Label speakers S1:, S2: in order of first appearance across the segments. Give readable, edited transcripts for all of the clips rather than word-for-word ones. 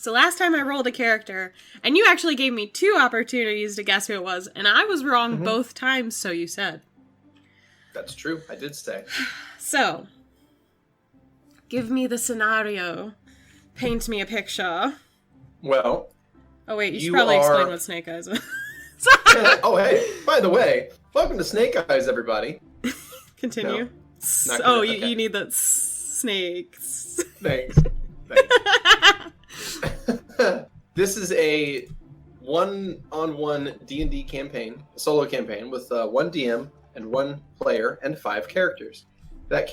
S1: So last time I rolled a character, and you actually gave me 2 opportunities to guess who it was, and I was wrong both times, so you said.
S2: That's true. I did say.
S1: So, give me the scenario. Paint me a picture.
S2: Well...
S1: Oh wait, you should probably explain what Snake Eyes is.
S2: Oh hey, by the way, welcome to Snake Eyes, everybody.
S1: Continue.
S2: No,
S1: you need the snakes.
S2: Thanks. This is a one-on-one D&D campaign, a solo campaign, with 1 DM and 1 player and 5 characters. That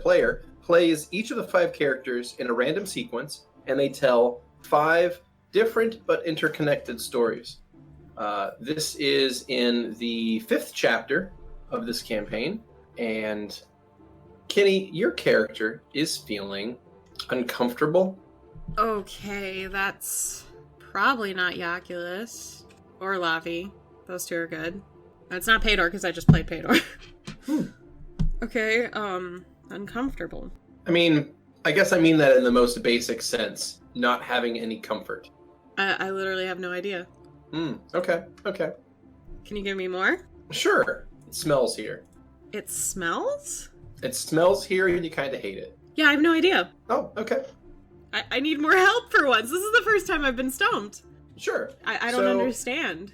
S2: player plays each of the 5 characters in a random sequence, and they tell 5 different but interconnected stories. This is in the 5th chapter of this campaign, and Keni, your character is feeling uncomfortable.
S1: Okay, that's probably not Yaculus or Lavi. Those 2 are good. It's not Pador because I just played Pador. Okay, uncomfortable.
S2: I mean, I guess I mean that in the most basic sense, not having any comfort.
S1: I literally have no idea.
S2: Okay.
S1: Can you give me more?
S2: Sure. It smells here.
S1: It smells?
S2: It smells here and you kind of hate it.
S1: Yeah, I have no idea.
S2: Oh, okay.
S1: I need more help for once. This is the first time I've been stumped.
S2: Sure.
S1: I don't understand.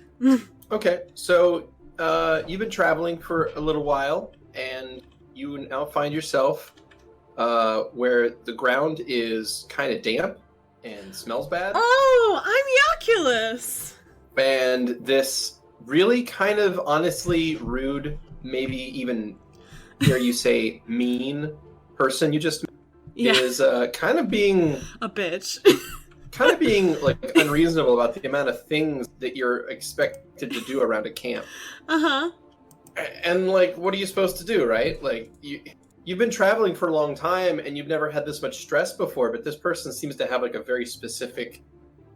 S2: Okay, so you've been traveling for a little while, and you now find yourself where the ground is kind of damp and smells bad.
S1: Oh, I'm Yaculus!
S2: And this really kind of honestly rude, maybe even, dare you say, mean person you just met is kind of being...
S1: a bitch.
S2: kind of being, like, unreasonable about the amount of things that you're expected to do around a camp.
S1: Uh-huh.
S2: And, like, what are you supposed to do, right? Like, you've been traveling for a long time, and you've never had this much stress before, but this person seems to have, like, a very specific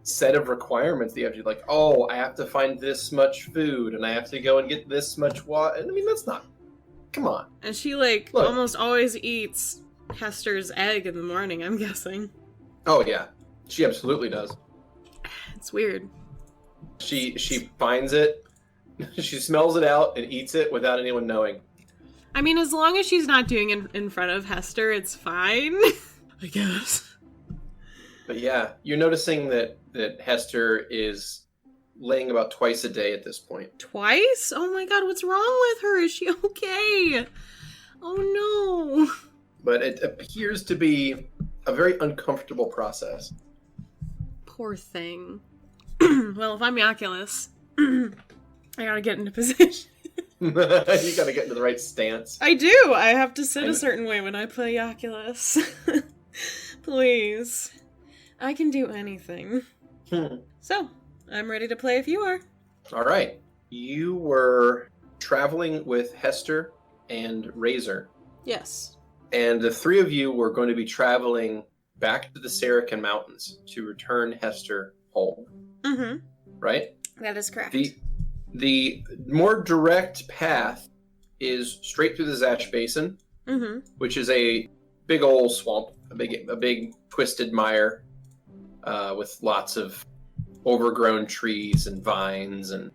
S2: set of requirements that you have to do. Like, oh, I have to find this much food, and I have to go and get this much water. I mean, that's not... Come on.
S1: And she, like, almost always eats Hester's egg in the morning, I'm guessing.
S2: Oh, yeah. She absolutely does.
S1: It's weird.
S2: She finds it, she smells it out, and eats it without anyone knowing.
S1: I mean, as long as she's not doing it in front of Hester, it's fine. I guess.
S2: But yeah, you're noticing that Hester is laying about twice a day at this point.
S1: Twice? Oh my god, what's wrong with her? Is she okay? Oh no.
S2: But it appears to be a very uncomfortable process.
S1: Poor thing. Well, if I'm Yaculus, I gotta get into position.
S2: You gotta get into the right stance.
S1: I do! I have to sit a certain way when I play Yaculus. Please. I can do anything. So, I'm ready to play if you are.
S2: Alright. You were traveling with Hester and Razor.
S1: Yes.
S2: And the 3 of you were going to be traveling back to the Saracen Mountains to return Hester home.
S1: Mm-hmm.
S2: Right?
S1: That is correct.
S2: The more direct path is straight through the Zatch Basin, which is a big old swamp, a big twisted mire with lots of overgrown trees and vines and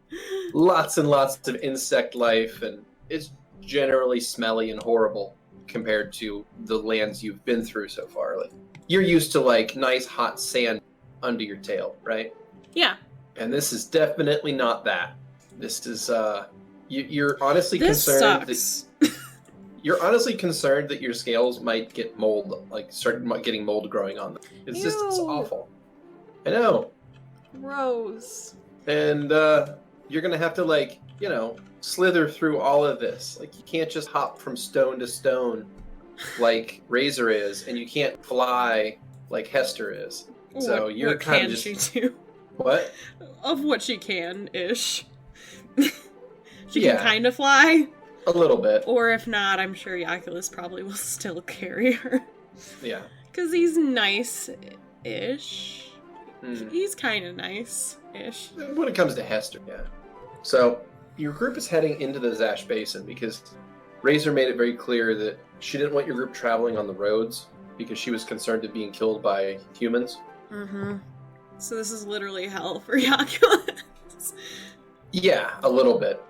S2: lots of insect life, and it's generally smelly and horrible compared to the lands you've been through so far. Like, you're used to, like, nice hot sand under your tail, right?
S1: Yeah.
S2: And this is definitely not that. This is, you're honestly
S1: this
S2: concerned
S1: sucks.
S2: You're honestly concerned that your scales might get mold, like, start getting mold growing on them. It's just, it's awful. I know.
S1: Gross.
S2: And, you're gonna have to, like, you know, slither through all of this. Like, you can't just hop from stone to stone like Razor is, and you can't fly like Hester is. So you're kind of just...
S1: What can she do?
S2: What?
S1: Of what she can-ish. She can kind of fly.
S2: A little bit.
S1: Or if not, I'm sure Yaculus probably will still carry her.
S2: Yeah.
S1: Because he's nice-ish. He's kind of nice-ish.
S2: When it comes to Hester, yeah. So, your group is heading into the Zatch Basin because Razor made it very clear that she didn't want your group traveling on the roads because she was concerned of being killed by humans.
S1: Mm-hmm. So this is literally hell for Yaculus.
S2: Yeah, a little bit.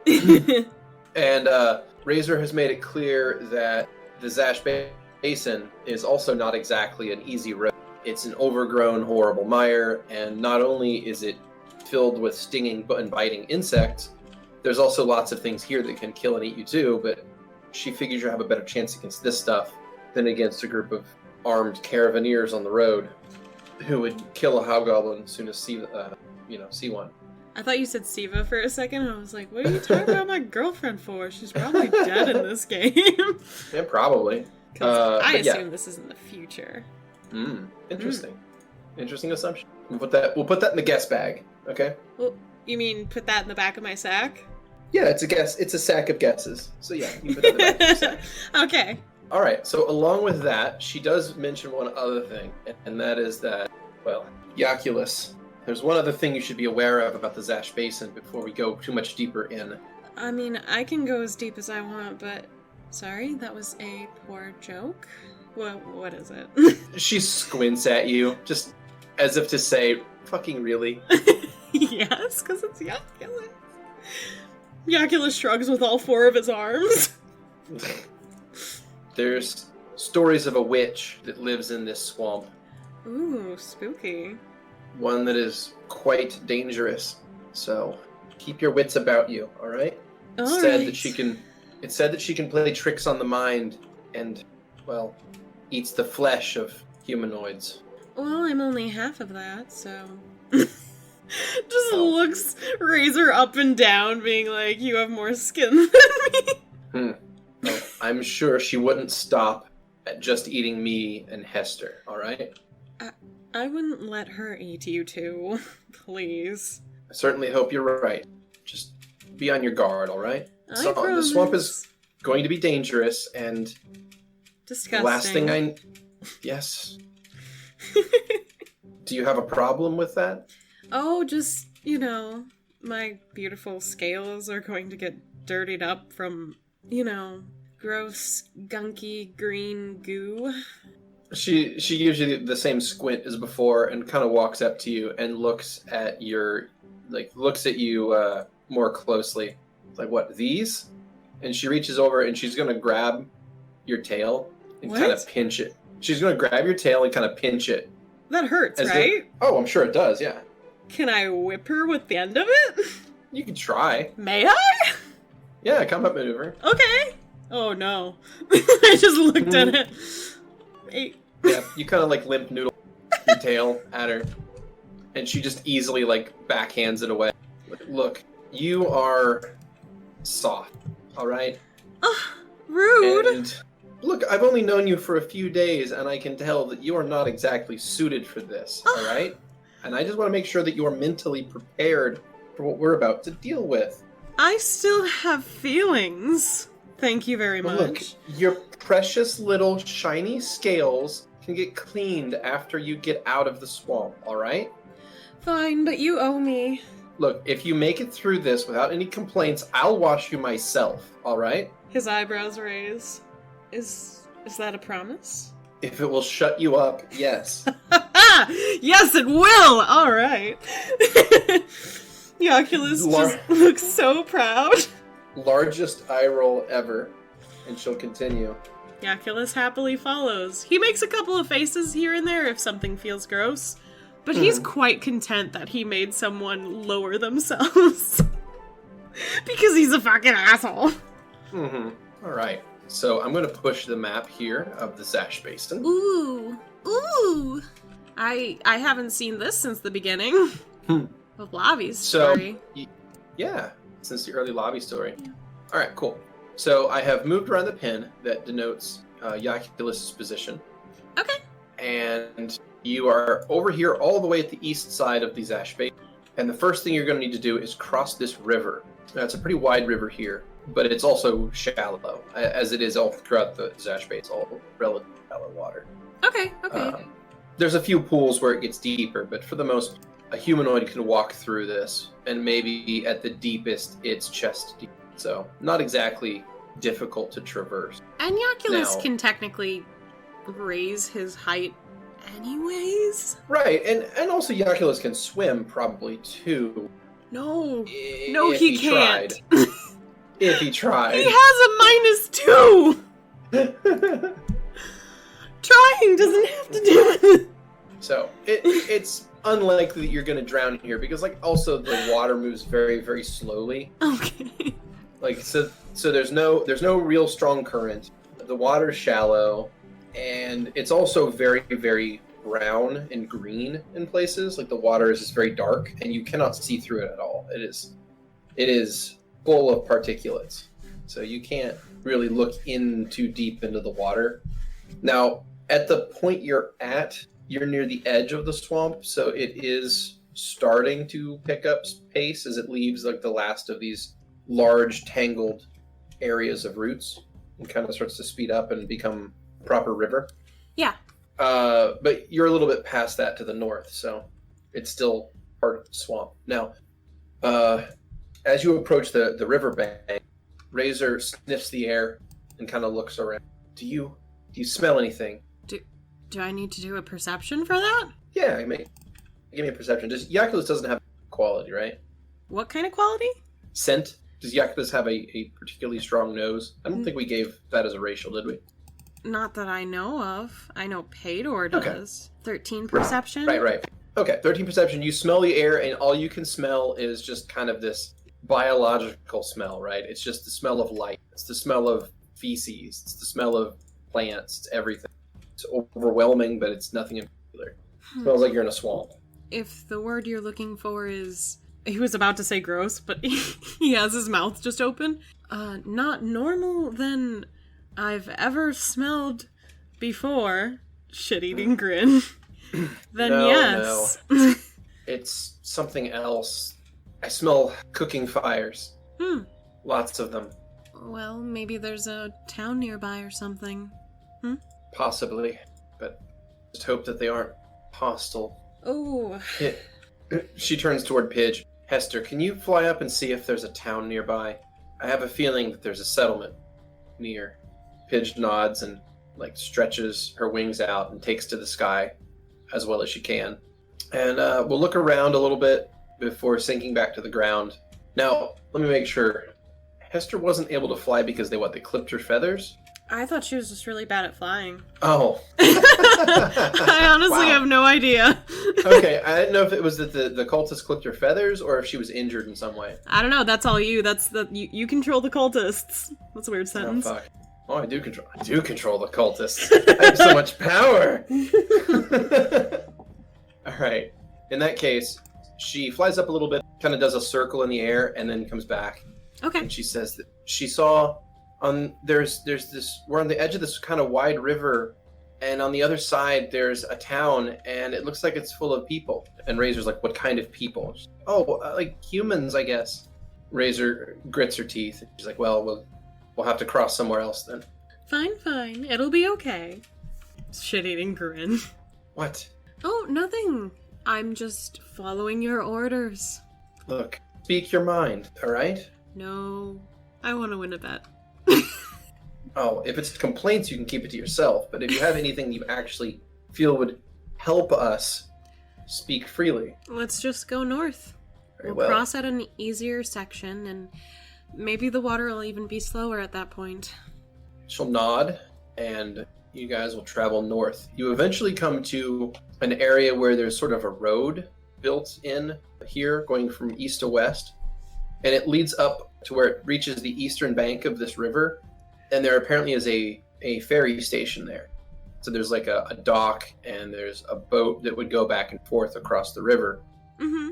S2: And Razor has made it clear that the Zash Basin is also not exactly an easy road. It's an overgrown, horrible mire, and not only is it filled with stinging and biting insects, there's also lots of things here that can kill and eat you too, but she figures you have a better chance against this stuff than against a group of armed caravaneers on the road who would kill a hobgoblin as soon as see one.
S1: I thought you said Siva for a second, and I was like, what are you talking about my girlfriend for? She's probably dead in this game.
S2: Yeah, probably.
S1: I assume this is in the future.
S2: Interesting. Interesting assumption. We'll put that in the guess bag, okay?
S1: Well, you mean put that in the back of my sack?
S2: Yeah, it's a guess. It's a sack of guesses. So yeah, you put that in the back of your sack.
S1: Okay.
S2: All right, so along with that, she does mention one other thing, and that is that, well, Yaculus, there's one other thing you should be aware of about the Zash Basin before we go too much deeper in.
S1: I mean, I can go as deep as I want, but... Sorry, that was a poor joke? What is it?
S2: She squints at you, just as if to say, fucking really?
S1: Yes, because it's Yaculus. Yaculus shrugs with all four of his arms.
S2: There's stories of a witch that lives in this swamp.
S1: Ooh, spooky.
S2: One that is quite dangerous. So keep your wits about you, all right? It's said that she can play tricks on the mind and, well, eats the flesh of humanoids.
S1: Well, I'm only half of that, so... Just looks Razor up and down, being like, you have more skin than me.
S2: Well, I'm sure she wouldn't stop at just eating me and Hester, alright?
S1: I wouldn't let her eat you two. Please.
S2: I certainly hope you're right. Just be on your guard, alright?
S1: I promise.
S2: The swamp is going to be dangerous, and...
S1: Disgusting.
S2: The last thing Yes. Do you have a problem with that?
S1: Oh, just, my beautiful scales are going to get dirtied up from, gross, gunky, green goo.
S2: She gives you the same squint as before and kind of walks up to you and looks at you more closely. Like, what, these? And she reaches over and she's going to grab your tail and kind of pinch it. She's going to grab your tail and kind of pinch it.
S1: That hurts, right?
S2: I'm sure it does, yeah.
S1: Can I whip her with the end of it?
S2: You can try.
S1: May I?
S2: Yeah, combat maneuver.
S1: Okay. Oh, no. I just looked at it. Hey.
S2: Yeah, you kind of, limp noodle your tail at her. And she just easily, backhands it away. Look, you are soft, alright?
S1: Rude.
S2: And look, I've only known you for a few days, and I can tell that you are not exactly suited for this, alright? And I just want to make sure that you are mentally prepared for what we're about to deal with.
S1: I still have feelings. Thank you very much.
S2: Look, your precious little shiny scales can get cleaned after you get out of the swamp, alright?
S1: Fine, but you owe me.
S2: Look, if you make it through this without any complaints, I'll wash you myself, alright?
S1: His eyebrows raise. Is that a promise?
S2: If it will shut you up, yes.
S1: Yes, it will! Alright. Yaculus just looks so proud.
S2: Largest eye roll ever. And she'll continue.
S1: Yaculus happily follows. He makes a couple of faces here and there if something feels gross. But he's quite content that he made someone lower themselves. Because he's a fucking asshole.
S2: Alright. So I'm going to push the map here of the Zash Basin.
S1: Ooh. I haven't seen this since the beginning of Lavi's story.
S2: Yeah, since the early Lavi story. Yeah. Alright, cool. So I have moved around the pin that denotes Yaculus' position.
S1: Okay.
S2: And you are over here all the way at the east side of the Zash Basin. And the first thing you're going to need to do is cross this river. Now, it's a pretty wide river here, but it's also shallow, as it is all throughout the Zash Basin. It's all relatively shallow water.
S1: Okay.
S2: There's a few pools where it gets deeper, but for the most part, a humanoid can walk through this, and maybe at the deepest, it's chest deep. So, not exactly difficult to traverse.
S1: And Yaculus can technically raise his height anyways?
S2: Right, and also Yaculus can swim probably too.
S1: No.
S2: If
S1: No, he can't.
S2: tried. If he tried.
S1: He has a -2! Trying doesn't have to do it.
S2: So it's unlikely that you're going to drown here because, like, also the water moves very, very slowly.
S1: Okay.
S2: Like, so there's no real strong current. The water's shallow, and it's also very, very brown and green in places. Like, the water is just very dark, and you cannot see through it at all. It is full of particulates, so you can't really look in too deep into the water. Now, at the point you're at, you're near the edge of the swamp, so it is starting to pick up pace as it leaves like the last of these large tangled areas of roots and kind of starts to speed up and become a proper river.
S1: Yeah.
S2: But you're a little bit past that to the north, so it's still part of the swamp. Now, as you approach the riverbank, Razor sniffs the air and kind of looks around. Do you smell anything?
S1: Do I need to do a perception for that?
S2: Yeah, give me a perception. Yaculus doesn't have quality, right?
S1: What kind of quality?
S2: Scent. Does Yaculus have a particularly strong nose? I don't think we gave that as a racial, did we?
S1: Not that I know of. I know Paydor does.
S2: Okay.
S1: 13 perception.
S2: Right. Okay, 13 perception. You smell the air, and all you can smell is just kind of this biological smell, right? It's just the smell of light. It's the smell of feces. It's the smell of plants. It's everything. It's overwhelming, but it's nothing in particular. It smells like you're in a swamp.
S1: If the word you're looking for is... He was about to say gross, but he has his mouth just open. Not normal than I've ever smelled before. Shit-eating grin. Then
S2: No,
S1: yes.
S2: No. It's something else. I smell cooking fires. Lots of them.
S1: Well, maybe there's a town nearby or something.
S2: Possibly. But just hope that they aren't hostile.
S1: Oh.
S2: She turns toward Pidge. Hester, can you fly up and see if there's a town nearby? I have a feeling that there's a settlement near. Pidge nods and stretches her wings out and takes to the sky as well as she can. And we'll look around a little bit before sinking back to the ground. Now, let me make sure. Hester wasn't able to fly because they clipped her feathers?
S1: I thought she was just really bad at flying.
S2: Oh.
S1: I honestly have no idea.
S2: Okay, I didn't know if it was that the cultists clipped her feathers or if she was injured in some way.
S1: I don't know, that's all you. You control the cultists. That's a weird sentence.
S2: Oh, fuck. Oh, I do control the cultists. I have so much power. All right. In that case, she flies up a little bit, kind of does a circle in the air, and then comes back.
S1: Okay.
S2: And she says that she saw there's this, we're on the edge of this kind of wide river, and on the other side there's a town, and it looks like it's full of people. And Razor's like, what kind of people? She's, like humans, I guess. Razor grits her teeth. She's like, well, we'll have to cross somewhere else then.
S1: Fine. It'll be okay. Shit-eating grin.
S2: What?
S1: Oh, nothing. I'm just following your orders.
S2: Look, speak your mind, all right?
S1: No, I want to win a bet.
S2: Oh, if it's complaints, you can keep it to yourself. But if you have anything you actually feel would help us, speak freely.
S1: Let's just go north.
S2: Very
S1: We'll
S2: well.
S1: cross at an easier section, and maybe the water will even be slower at that point.
S2: She'll nod, and you guys will travel north. You eventually come to an area where there's sort of a road built in here, going from east to west. And it leads up to where it reaches the eastern bank of this river. And there apparently is a ferry station there. So there's like a dock, and there's a boat that would go back and forth across the river.
S1: Mm-hmm.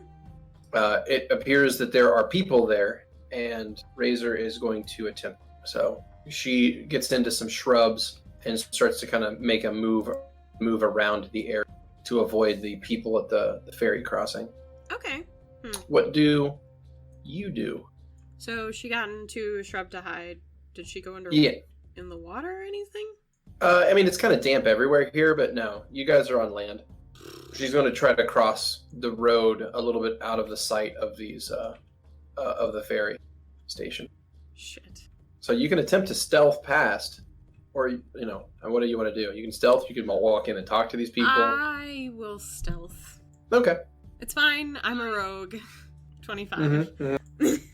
S2: It appears that there are people there, and Razor is going to attempt. So she gets into some shrubs and starts to kind of make a move around the area to avoid the people at the ferry crossing.
S1: Okay.
S2: What do you do?
S1: So she got into a shrub to hide. Did she go under in the water or anything?
S2: I mean, it's kind of damp everywhere here, but no. You guys are on land. She's going to try to cross the road a little bit out of the sight of these of the ferry station.
S1: Shit.
S2: So you can attempt to stealth past, Or, what do you want to do? You can stealth, you can walk in and talk to these people.
S1: I will stealth.
S2: Okay.
S1: It's fine, I'm a rogue. 25.
S2: All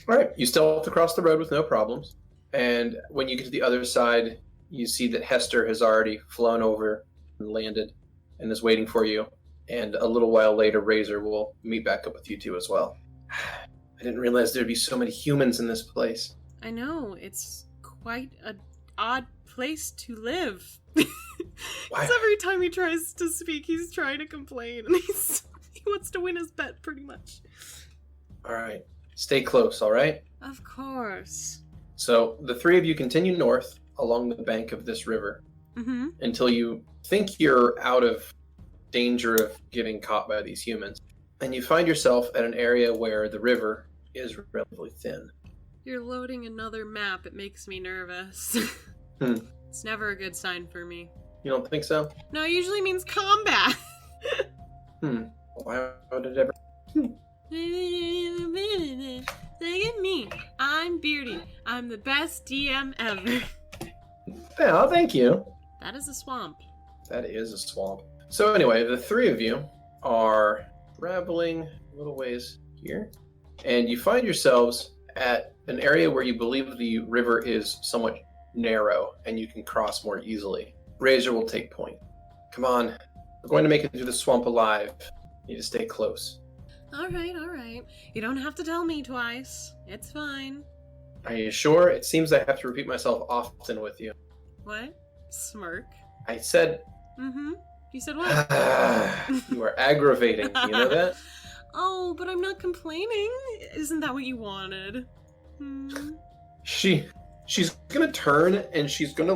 S2: right, you stealth across the road with no problems. And when you get to the other side, you see that Hester has already flown over and landed and is waiting for you. And a little while later, Razor will meet back up with you two as well. I didn't realize there'd be so many humans in this place.
S1: I know, it's quite an odd place to live. Because every time he tries to speak, he's trying to complain, and he wants to win his bet, pretty much.
S2: All right. Stay close, all right?
S1: Of course.
S2: So the three of you continue north along the bank of this river until you think you're out of danger of getting caught by these humans. And you find yourself at an area where the river is relatively thin.
S1: You're loading another map. It makes me nervous. It's never a good sign for me.
S2: You don't think so?
S1: No, it usually means combat.
S2: Why would it ever...
S1: Look at me. I'm Beardy. I'm the best DM ever.
S2: Yeah, thank you.
S1: That is a swamp.
S2: That is a swamp. So anyway, the three of you are traveling a little ways here, and you find yourselves at an area where you believe the river is somewhat narrow and you can cross more easily. Razor will take point. Come on. We're going to make it through the swamp alive. You need to stay close.
S1: All right. You don't have to tell me twice. It's fine.
S2: Are you sure? It seems I have to repeat myself often with you.
S1: What? Smirk.
S2: I said...
S1: You said what?
S2: You are aggravating. You know that?
S1: Oh, but I'm not complaining. Isn't that what you wanted?
S2: She's gonna turn and she's gonna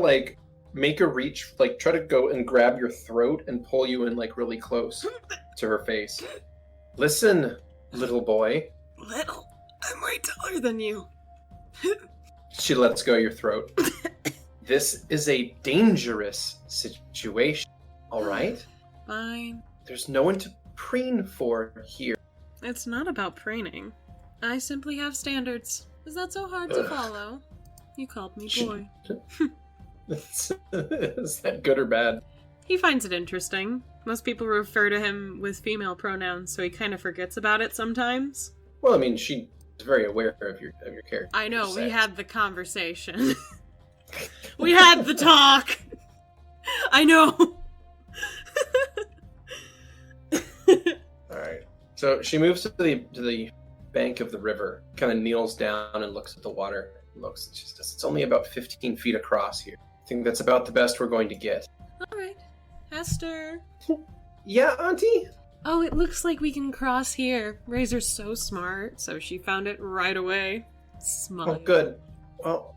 S2: make a reach, try to go and grab your throat and pull you in really close to her face. Listen, little boy.
S1: Little? I'm way taller than you.
S2: She lets go of your throat. This is a dangerous situation, all right?
S1: Fine.
S2: There's no one to preen for here.
S1: It's not about preening. I simply have standards. Is that so hard to follow? You called me boy.
S2: Is that good or bad?
S1: He finds it interesting. Most people refer to him with female pronouns, so he kind of forgets about it sometimes.
S2: Well, I mean, she's very aware of your character.
S1: I know, we had the conversation. We had the talk! I know!
S2: Alright. So she moves to the bank of the river, kind of kneels down and looks at the water. It's only about 15 feet across here. I think that's about the best we're going to get.
S1: Alright. Hester.
S2: Yeah, Auntie?
S1: Oh, it looks like we can cross here. Razor's so smart, so she found it right away. Smile.
S2: Oh, good. Well,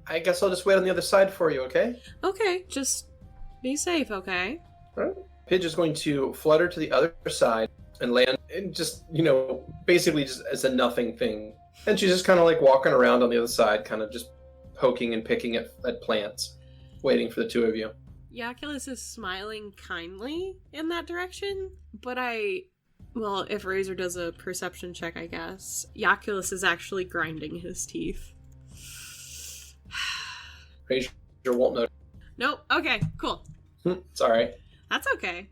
S2: I guess I'll just wait on the other side for you, okay?
S1: Okay, just be safe, okay?
S2: All right. Pidge is going to flutter to the other side and land, and just, basically just as a nothing thing. And she's just kind of walking around on the other side, kind of just poking and picking at plants, waiting for the two of you.
S1: Yaculus is smiling kindly in that direction, but if Razor does a perception check, I guess, Yaculus is actually grinding his teeth.
S2: Razor won't notice.
S1: Nope. Okay, cool.
S2: It's alright.
S1: That's okay.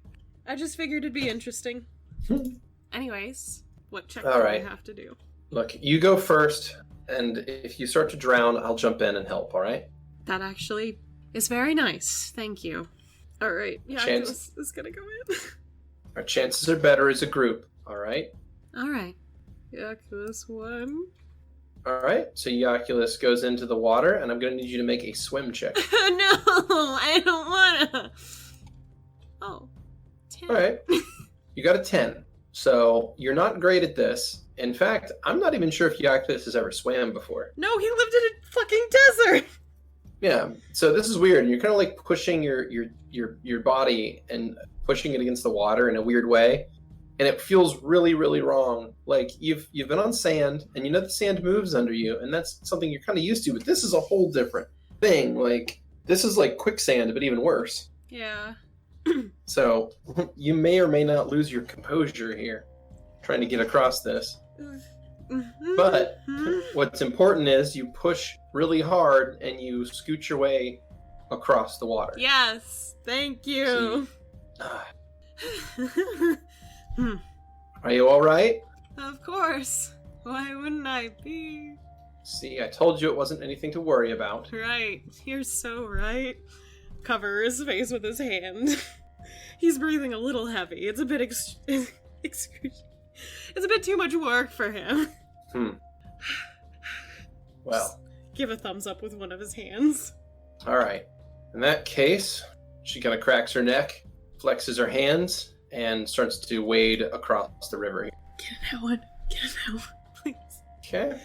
S1: I just figured it'd be interesting. Anyways, what check do I have to do?
S2: Look, you go first, and if you start to drown, I'll jump in and help, alright?
S1: That actually is very nice. Thank you. Alright, Yaculus is gonna go in.
S2: Our chances are better as a group, alright?
S1: Alright. Yaculus 1.
S2: Alright, so Yaculus goes into the water, and I'm gonna need you to make a swim check.
S1: No, I don't wanna. Oh, 10.
S2: Alright, you got a 10. So, you're not great at this. In fact, I'm not even sure if Yaculus has ever swam before.
S1: No, he lived in a fucking desert!
S2: Yeah, so this is weird. You're kind of pushing your body and pushing it against the water in a weird way, and it feels really, really wrong. You've been on sand, and the sand moves under you, and that's something you're kind of used to. But this is a whole different thing. This is like quicksand, but even worse.
S1: Yeah.
S2: So you may or may not lose your composure here, trying to get across this. But what's important is you push really hard and you scoot your way across the water.
S1: Yes, thank you.
S2: Are you all right?
S1: Of course. Why wouldn't I be?
S2: See, I told you it wasn't anything to worry about.
S1: Right. You're so right. Cover his face with his hand. He's breathing a little heavy. It's a bit it's a bit too much work for him.
S2: Well.
S1: Give a thumbs up with one of his hands.
S2: All right. In that case, she kind of cracks her neck, flexes her hands, and starts to wade across the river.
S1: Get in that one. Get in that one, please.
S2: Okay.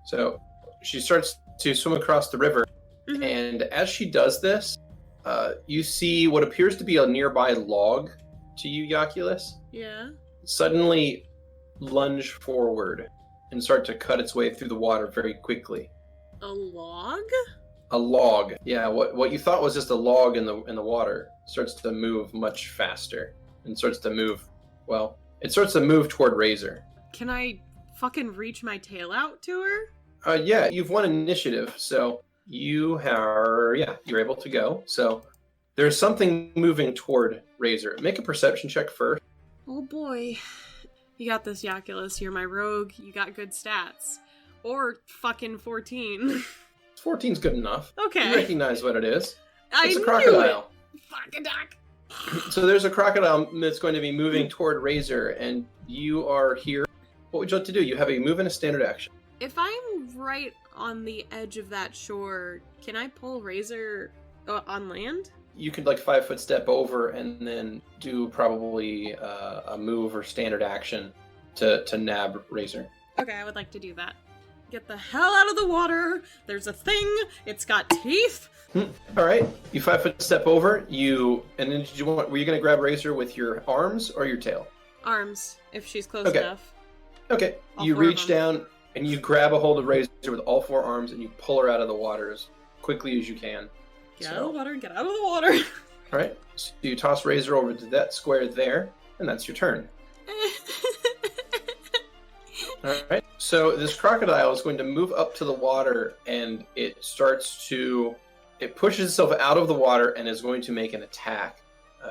S2: So she starts to swim across the river, and as she does this, you see what appears to be a nearby log to you, Yaculus.
S1: Yeah.
S2: Suddenly lunge forward and start to cut its way through the water very quickly.
S1: A log?
S2: A log. Yeah, what you thought was just a log in the water starts to move much faster and starts to move, well, it starts to move toward Razor.
S1: Can I fucking reach my tail out to her?
S2: Yeah, you've won initiative, so you're able to go. So there's something moving toward Razor. Make a perception check first.
S1: Oh boy. You got this, Yaculus. You're my rogue. You got good stats. Or fucking 14.
S2: 14's good enough.
S1: Okay.
S2: You recognize what it is.
S1: It's
S2: a crocodile.
S1: Fucking duck.
S2: So there's a crocodile that's going to be moving toward Razor, and you are here. What would you like to do? You have a move and a standard action.
S1: If I'm right on the edge of that shore, can I pull Razor on land?
S2: You could 5-foot step over and then do probably a move or standard action to nab Razor.
S1: Okay, I would like to do that. Get the hell out of the water. There's a thing. It's got teeth.
S2: All right. You 5-foot step over. Were you going to grab Razor with your arms or your tail?
S1: Arms, if she's close
S2: Okay.
S1: enough.
S2: Okay.
S1: All
S2: You
S1: four of
S2: reach
S1: them.
S2: down and you grab a hold of Razor with all 4 arms and you pull her out of the water as quickly as you can.
S1: Get out of the water. Get out of the water.
S2: All right. So you toss Razor over to that square there, and that's your turn. All right. So this crocodile is going to move up to the water, and it pushes itself out of the water and is going to make an attack.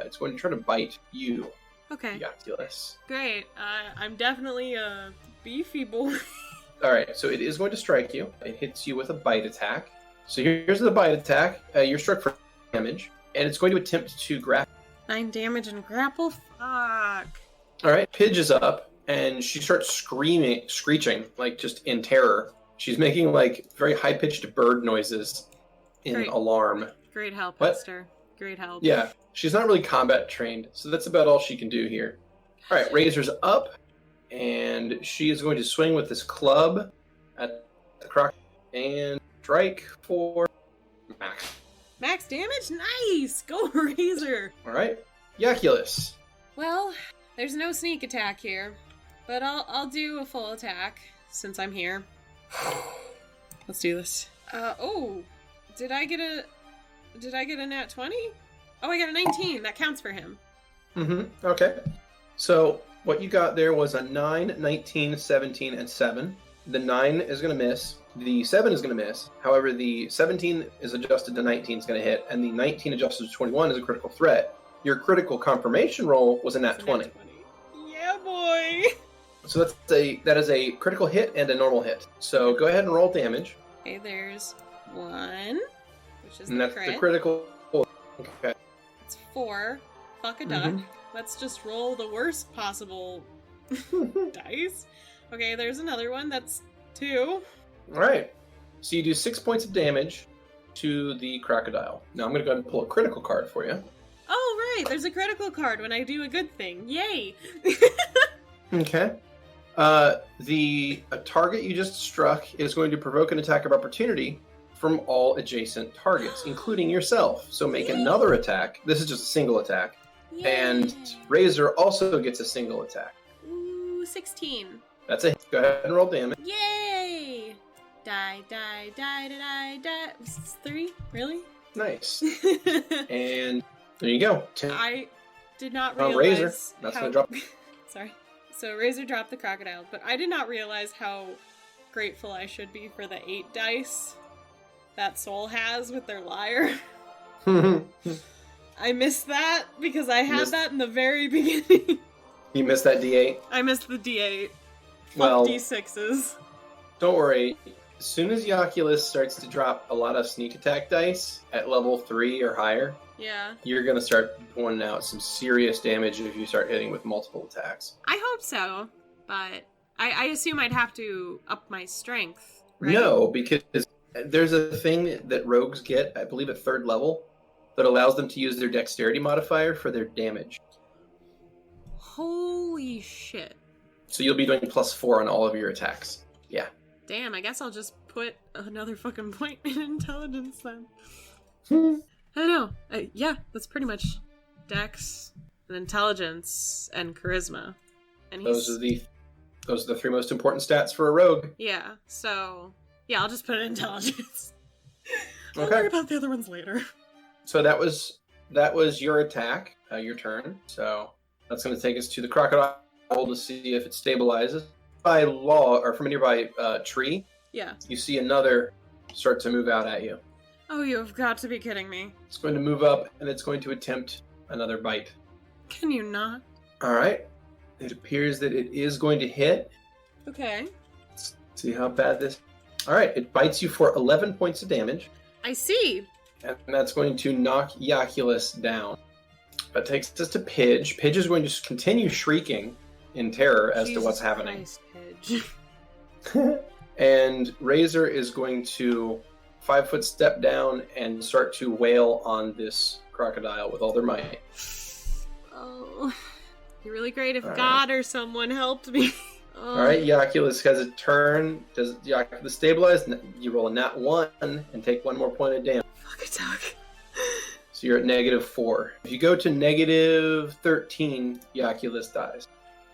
S2: It's going to try to bite you,
S1: Okay,
S2: Yaculus.
S1: great. I'm definitely a beefy boy.
S2: All right. So it is going to strike you. It hits you with a bite attack. So here's the bite attack. You're struck for damage, and it's going to attempt to grapple.
S1: 9 damage and grapple? Fuck.
S2: All right. Pidge is up, and she starts screeching, just in terror. She's making, very high-pitched bird noises in
S1: Great.
S2: alarm.
S1: Great help,
S2: What?
S1: Esther. Great help.
S2: Yeah, she's not really combat trained, so that's about all she can do here. All right, Razor's up, and she is going to swing with this club at the croc and strike for max.
S1: Max damage? Nice! Go, Razor!
S2: All right, Yaculus.
S1: Well, there's no sneak attack here, but I'll do a full attack since I'm here. Let's do this. Did I get a nat 20? Oh, I got a 19. That counts for him.
S2: Mm-hmm. Okay. So what you got there was a 9, 19, 17, and 7. The 9 is going to miss. The 7 is going to miss. However, the 17 is adjusted to 19 is going to hit, and the 19 adjusted to 21 is a critical threat. Your critical confirmation roll was a nat 20.
S1: Yeah, boy!
S2: So that is a critical hit and a normal hit. So go ahead and roll damage.
S1: Okay, there's 1, which is
S2: And
S1: the
S2: that's
S1: crit.
S2: the critical. Okay.
S1: It's 4. Fuck a duck. Let's just roll the worst possible dice. Okay, there's another one. That's 2.
S2: All right. So you do 6 points of damage to the crocodile. Now I'm going to go ahead and pull a critical card for you.
S1: Oh, right. There's a critical card when I do a good thing. Yay!
S2: Okay. The target you just struck is going to provoke an attack of opportunity from all adjacent targets, including yourself. So make another attack. This is just a single attack.
S1: Yay.
S2: And Razor also gets a single attack.
S1: Ooh, 16.
S2: That's it. Go ahead and roll damage.
S1: Yay! Die, die, die, die, die. 3? Really?
S2: Nice. And there you go.
S1: I did not
S2: On
S1: realize
S2: Razor. That's
S1: how...
S2: going to drop.
S1: Sorry. So Razor dropped the crocodile, but I did not realize how grateful I should be for the 8 dice that Soul has with their lyre. I missed that because I had
S2: Missed-
S1: that in the very beginning.
S2: You missed that D8?
S1: I missed the D8.
S2: Well,
S1: D6s.
S2: don't worry. As soon as Yoculus starts to drop a lot of sneak attack dice at level 3 or higher,
S1: Yeah.
S2: you're going to start pointing out some serious damage if you start hitting with multiple attacks.
S1: I hope so, but I assume I'd have to up my strength, right?
S2: No, because there's a thing that rogues get, I believe at 3rd level, that allows them to use their dexterity modifier for their damage.
S1: Holy shit.
S2: So you'll be doing +4 on all of your attacks. Yeah.
S1: Damn, I guess I'll just put another fucking point in intelligence then. I don't know. Yeah, that's pretty much Dex and intelligence and charisma. And
S2: Those are the 3 most important stats for a rogue.
S1: Yeah, so yeah, I'll just put in intelligence. I'll
S2: Okay.
S1: worry about the other ones later.
S2: So that was your attack, your turn. So that's going to take us to the crocodile to see if it stabilizes. By law, or from a nearby tree,
S1: Yeah.
S2: you see another start to move out at you.
S1: Oh, you have got to be kidding me.
S2: It's going to move up, and it's going to attempt another bite.
S1: Can you not?
S2: All right. It appears that it is going to hit.
S1: Okay.
S2: Let's see how bad this... All right, it bites you for 11 points of damage,
S1: I see.
S2: and that's going to knock Yoculus down. That takes us to Pidge. Pidge is going to continue shrieking in terror as to what's happening.
S1: Christ, Pidge.
S2: And Razor is going to 5-foot step down and start to wail on this crocodile with all their might.
S1: Oh. It'd be really great if
S2: All right.
S1: God or someone helped me. Oh.
S2: All right, Yoculus has a turn. Does Yoculus stabilize? You roll a nat 1 and take 1 more point of damage.
S1: Fuck a duck.
S2: So you're at -4. If you go to -13, Yoculus dies.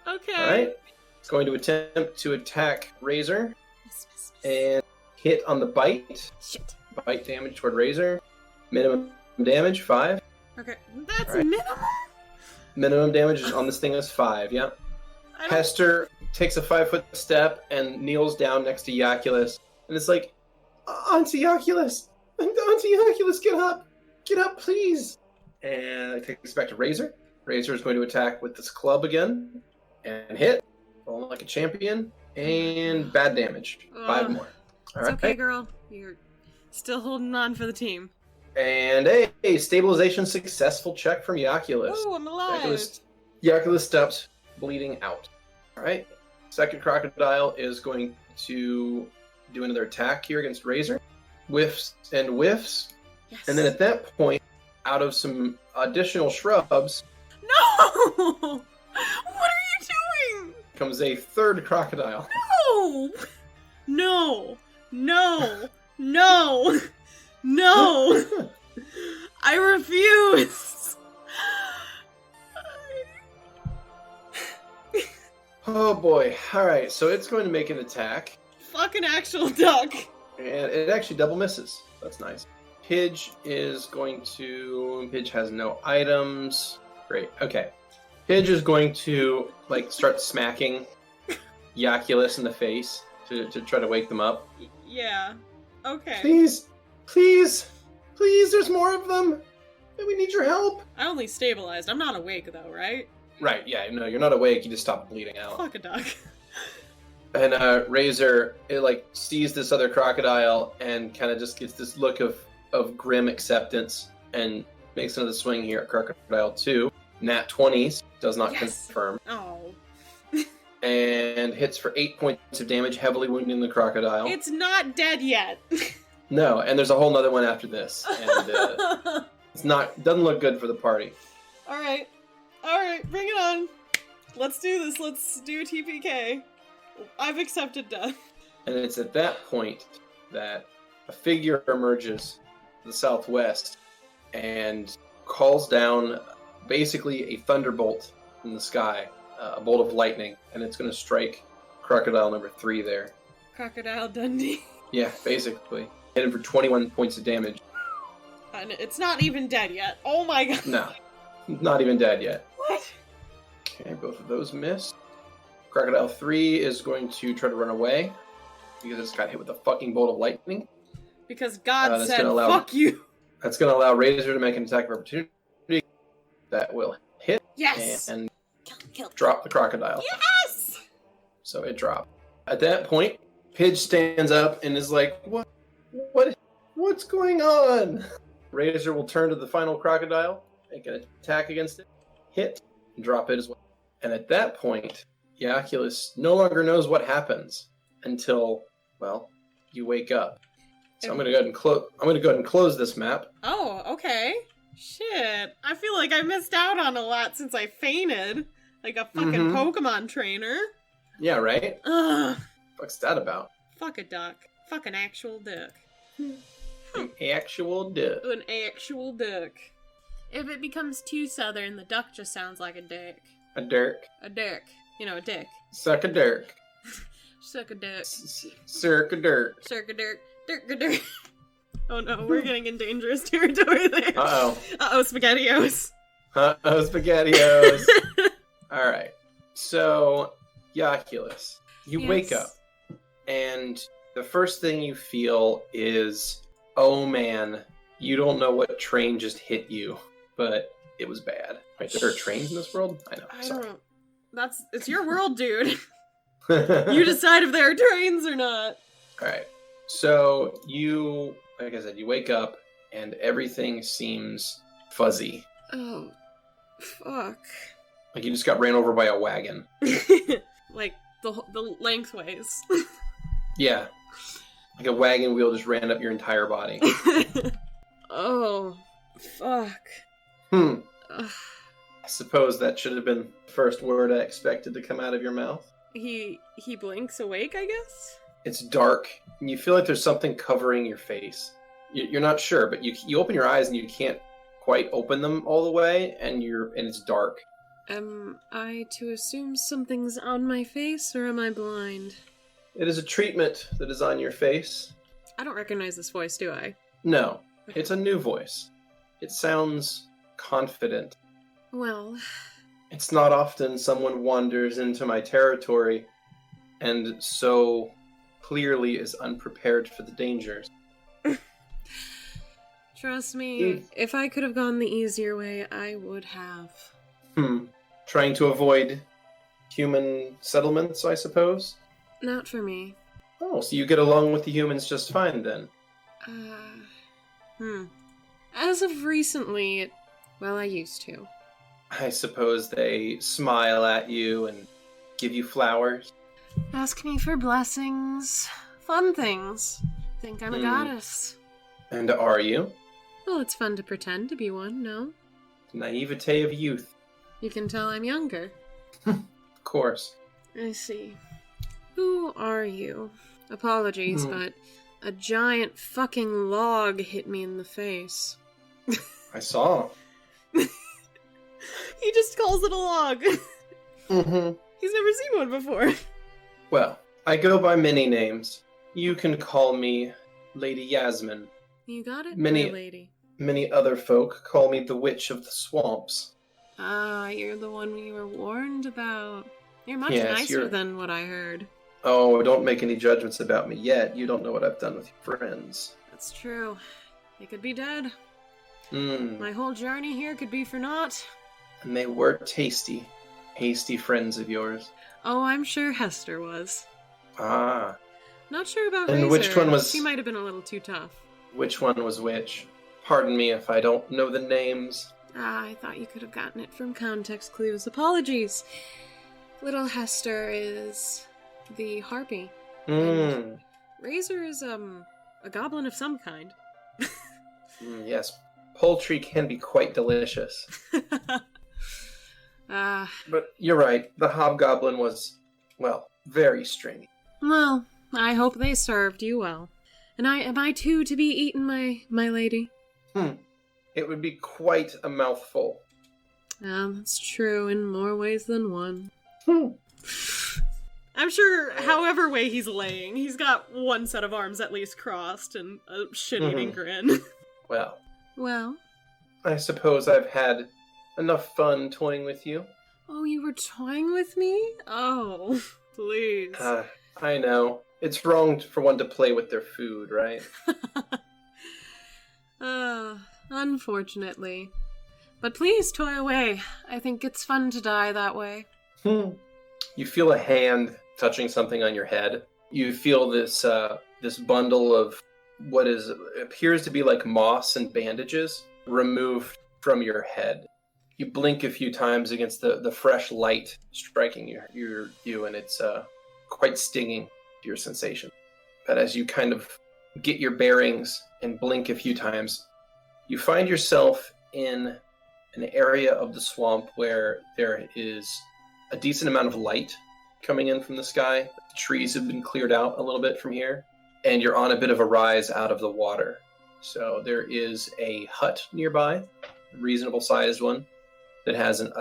S1: Okay.
S2: All right. It's going to attempt to attack Razor
S1: Miss.
S2: and hit on the bite.
S1: Shit.
S2: Bite damage toward Razor. Minimum damage 5.
S1: Okay. That's
S2: All right.
S1: minimum.
S2: Minimum damage on this thing is 5. Yeah.
S1: I don't...
S2: Hester takes a 5-foot step and kneels down next to Yoculus, and it's like, Auntie Yoculus, get up, please. And it takes us back to Razor. Razor is going to attack with this club again and hit, rolling like a champion, and bad damage, 5 more. All
S1: It's
S2: right.
S1: okay, girl. You're still holding on for the team.
S2: And a stabilization successful check from Yoculus.
S1: Oh, I'm alive.
S2: Yoculus stops bleeding out. All right. Second crocodile is going to do another attack here against Razor. Whiffs and whiffs.
S1: Yes.
S2: And then at that point, out of some additional shrubs,
S1: No! What are you doing?
S2: comes a third crocodile.
S1: No! No! No! No! No! I refuse!
S2: Oh boy. All right. So it's going to make an attack.
S1: Fucking actual duck!
S2: And it actually double misses. That's nice. Pidge is going to... Pidge has no items. Great. Okay. Pidge is going to, start smacking Yoculus in the face to try to wake them up.
S1: Yeah. Okay.
S2: Please, there's more of them. We need your help.
S1: I only stabilized. I'm not awake though, right?
S2: Right, yeah, no, you're not awake. You just stop bleeding out.
S1: Fuck a duck.
S2: And Razor, it sees this other crocodile and kind of just gets this look of grim acceptance and makes another swing here at Crocodile 2. Nat 20s, does not
S1: Yes.
S2: confirm.
S1: Oh.
S2: And hits for 8 points of damage, heavily wounding the crocodile.
S1: It's not dead yet.
S2: No, and there's a whole nother one after this. And doesn't look good for the party.
S1: Alright, bring it on. Let's do this. Let's do TPK. I've accepted death.
S2: And it's at that point that a figure emerges to the southwest and calls down basically a thunderbolt in the sky, a bolt of lightning, and it's going to strike crocodile number 3 there.
S1: Crocodile Dundee.
S2: Yeah, basically. Hit him for 21 points of damage.
S1: And it's not even dead yet. Oh my god.
S2: No, not even dead yet.
S1: What?
S2: Okay, both of those miss. Crocodile 3 is going to try to run away because it's got hit with a fucking bolt of lightning.
S1: Because God
S2: That's
S1: said,
S2: gonna allow-
S1: fuck you.
S2: That's going to allow Razor to make an attack of opportunity that will hit
S1: Yes!
S2: and
S1: Kill.
S2: drop the crocodile.
S1: Yes!
S2: So it dropped. At that point, Pidge stands up and is like, what's going on? Razor will turn to the final crocodile, make an attack against it, hit, and drop it as well. And at that point, the Oculus no longer knows what happens until, well, you wake up. So I'm gonna go ahead and close this map.
S1: Oh, okay. Shit. I feel like I missed out on a lot since I fainted. Like a fucking Pokemon trainer.
S2: Yeah, right?
S1: Ugh.
S2: What's that about?
S1: Fuck a duck. Fuck an actual duck.
S2: An actual duck.
S1: An actual duck. If it becomes too southern, the duck just sounds like a dick.
S2: A dirk.
S1: A dick. You know, a dick.
S2: Suck a dirk.
S1: Suck a dick.
S2: Circa dirk.
S1: Circa dirk. Dirk dirk. Oh no, we're getting in dangerous territory there.
S2: Uh-oh.
S1: Uh-oh, SpaghettiOs.
S2: Uh-oh, SpaghettiOs. Alright. So, Oculus. You wake up, and the first thing you feel is, oh man, you don't know what train just hit you, but it was bad. Wait, there are trains in this world? I know.
S1: I don't. It's your world, dude. You decide if there are trains or not.
S2: Alright. So you, like I said, you wake up and everything seems fuzzy.
S1: Oh, fuck.
S2: Like you just got ran over by a wagon.
S1: Like the lengthways.
S2: Yeah. Like a wagon wheel just ran up your entire body.
S1: Oh, fuck.
S2: Ugh. I suppose that should have been the first word I expected to come out of your mouth.
S1: He blinks awake, I guess?
S2: It's dark, and you feel like there's something covering your face. You're not sure, but you open your eyes and you can't quite open them all the way, and it's dark.
S1: Am I to assume something's on my face, or am I blind?
S2: It is a treatment that is on your face.
S1: I don't recognize this voice, do I?
S2: No, it's a new voice. It sounds confident.
S1: Well...
S2: It's not often someone wanders into my territory and so clearly is unprepared for the dangers.
S1: Trust me, if I could have gone the easier way, I would have.
S2: Trying to avoid human settlements, I suppose?
S1: Not for me.
S2: Oh, so you get along with the humans just fine, then?
S1: As of recently, well, I used to.
S2: I suppose they smile at you and give you flowers?
S1: Ask me for blessings. Fun things. Think I'm a goddess.
S2: And are you?
S1: Well, it's fun to pretend to be one, no?
S2: Naivete of youth.
S1: You can tell I'm younger.
S2: Of course.
S1: I see. Who are you? Apologies, but a giant fucking log hit me in the face.
S2: I saw.
S1: He just calls it a log. He's never seen one before.
S2: Well, I go by many names. You can call me Lady Yasmin.
S1: You got it,
S2: my
S1: lady.
S2: Many other folk call me the Witch of the Swamps.
S1: Ah, you're the one we were warned about. You're much nicer than what I heard.
S2: Oh, don't make any judgments about me yet. You don't know what I've done with your friends.
S1: That's true. They could be dead.
S2: Mm.
S1: My whole journey here could be for naught.
S2: And they were tasty. Hasty friends of yours.
S1: Oh, I'm sure Hester was.
S2: Ah.
S1: Not sure about
S2: And
S1: Razor.
S2: which one was...
S1: She might have been a little too tough.
S2: Which one was which? Pardon me if I don't know the names.
S1: Ah, I thought you could have gotten it from context clues. Apologies. Little Hester is the harpy.
S2: Mm.
S1: Razor is, a goblin of some kind.
S2: Yes. Poultry can be quite delicious. But you're right. The hobgoblin was, well, very stringy.
S1: Well, I hope they served you well. And am I too to be eaten, my lady?
S2: It would be quite a mouthful.
S1: That's true in more ways than one. I'm sure however way he's laying, he's got one set of arms at least crossed and a shit-eating grin.
S2: Well, I suppose I've had enough fun toying with you.
S1: Oh, you were toying with me? Oh, please.
S2: I know. It's wrong for one to play with their food, right?
S1: Unfortunately. But please, toy away. I think it's fun to die that way.
S2: You feel a hand touching something on your head. You feel this this bundle of what appears to be like moss and bandages removed from your head. You blink a few times against the fresh light striking you, and it's quite stinging to your sensation. But as you kind of get your bearings and blink a few times, you find yourself in an area of the swamp where there is a decent amount of light coming in from the sky. The trees have been cleared out a little bit from here, and you're on a bit of a rise out of the water. So there is a hut nearby, a reasonable sized one, that has an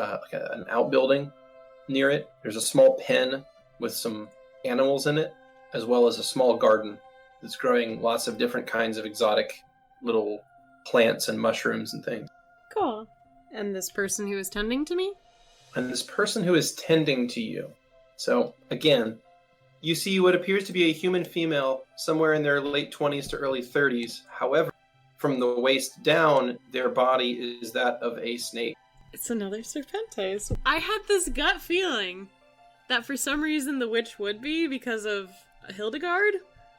S2: outbuilding near it. There's a small pen with some animals in it, as well as a small garden that's growing lots of different kinds of exotic little plants and mushrooms and things.
S1: Cool. And this person who is tending to me?
S2: And this person who is tending to you. So, again, you see what appears to be a human female somewhere in their late 20s to early 30s. However, from the waist down, their body is that of a snake.
S1: It's another Serpentes. I had this gut feeling that for some reason the witch would be because of Hildegard,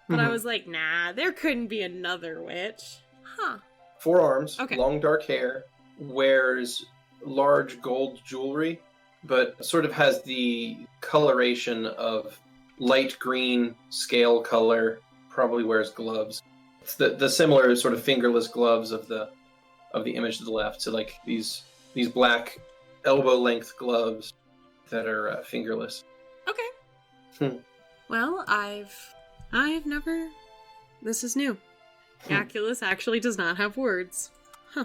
S1: but I was like, nah, there couldn't be another witch. Huh.
S2: 4 arms,
S1: okay.
S2: Long dark hair, wears large gold jewelry, but sort of has the coloration of light green scale color, probably wears gloves. It's the similar sort of fingerless gloves of the image to the left. So like these black elbow length gloves that are fingerless.
S1: Okay. Well, I've never. This is new. Yaculus actually does not have words. Huh.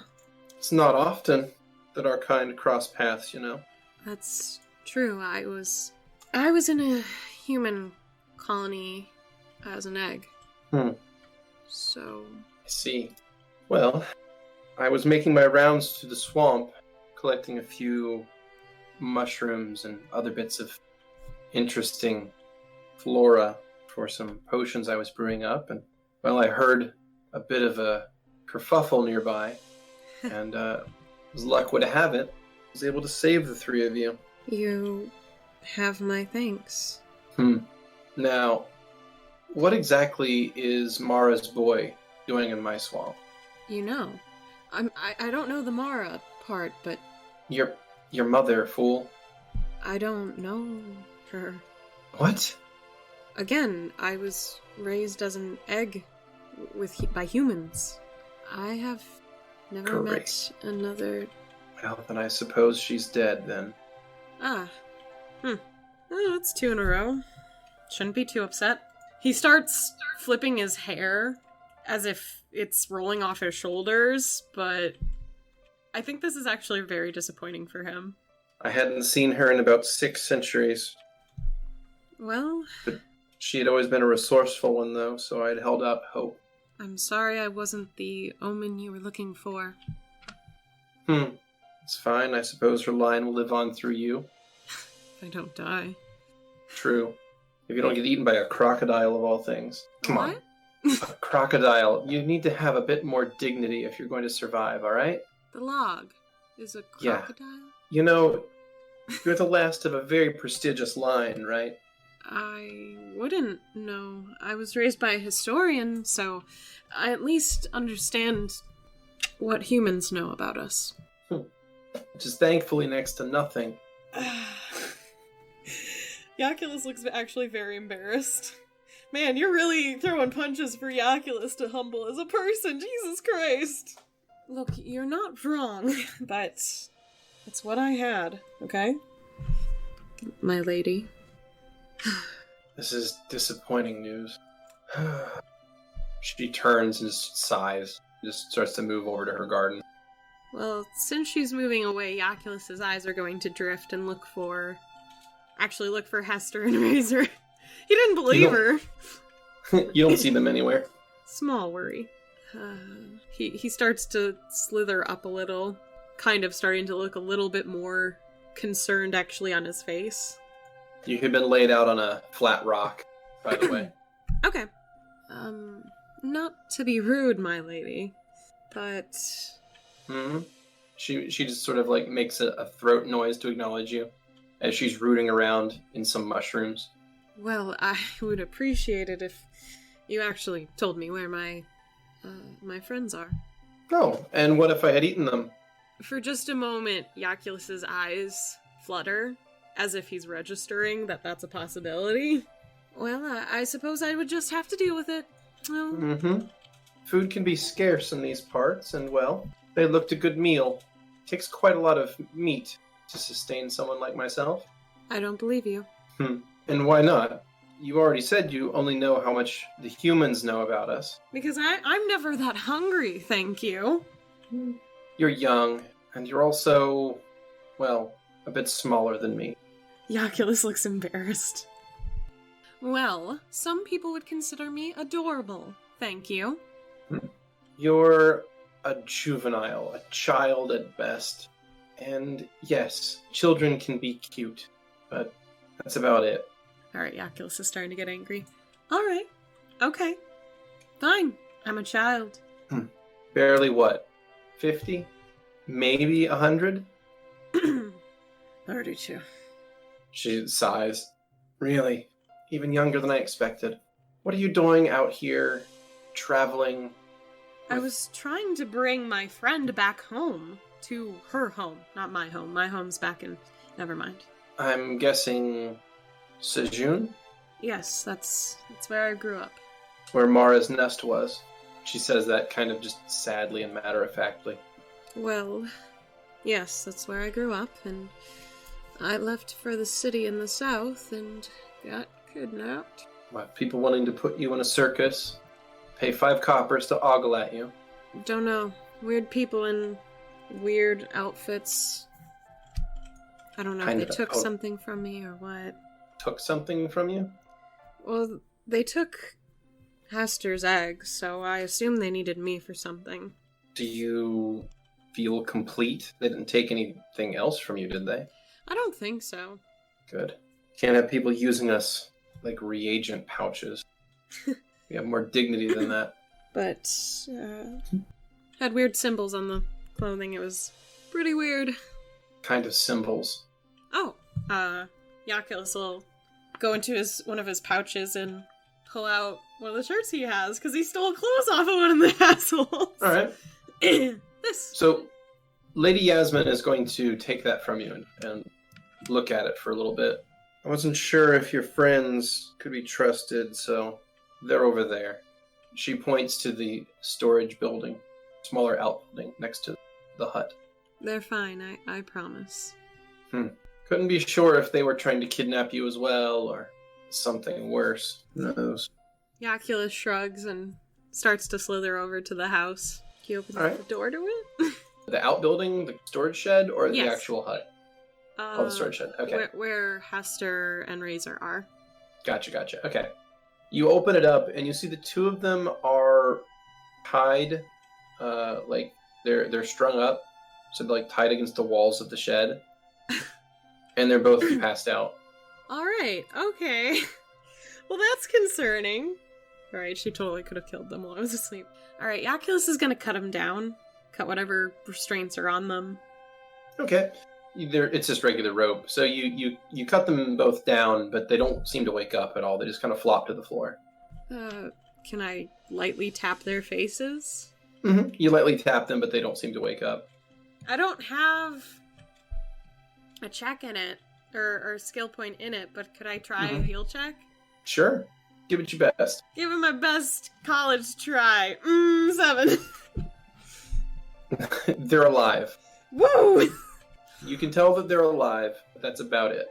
S2: It's not often that our kind cross paths, you know.
S1: That's true. I was in a human colony as an egg. So.
S2: I see. Well, I was making my rounds to the swamp, collecting a few mushrooms and other bits of interesting flora for some potions I was brewing up, and, well, I heard a bit of a kerfuffle nearby, and as luck would have it, I was able to save the 3 of you.
S1: You have my thanks.
S2: Now, what exactly is Mara's boy doing in my swamp?
S1: You know, I don't know the Mara part, but
S2: Your mother, fool.
S1: I don't know her.
S2: What?
S1: Again, I was raised as an egg by humans. I have never met another.
S2: Well, then I suppose she's dead, then.
S1: Oh, that's 2 in a row. Shouldn't be too upset. He starts flipping his hair as if it's rolling off his shoulders, but I think this is actually very disappointing for him.
S2: I hadn't seen her in about 6 centuries.
S1: Well...
S2: But she had always been a resourceful one, though, so I'd held out hope.
S1: I'm sorry I wasn't the omen you were looking for.
S2: It's fine. I suppose her line will live on through you.
S1: If I don't die.
S2: True. If you don't get eaten by a crocodile of all things. Come on. A crocodile. You need to have a bit more dignity if you're going to survive, alright?
S1: The log is a crocodile?
S2: Yeah. You know, you're the last of a very prestigious line, right?
S1: I wouldn't know. I was raised by a historian, so I at least understand what humans know about us.
S2: Which is thankfully next to nothing.
S1: Yaculus looks actually very embarrassed. Man, you're really throwing punches for Yaculus to humble as a person. Jesus Christ. Look, you're not wrong, but it's what I had, okay? My lady.
S2: This is disappointing news. She turns and just sighs. Just starts to move over to her garden.
S1: Well, since she's moving away, Yaculus's eyes are going to drift and look for Hester and Razor. He didn't believe her.
S2: You don't see them anywhere.
S1: Small worry. He starts to slither up a little, kind of starting to look a little bit more concerned actually on his face.
S2: You had been laid out on a flat rock, by the way.
S1: Okay. Not to be rude, my lady, but
S2: Hmm. She just sort of like makes a throat noise to acknowledge you as she's rooting around in some mushrooms.
S1: Well, I would appreciate it if you actually told me where my friends are.
S2: Oh, and what if I had eaten them?
S1: For just a moment, Yaculus's eyes flutter, as if he's registering that that's a possibility. Well, I suppose I would just have to deal with it. Well,
S2: Mm-hmm. Food can be scarce in these parts, and well, they looked a good meal. Takes quite a lot of meat to sustain someone like myself.
S1: I don't believe you.
S2: And why not? You already said you only know how much the humans know about us.
S1: Because I'm never that hungry, thank you.
S2: You're young, and you're also, well, a bit smaller than me.
S1: Yaculus looks embarrassed. Well, some people would consider me adorable, thank you.
S2: You're a juvenile, a child at best. And yes, children can be cute, but that's about it.
S1: Alright, Yaculus is starting to get angry. Alright, okay. Fine, I'm a child.
S2: Barely what? 50? Maybe 100?
S1: 32.
S2: She sighs. Really? Even younger than I expected. What are you doing out here, traveling?
S1: I was trying to bring my friend back home. To her home, not my home. My home's back in... Never mind.
S2: I'm guessing Sejun?
S1: Yes, that's where I grew up.
S2: Where Mara's nest was. She says that kind of just sadly and matter-of-factly.
S1: Well, yes, that's where I grew up, and I left for the city in the south and got kidnapped.
S2: What, people wanting to put you in a circus? Pay 5 coppers to ogle at you?
S1: Don't know. Weird people in weird outfits. I don't know if they took something from me or what.
S2: Took something from you?
S1: Well, they took Haster's eggs, so I assume they needed me for something.
S2: Do you feel complete? They didn't take anything else from you, did they?
S1: I don't think so.
S2: Good. Can't have people using us like reagent pouches. We have more dignity than that.
S1: But, had weird symbols on the clothing. It was pretty weird.
S2: Kind of symbols.
S1: Oh, Yaculus will go into one of his pouches and pull out one of the shirts he has, because he stole clothes off of one of the assholes.
S2: Alright.
S1: This.
S2: So, Lady Yasmin is going to take that from you and look at it for a little bit. I wasn't sure if your friends could be trusted, so they're over there. She points to the storage building, smaller outbuilding next to the hut.
S1: They're fine, I promise.
S2: Couldn't be sure if they were trying to kidnap you as well, or something worse. Who knows?
S1: Yaculus shrugs and starts to slither over to the house. He opens the door to it.
S2: The outbuilding, the storage shed, or the
S1: Yes.
S2: actual hut? The storage shed. Okay.
S1: Where Hester and Razor are.
S2: Gotcha. Okay. You open it up, and you see the two of them are tied, like they're strung up, so they're like tied against the walls of the shed, and they're both passed out.
S1: All right. Okay. Well, that's concerning. All right. She totally could have killed them while I was asleep. All right. Yaculus is gonna cut them down. Cut whatever restraints are on them.
S2: Okay. It's just regular rope. So you cut them both down, but they don't seem to wake up at all. They just kind of flop to the floor.
S1: Can I lightly tap their faces?
S2: Mm-hmm. You lightly tap them, but they don't seem to wake up.
S1: I don't have a check in it, or a skill point in it, but could I try a heal check?
S2: Sure. Give it your best.
S1: Give it my best college try. 7.
S2: They're alive.
S1: Woo!
S2: You can tell that they're alive, but that's about it.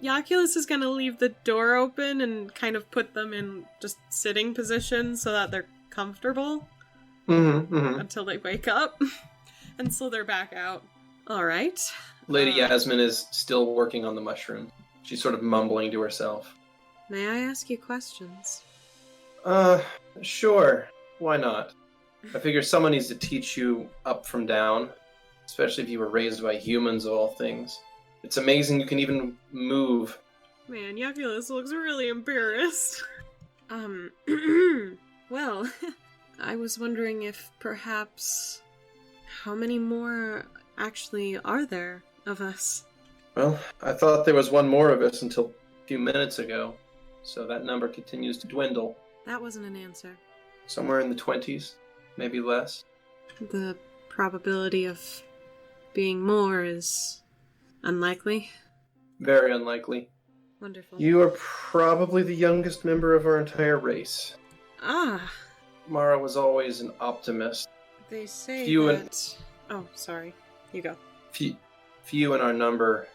S1: Yaculus is gonna leave the door open and kind of put them in just sitting position so that they're comfortable until they wake up and slither back out. Alright.
S2: Lady Yasmin is still working on the mushroom. She's sort of mumbling to herself.
S1: May I ask you questions?
S2: Sure. Why not? I figure someone needs to teach you up from down. Especially if you were raised by humans of all things. It's amazing you can even move.
S1: Man, Yaculus looks really embarrassed. Well, I was wondering if perhaps... How many more actually are there of us?
S2: Well, I thought there was one more of us until a few minutes ago, so that number continues to dwindle.
S1: That wasn't an answer.
S2: Somewhere in the 20s, maybe less.
S1: The probability of being more is unlikely.
S2: Very unlikely.
S1: Wonderful.
S2: You are probably the youngest member of our entire race.
S1: Ah,
S2: Mara was always an optimist.
S1: they say
S2: Few
S1: that... Oh, sorry. You go.
S2: Few in our number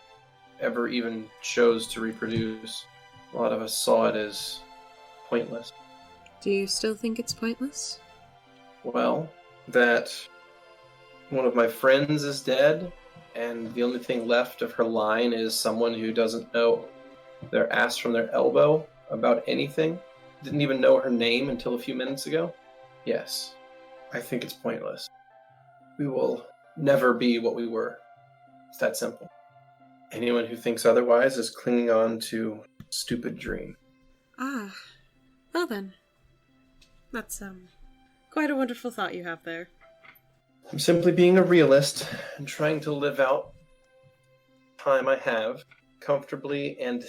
S2: ever even chose to reproduce. A lot of us saw it as pointless.
S1: Do you still think it's pointless?
S2: Well, that one of my friends is dead, and the only thing left of her line is someone who doesn't know their ass from their elbow about anything. Didn't even know her name until a few minutes ago. Yes, I think it's pointless. We will never be what we were. It's that simple. Anyone who thinks otherwise is clinging on to a stupid dream.
S1: Ah, well then. That's, quite a wonderful thought you have there.
S2: I'm simply being a realist and trying to live out time I have comfortably and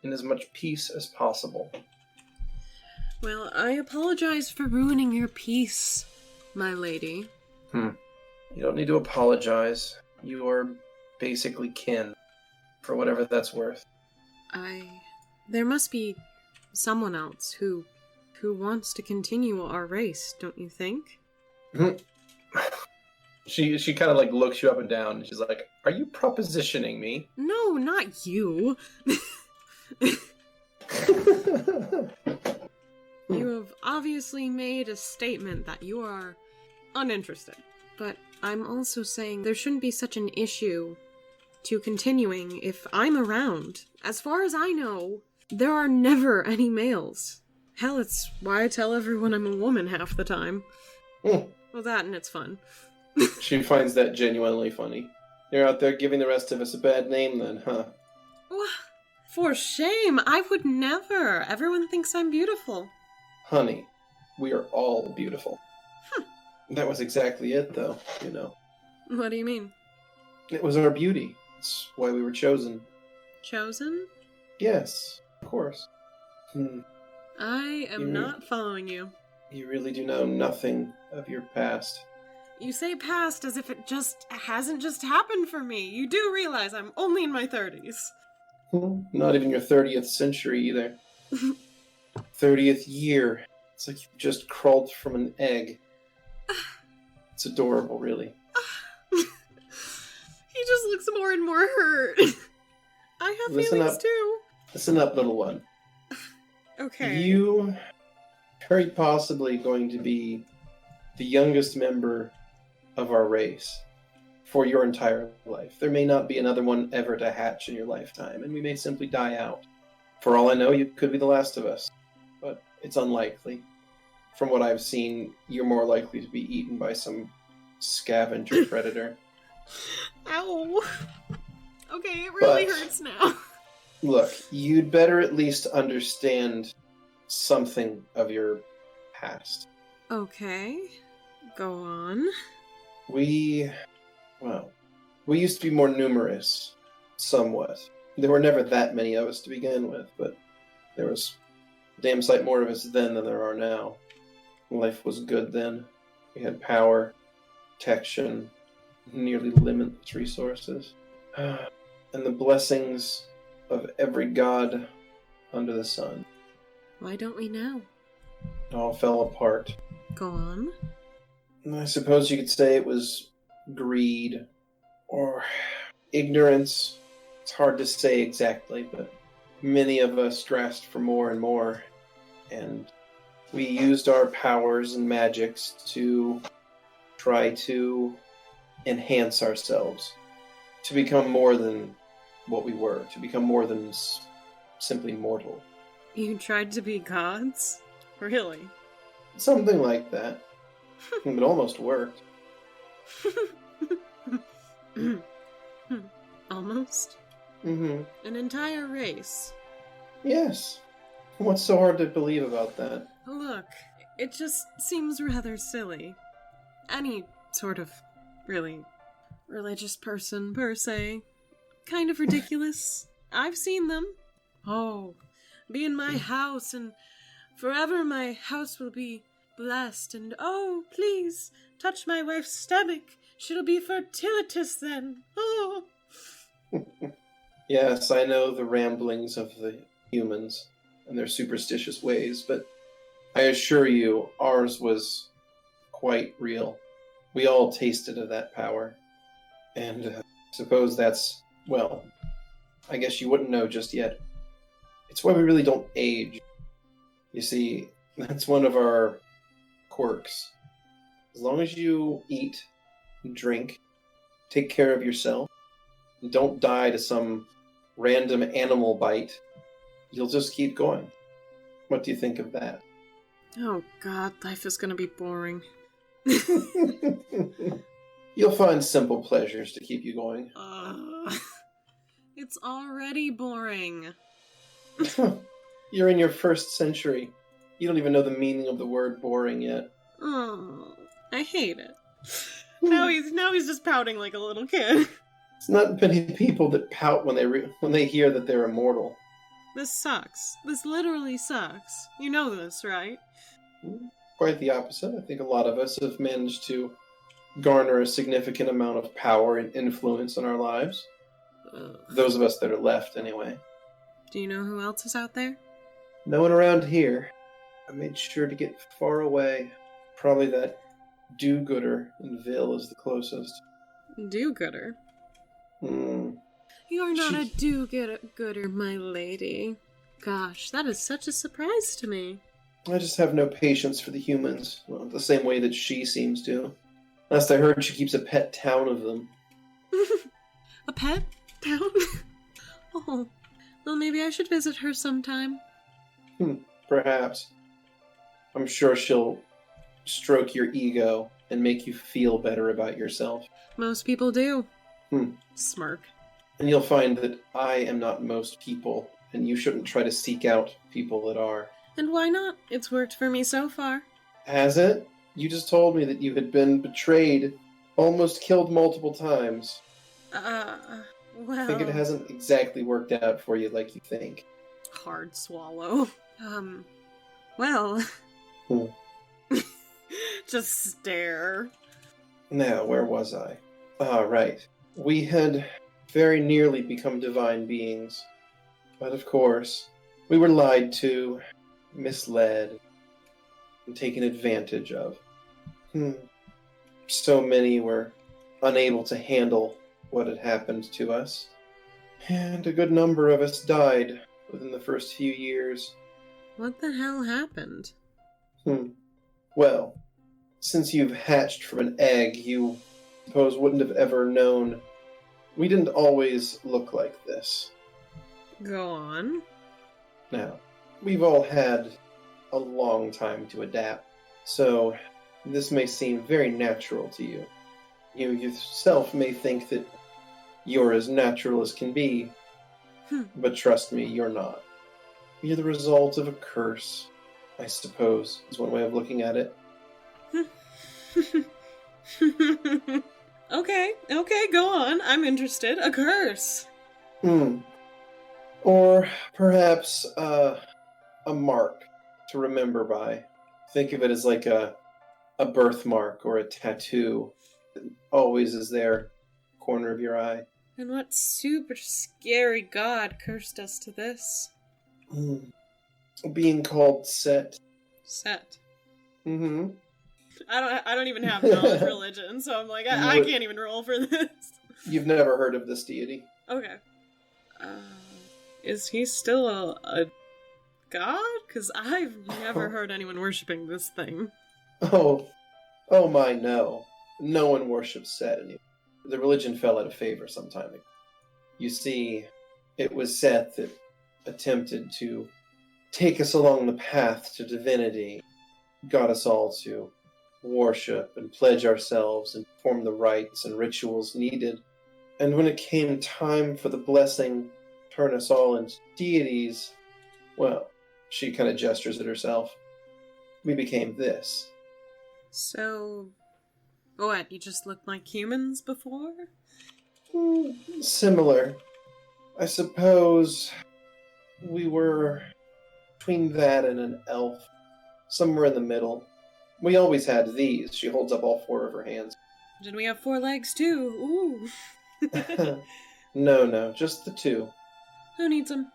S2: in as much peace as possible.
S1: Well, I apologize for ruining your peace, my lady.
S2: You don't need to apologize. You are basically kin, for whatever that's worth.
S1: There must be someone else who wants to continue our race, don't you think?
S2: She kind of like looks you up and down, and she's like, "Are you propositioning me?"
S1: No, not you. You have obviously made a statement that you are uninterested. But I'm also saying there shouldn't be such an issue to continuing if I'm around. As far as I know, there are never any males. Hell, it's why I tell everyone I'm a woman half the time. Well, that and it's fun.
S2: She finds that genuinely funny. You're out there giving the rest of us a bad name then, huh?
S1: For shame, I would never. Everyone thinks I'm beautiful.
S2: Honey, we are all beautiful. That was exactly it, though, you know.
S1: What do you mean?
S2: It was our beauty. That's why we were chosen.
S1: Chosen?
S2: Yes, of course.
S1: I am not following you.
S2: You really do know nothing of your past.
S1: You say past as if it just hasn't just happened for me. You do realize I'm only in my 30s.
S2: Not even your 30th century either. 30th year. It's like you just crawled from an egg. It's adorable, really.
S1: He just looks more and more hurt. I have feelings too.
S2: Listen up, little one.
S1: Okay.
S2: You are very possibly going to be the youngest member of our race for your entire life. There may not be another one ever to hatch in your lifetime, and we may simply die out. For all I know, you could be the last of us, but it's unlikely. From what I've seen, you're more likely to be eaten by some scavenger predator.
S1: Ow. Okay, it really hurts now.
S2: Look, you'd better at least understand something of your past.
S1: Okay. Go on.
S2: We used to be more numerous, somewhat. There were never that many of us to begin with, but there was a damn sight more of us then than there are now. Life was good then. We had power, protection, nearly limitless resources, and the blessings of every god under the sun.
S1: Why don't we now?
S2: It all fell apart.
S1: Go on.
S2: I suppose you could say it was greed or ignorance. It's hard to say exactly, but many of us grasped for more and more, and we used our powers and magics to try to enhance ourselves, to become more than what we were, to become more than simply mortal.
S1: You tried to be gods? Really?
S2: Something like that. It almost worked.
S1: Almost?
S2: Mm-hmm.
S1: An entire race.
S2: Yes. What's so hard to believe about that?
S1: Look, it just seems rather silly. Any sort of really religious person, per se. Kind of ridiculous. I've seen them. Oh, be in my house, and forever my house will be blessed, and oh, please, touch my wife's stomach. She'll be fertilitous then. Oh.
S2: Yes, I know the ramblings of the humans and their superstitious ways, but I assure you, ours was quite real. We all tasted of that power. And I suppose that's, well, I guess you wouldn't know just yet. It's why we really don't age. You see, that's one of our quirks. As long as you eat, drink, take care of yourself, and don't die to some random animal bite, you'll just keep going. What do you think of that?
S1: Oh god, life is gonna be boring.
S2: You'll find simple pleasures to keep you going.
S1: It's already boring.
S2: You're in your first century. You don't even know the meaning of the word boring yet.
S1: Oh, I hate it. Now he's just pouting like a little kid.
S2: It's not many people that pout when they hear that they're immortal.
S1: This sucks. This literally sucks. You know this, right?
S2: Quite the opposite. I think a lot of us have managed to garner a significant amount of power and influence in our lives. Those of us that are left, anyway.
S1: Do you know who else is out there?
S2: No one around here. I made sure to get far away. Probably that do-gooder in Ville is the closest.
S1: Do-gooder? You're not a do-gooder, my lady. Gosh, that is such a surprise to me.
S2: I just have no patience for the humans. Well, the same way that she seems to. Last I heard, she keeps a pet town of them.
S1: A pet town? Oh, well, maybe I should visit her sometime.
S2: Perhaps. I'm sure she'll stroke your ego and make you feel better about yourself.
S1: Most people do. Smirk.
S2: And you'll find that I am not most people, and you shouldn't try to seek out people that are.
S1: And why not? It's worked for me so far.
S2: Has it? You just told me that you had been betrayed, almost killed multiple times.
S1: Well...
S2: I think it hasn't exactly worked out for you like you think.
S1: Hard swallow. Well... Just stare.
S2: Now, where was I? Right. We had very nearly become divine beings. But of course, we were lied to, misled, and taken advantage of. So many were unable to handle what had happened to us. And a good number of us died within the first few years.
S1: What the hell happened?
S2: Well, since you've hatched from an egg, you suppose wouldn't have ever known. We didn't always look like this.
S1: Go on.
S2: Now, we've all had a long time to adapt, so this may seem very natural to you. You yourself may think that you're as natural as can be, but trust me, you're not. You're the result of a curse, I suppose, is one way of looking at it.
S1: Okay, go on. I'm interested. A curse.
S2: Or perhaps a mark to remember by. Think of it as like a birthmark or a tattoo that always is there, corner of your eye.
S1: And what super scary god cursed us to this?
S2: Being called Set.
S1: Set.
S2: Mm-hmm.
S1: I don't even have knowledge religion, so I'm like, I can't even roll for this.
S2: You've never heard of this deity?
S1: Okay. Is he still a god? Because I've never heard anyone worshipping this thing.
S2: Oh my, no. No one worships Set anymore. The religion fell out of favor some time ago. You see, it was Set that attempted to take us along the path to divinity, got us all to worship and pledge ourselves and perform the rites and rituals needed. And when it came time for the blessing to turn us all into deities, well, she kind of gestures at herself. We became this.
S1: So, What, you just looked like humans before?
S2: Similar. I suppose we were between that and an elf. Somewhere in the middle. We always had these. She holds up all 4 of her hands.
S1: Did we have 4 legs too? Ooh.
S2: No, just the 2.
S1: Who needs them?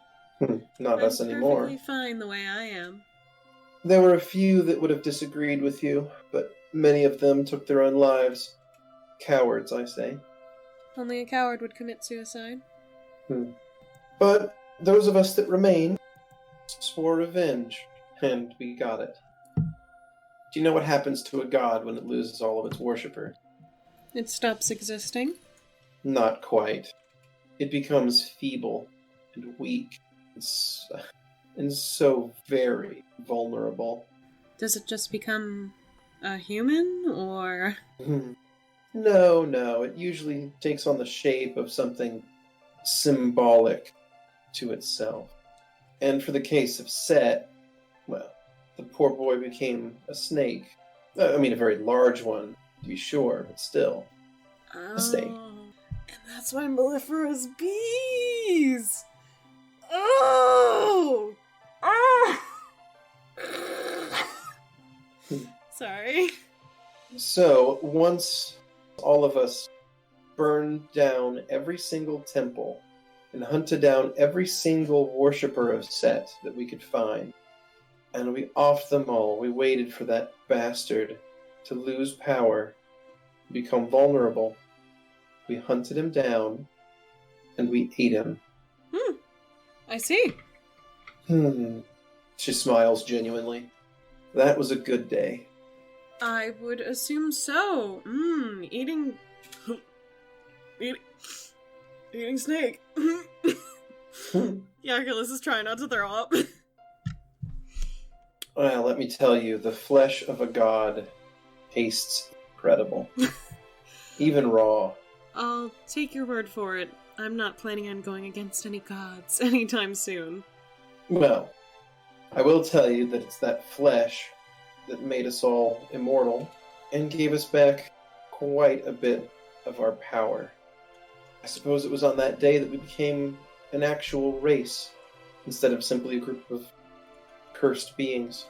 S2: Not us anymore.
S1: I'm perfectly fine the way I am.
S2: There were a few that would have disagreed with you, but many of them took their own lives. Cowards, I say.
S1: Only a coward would commit suicide.
S2: But those of us that remained swore revenge, and we got it. Do you know what happens to a god when it loses all of its worshippers?
S1: It stops existing?
S2: Not quite. It becomes feeble and weak and so very vulnerable.
S1: Does it just become a human, or...?
S2: No. It usually takes on the shape of something symbolic to itself. And for the case of Set, well, the poor boy became a snake. I mean, a very large one, to be sure, but still. A snake.
S1: And that's why mellifera's bees! Oh! Sorry.
S2: So, once all of us burned down every single temple and hunted down every single worshipper of Set that we could find, and we offed them all, we waited for that bastard to lose power, become vulnerable. We hunted him down, and we ate him.
S1: I see.
S2: She smiles genuinely. That was a good day.
S1: I would assume so. Eating snake. Yarkulus is trying not to throw up.
S2: Well, let me tell you, the flesh of a god tastes incredible. Even raw.
S1: I'll take your word for it. I'm not planning on going against any gods anytime soon.
S2: Well, I will tell you that it's that flesh that made us all immortal and gave us back quite a bit of our power. I suppose it was on that day that we became an actual race instead of simply a group of cursed beings.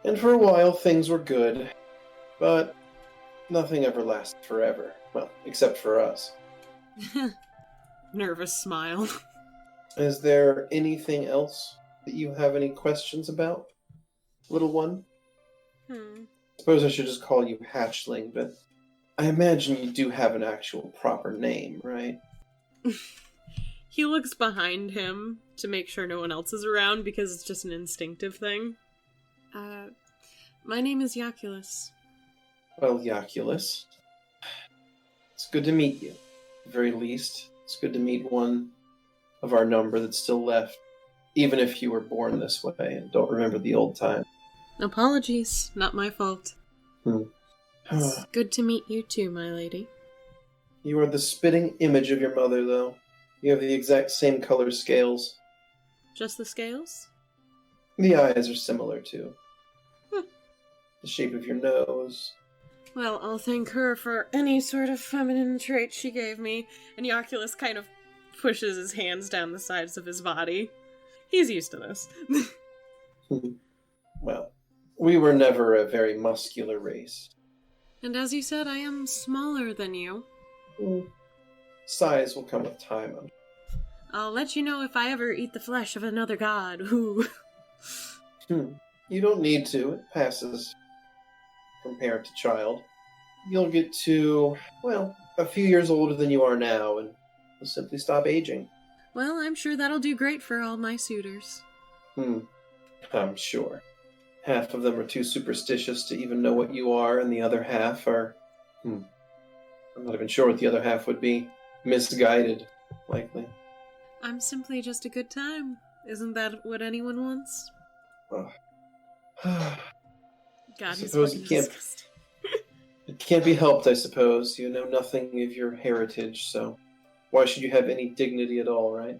S2: And for a while things were good, but nothing ever lasted forever. Well, except for us.
S1: Nervous smile.
S2: Is there anything else that you have any questions about, little one? Suppose I should just call you Hatchling, but I imagine you do have an actual proper name, right?
S1: He looks behind him to make sure no one else is around because it's just an instinctive thing. My name is Yarkulus.
S2: Well, Yarkulus, it's good to meet you. At the very least, it's good to meet one of our number that's still left, even if you were born this way and don't remember the old time.
S1: Apologies, not my fault. It's good to meet you too, my lady.
S2: You are the spitting image of your mother, though. You have the exact same color scales.
S1: Just the scales?
S2: The eyes are similar, too. The shape of your nose.
S1: Well, I'll thank her for any sort of feminine trait she gave me. And Yarkulus kind of pushes his hands down the sides of his body. He's used to this.
S2: Well, we were never a very muscular race.
S1: And as you said, I am smaller than you.
S2: Size will come with time.
S1: I'll let you know if I ever eat the flesh of another god. Ooh.
S2: You don't need to. It passes from parent to child. You'll get to, well, a few years older than you are now, and you'll simply stop aging.
S1: Well, I'm sure that'll do great for all my suitors.
S2: I'm sure. Half of them are too superstitious to even know what you are, and the other half are... I'm not even sure what the other half would be. Misguided, likely.
S1: I'm simply just a good time. Isn't that what anyone wants? God, he's fucking disgusting.
S2: It can't be helped, I suppose. You know nothing of your heritage, so why should you have any dignity at all, right?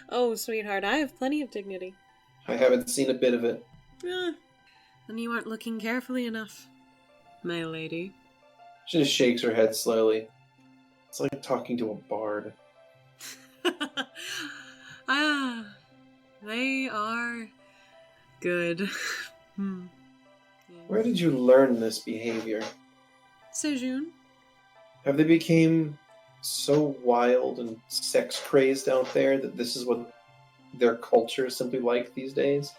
S1: Oh, sweetheart, I have plenty of dignity.
S2: I haven't seen a bit of it.
S1: Then you aren't looking carefully enough. my lady.
S2: She just shakes her head slowly. It's like talking to a bard.
S1: They are good.
S2: Where did you learn this behavior?
S1: Sejun.
S2: Have they become so wild and sex-crazed out there that this is what their culture is simply like these days?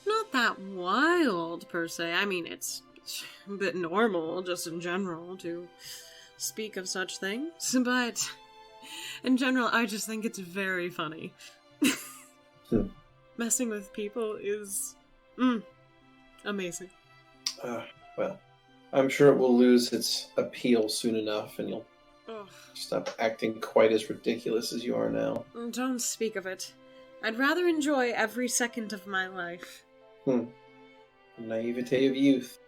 S1: Not that wild, per se. I mean, it's a bit normal, just in general, to speak of such things. But, in general, I just think it's very funny. Messing with people is... amazing.
S2: Well, I'm sure it will lose its appeal soon enough, and you'll stop acting quite as ridiculous as you are now.
S1: Don't speak of it. I'd rather enjoy every second of my life.
S2: Naivete of youth.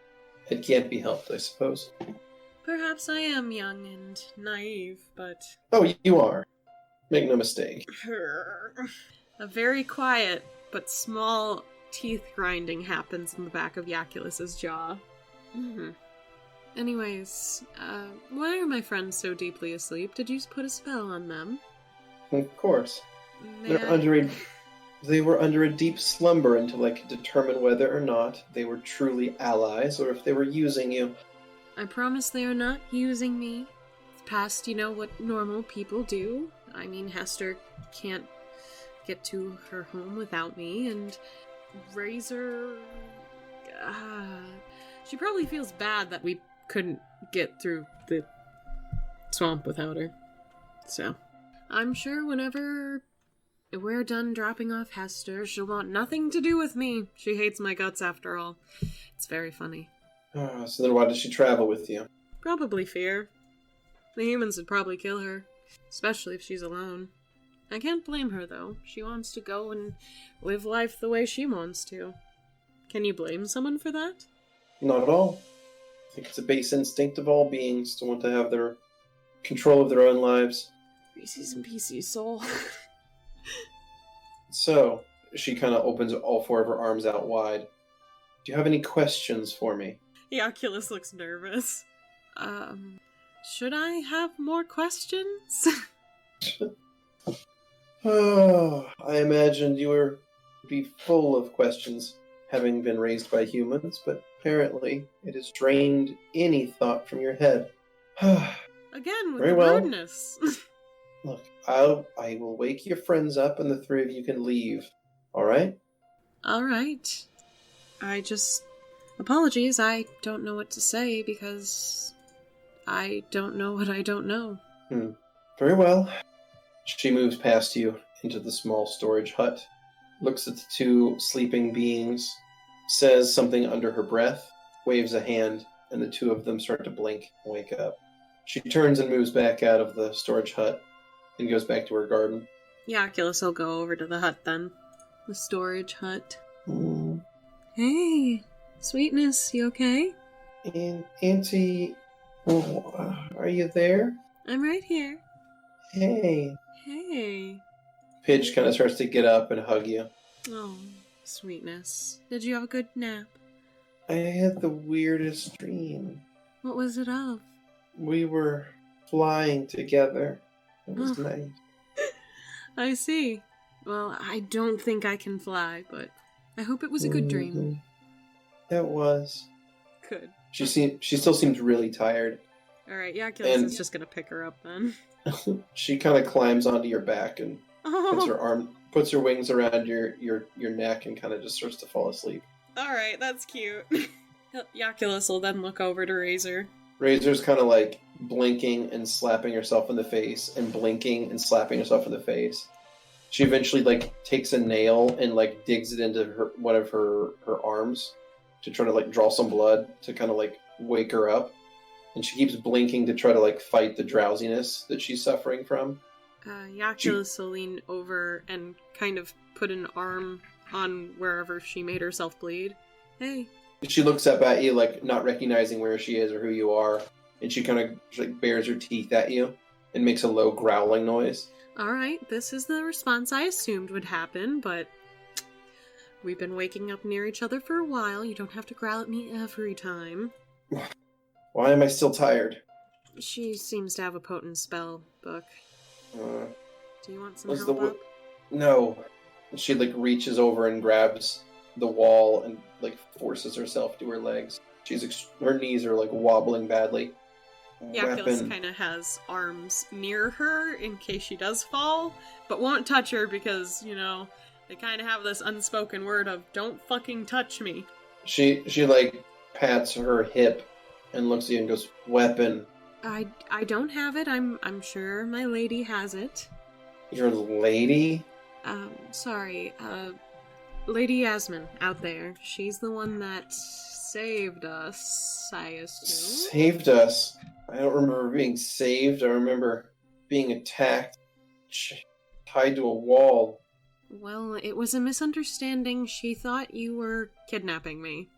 S2: It can't be helped, I suppose.
S1: Perhaps I am young and naive, but...
S2: Oh, you are. Make no mistake.
S1: A very quiet but small teeth grinding happens in the back of Yaculus's jaw. Anyways, why are my friends so deeply asleep? Did you put a spell on them?
S2: Of course. They were under a deep slumber until I could determine whether or not they were truly allies or if they were using you.
S1: I promise they are not using me. It's past, what normal people do. I mean, Hester can't get to her home without me, and Razor... she probably feels bad that we couldn't get through the swamp without her. So, I'm sure whenever we're done dropping off Hester, she'll want nothing to do with me. She hates my guts after all. It's very funny.
S2: So then why does she travel with you?
S1: Probably fear. The humans would probably kill her, especially if she's alone. I can't blame her, though. She wants to go and live life the way she wants to. Can you blame someone for that?
S2: Not at all. I think it's a base instinct of all beings to want to have their control of their own lives.
S1: Reese's and Pieces soul.
S2: So, she kind of opens all four of her arms out wide. Do you have any questions for me?
S1: Yaculus looks nervous. Should I have more questions?
S2: Oh, I imagined you would be full of questions, having been raised by humans, but apparently it has drained any thought from your head.
S1: Again, with
S2: Very
S1: the
S2: well.
S1: rudeness.
S2: Look, I will wake your friends up and the three of you can leave. Alright?
S1: Alright. Apologies, I don't know what to say because I don't know what I don't know.
S2: Very well. She moves past you into the small storage hut, looks at the two sleeping beings, says something under her breath, waves a hand, and the two of them start to blink and wake up. She turns and moves back out of the storage hut and goes back to her garden.
S1: Yaculus will go over to the hut then. The storage hut. Hey, Sweetness, you okay?
S2: And Auntie, are you there?
S1: I'm right here.
S2: Hey.
S1: Hey.
S2: Pidge kind of starts to get up and hug you.
S1: Oh, Sweetness. Did you have a good nap?
S2: I had the weirdest dream.
S1: What was it of?
S2: We were flying together. It was nice.
S1: I see. Well, I don't think I can fly, but I hope it was a good dream.
S2: It was.
S1: Good.
S2: She still seems really tired.
S1: Alright, Yaculus is just gonna pick her up then.
S2: She kind of climbs onto your back and puts her wings around your neck and kind of just starts to fall asleep.
S1: Alright, that's cute. Yaculus will then look over to Razor.
S2: Razor's kind of like blinking and slapping herself in the face and blinking and slapping herself in the face. She eventually takes a nail and digs it into one of her arms to try to draw some blood to kind of wake her up. And she keeps blinking to try to fight the drowsiness that she's suffering from.
S1: Yaculus will lean over and kind of put an arm on wherever she made herself bleed. Hey.
S2: She looks up at you, not recognizing where she is or who you are, and she kind of bares her teeth at you and makes a low growling noise.
S1: Alright, this is the response I assumed would happen, but we've been waking up near each other for a while. You don't have to growl at me every time.
S2: Why am I still tired?
S1: She seems to have a potent spell book.
S2: Uh,
S1: Do you want some
S2: was
S1: help
S2: the
S1: up?
S2: No. She like reaches over and grabs the wall and like forces herself to her legs. Her knees are like wobbling badly.
S1: Yaculus kind of has arms near her in case she does fall, but won't touch her because, you know, they kind of have this unspoken word of "don't fucking touch me."
S2: She like pats her hip and looks at you and goes, "Weapon."
S1: I don't have it. I'm sure my lady has it.
S2: Your lady?
S1: Sorry. Lady Yasmin out there. She's the one that saved us, I assume.
S2: Saved us? I don't remember being saved. I remember being attacked, tied to a wall.
S1: Well, it was a misunderstanding. She thought you were kidnapping me.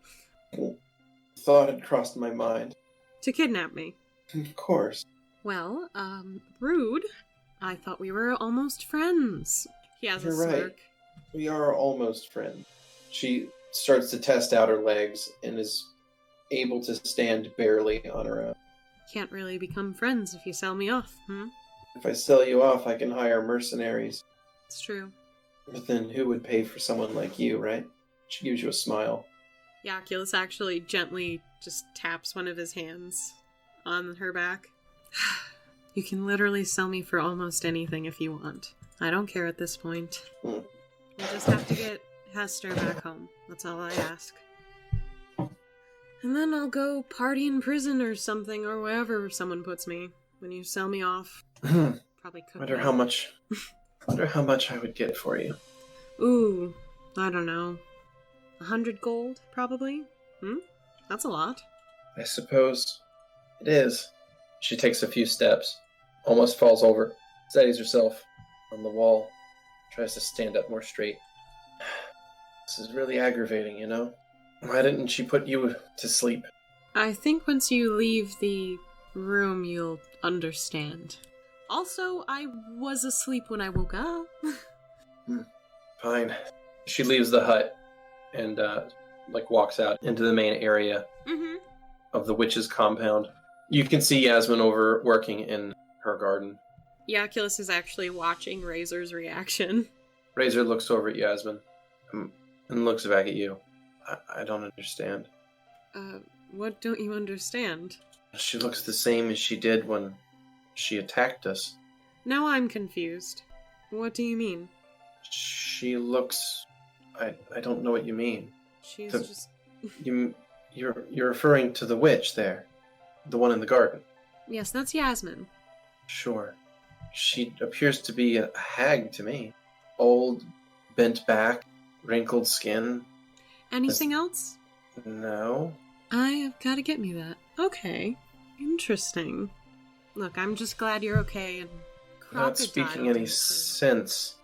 S2: Thought had crossed my mind.
S1: To kidnap me?
S2: Of course.
S1: Well, rude. I thought we were almost friends. He has
S2: You're
S1: a smirk.
S2: right. We are almost friends. She starts to test out her legs and is able to stand barely on her own.
S1: Can't really become friends if you sell me off,
S2: If I sell you off, I can hire mercenaries.
S1: It's true.
S2: But then who would pay for someone like you, right? She gives you a smile.
S1: Yaculus actually gently just taps one of his hands on her back. You can literally sell me for almost anything if you want. I don't care at this point. We just have to get Hester back home. That's all I ask. And then I'll go party in prison or something, or wherever someone puts me. When you sell me off, probably cook
S2: Wonder
S1: me.
S2: how much I would get for you.
S1: Ooh, I don't know. 100 gold, probably? That's a lot.
S2: I suppose it is. She takes a few steps, almost falls over, steadies herself on the wall, tries to stand up more straight. This is really aggravating, you know? Why didn't she put you to sleep?
S1: I think once you leave the room, you'll understand. Also, I was asleep when I woke up.
S2: Fine. She leaves the hut and walks out into the main area of the witch's compound. You can see Yasmin over working in her garden.
S1: Yaculus is actually watching Razor's reaction.
S2: Razor looks over at Yasmin and looks back at you. I don't understand.
S1: What don't you understand?
S2: She looks the same as she did when she attacked us.
S1: Now I'm confused. What do you mean?
S2: She looks... I don't know what you mean.
S1: She's
S2: The-
S1: just...
S2: You're referring to the witch there. The one in the garden.
S1: Yes, that's Yasmin.
S2: Sure. She appears to be a hag to me. Old, bent back, wrinkled skin.
S1: Anything else?
S2: No.
S1: I have gotta get me that. Okay. Interesting. Look, I'm just glad you're okay and
S2: Not speaking any sense.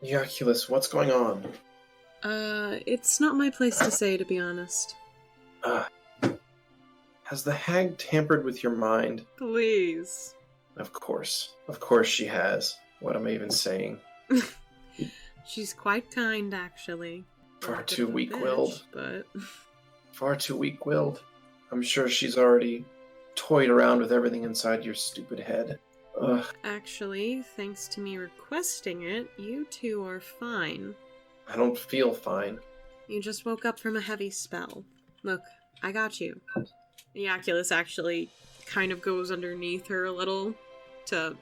S2: Yaculus, what's going on?
S1: It's not my place to say, to be honest.
S2: Has the hag tampered with your mind?
S1: Please.
S2: Of course. Of course she has. What am I even saying?
S1: She's quite kind, actually.
S2: Far
S1: A bit
S2: too
S1: of a
S2: weak-willed.
S1: bitch, but...
S2: Far too weak-willed. I'm sure she's already toyed around with everything inside your stupid head. Ugh.
S1: Actually, thanks to me requesting it, you two are fine.
S2: I don't feel fine.
S1: You just woke up from a heavy spell. Look, I got you. Yaculus actually kind of goes underneath her a little to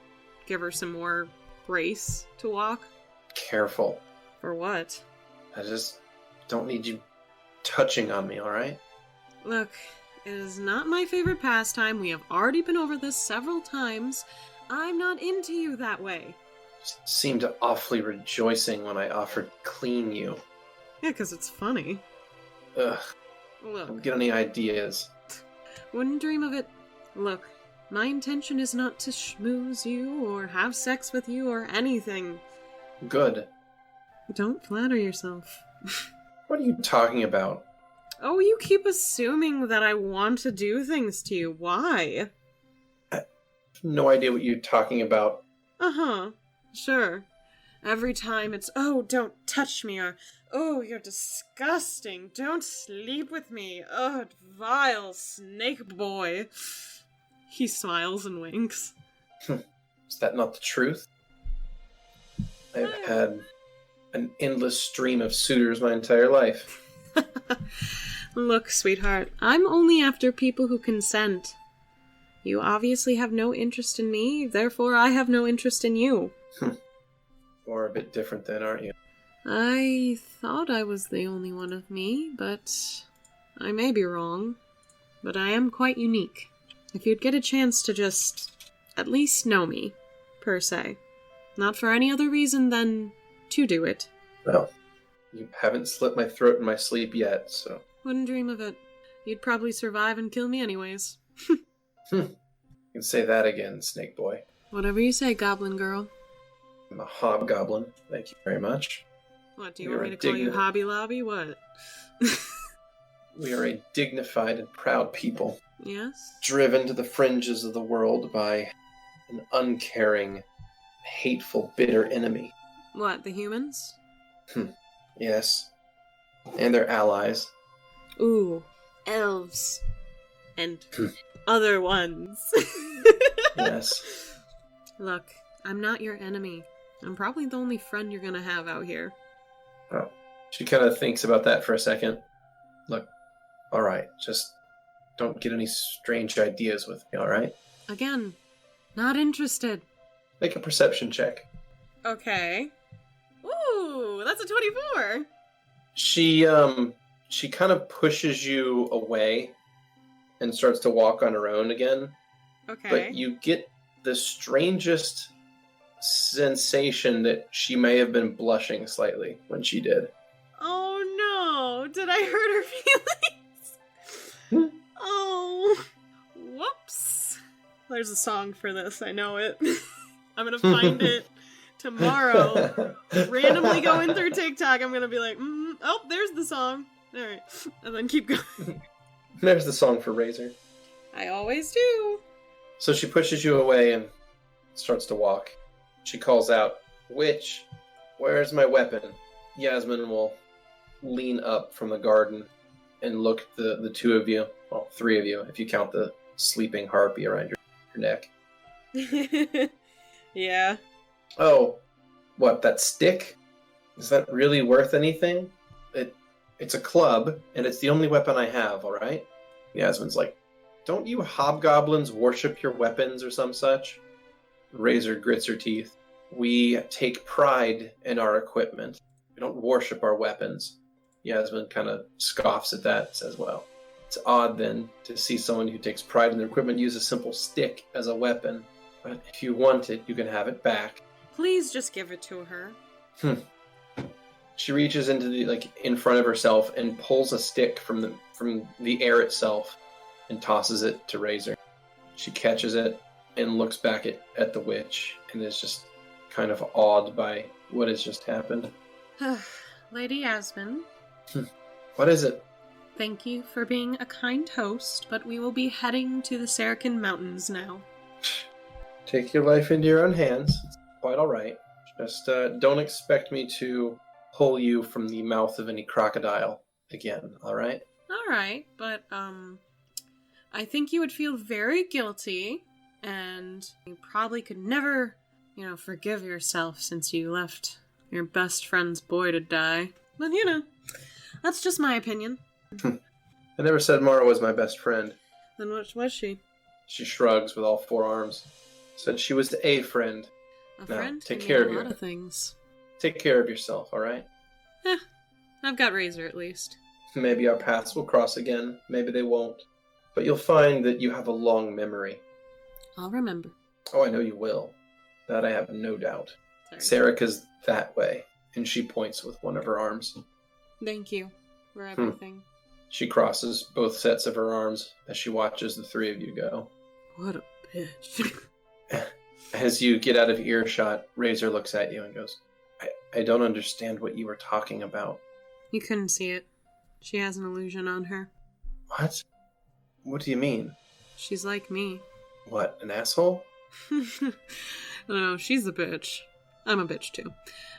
S1: give her some more grace to walk.
S2: Careful.
S1: For what?
S2: I just don't need you touching on me, alright?
S1: Look, it is not my favorite pastime. We have already been over this several times. I'm not into you that way.
S2: Seemed awfully rejoicing when I offered to clean you.
S1: Yeah, because it's funny.
S2: Ugh.
S1: Look,
S2: Don't get any ideas.
S1: wouldn't dream of it. Look, my intention is not to schmooze you or have sex with you or anything.
S2: Good.
S1: Don't flatter yourself.
S2: What are you talking about?
S1: Oh, you keep assuming that I want to do things to you. Why?
S2: No idea what you're talking about.
S1: Uh-huh. Sure. Every time it's, oh, don't touch me, or, oh, you're disgusting, don't sleep with me, oh, vile snake boy. He smiles and winks.
S2: Is that not the truth? I've had an endless stream of suitors my entire life.
S1: Look, sweetheart, I'm only after people who consent. You obviously have no interest in me, therefore I have no interest in you.
S2: Or a bit different then, aren't you?
S1: I thought I was the only one of me, but I may be wrong. But I am quite unique. If you'd get a chance to just at least know me, per se. Not for any other reason than to do it.
S2: Well, you haven't slit my throat in my sleep yet, so...
S1: Wouldn't dream of it. You'd probably survive and kill me anyways.
S2: You can say that again, Snake Boy.
S1: Whatever you say, Goblin Girl.
S2: I'm a hobgoblin. Thank you very much.
S1: What, do you want me to call you Hobby Lobby? What?
S2: We are a dignified and proud people.
S1: Yes?
S2: Driven to the fringes of the world by an uncaring, hateful, bitter enemy.
S1: What, the humans?
S2: Yes. And their allies.
S1: Ooh, elves. And other ones.
S2: Yes.
S1: Look, I'm not your enemy. I'm probably the only friend you're gonna have out here.
S2: Oh. She kind of thinks about that for a second. Look, alright, just don't get any strange ideas with me, alright?
S1: Again, not interested.
S2: Make a perception check.
S1: Okay. Ooh, that's a 24!
S2: She kind of pushes you away and starts to walk on her own again.
S1: Okay.
S2: But you get the strangest sensation that she may have been blushing slightly when she did.
S1: Oh no! Did I hurt her feelings? Oh, whoops. There's a song for this, I know it. I'm gonna find it tomorrow. Randomly going through TikTok, I'm gonna be like, oh, there's the song. Alright, and then keep going.
S2: There's the song for Razor.
S1: I always do.
S2: So she pushes you away and starts to walk. She calls out, "Witch, where's my weapon?" Yasmin will lean up from the garden and look at the two of you, well, three of you, if you count the sleeping harpy around your neck.
S1: Yeah.
S2: Oh, what, that stick? Is that really worth anything? It's a club, and it's the only weapon I have, alright? Yasmin's like, don't you hobgoblins worship your weapons or some such? Razor grits her teeth. We take pride in our equipment. We don't worship our weapons. Yasmin kind of scoffs at that and says, well, it's odd then to see someone who takes pride in their equipment use a simple stick as a weapon. But if you want it, you can have it back.
S1: Please just give it to her.
S2: She reaches into in front of herself and pulls a stick from the air itself and tosses it to Razor. She catches it and looks back at the witch and is just kind of awed by what has just happened.
S1: Lady Yasmin.
S2: What is it?
S1: Thank you for being a kind host, but we will be heading to the Saracen Mountains now.
S2: Take your life into your own hands. It's quite alright. Just don't expect me to pull you from the mouth of any crocodile again, alright?
S1: Alright, but, I think you would feel very guilty, and you probably could never, forgive yourself since you left your best friend's boy to die. But, that's just my opinion.
S2: I never said Mara was my best friend.
S1: Then what was she?
S2: She shrugs with all four arms. Said she was a friend.
S1: A friend?
S2: Now, take care of
S1: a lot of things.
S2: Take care of yourself, alright?
S1: I've got Razor at least.
S2: Maybe our paths will cross again. Maybe they won't. But you'll find that you have a long memory.
S1: I'll remember.
S2: Oh, I know you will. That I have no doubt. Serica's that way, and she points with one of her arms.
S1: Thank you for everything.
S2: She crosses both sets of her arms as she watches the three of you go.
S1: What a bitch.
S2: As you get out of earshot, Razor looks at you and goes, I don't understand what you were talking about.
S1: You couldn't see it. She has an illusion on her.
S2: What? What do you mean?
S1: She's like me.
S2: What, an asshole?
S1: No, she's a bitch. I'm a bitch too.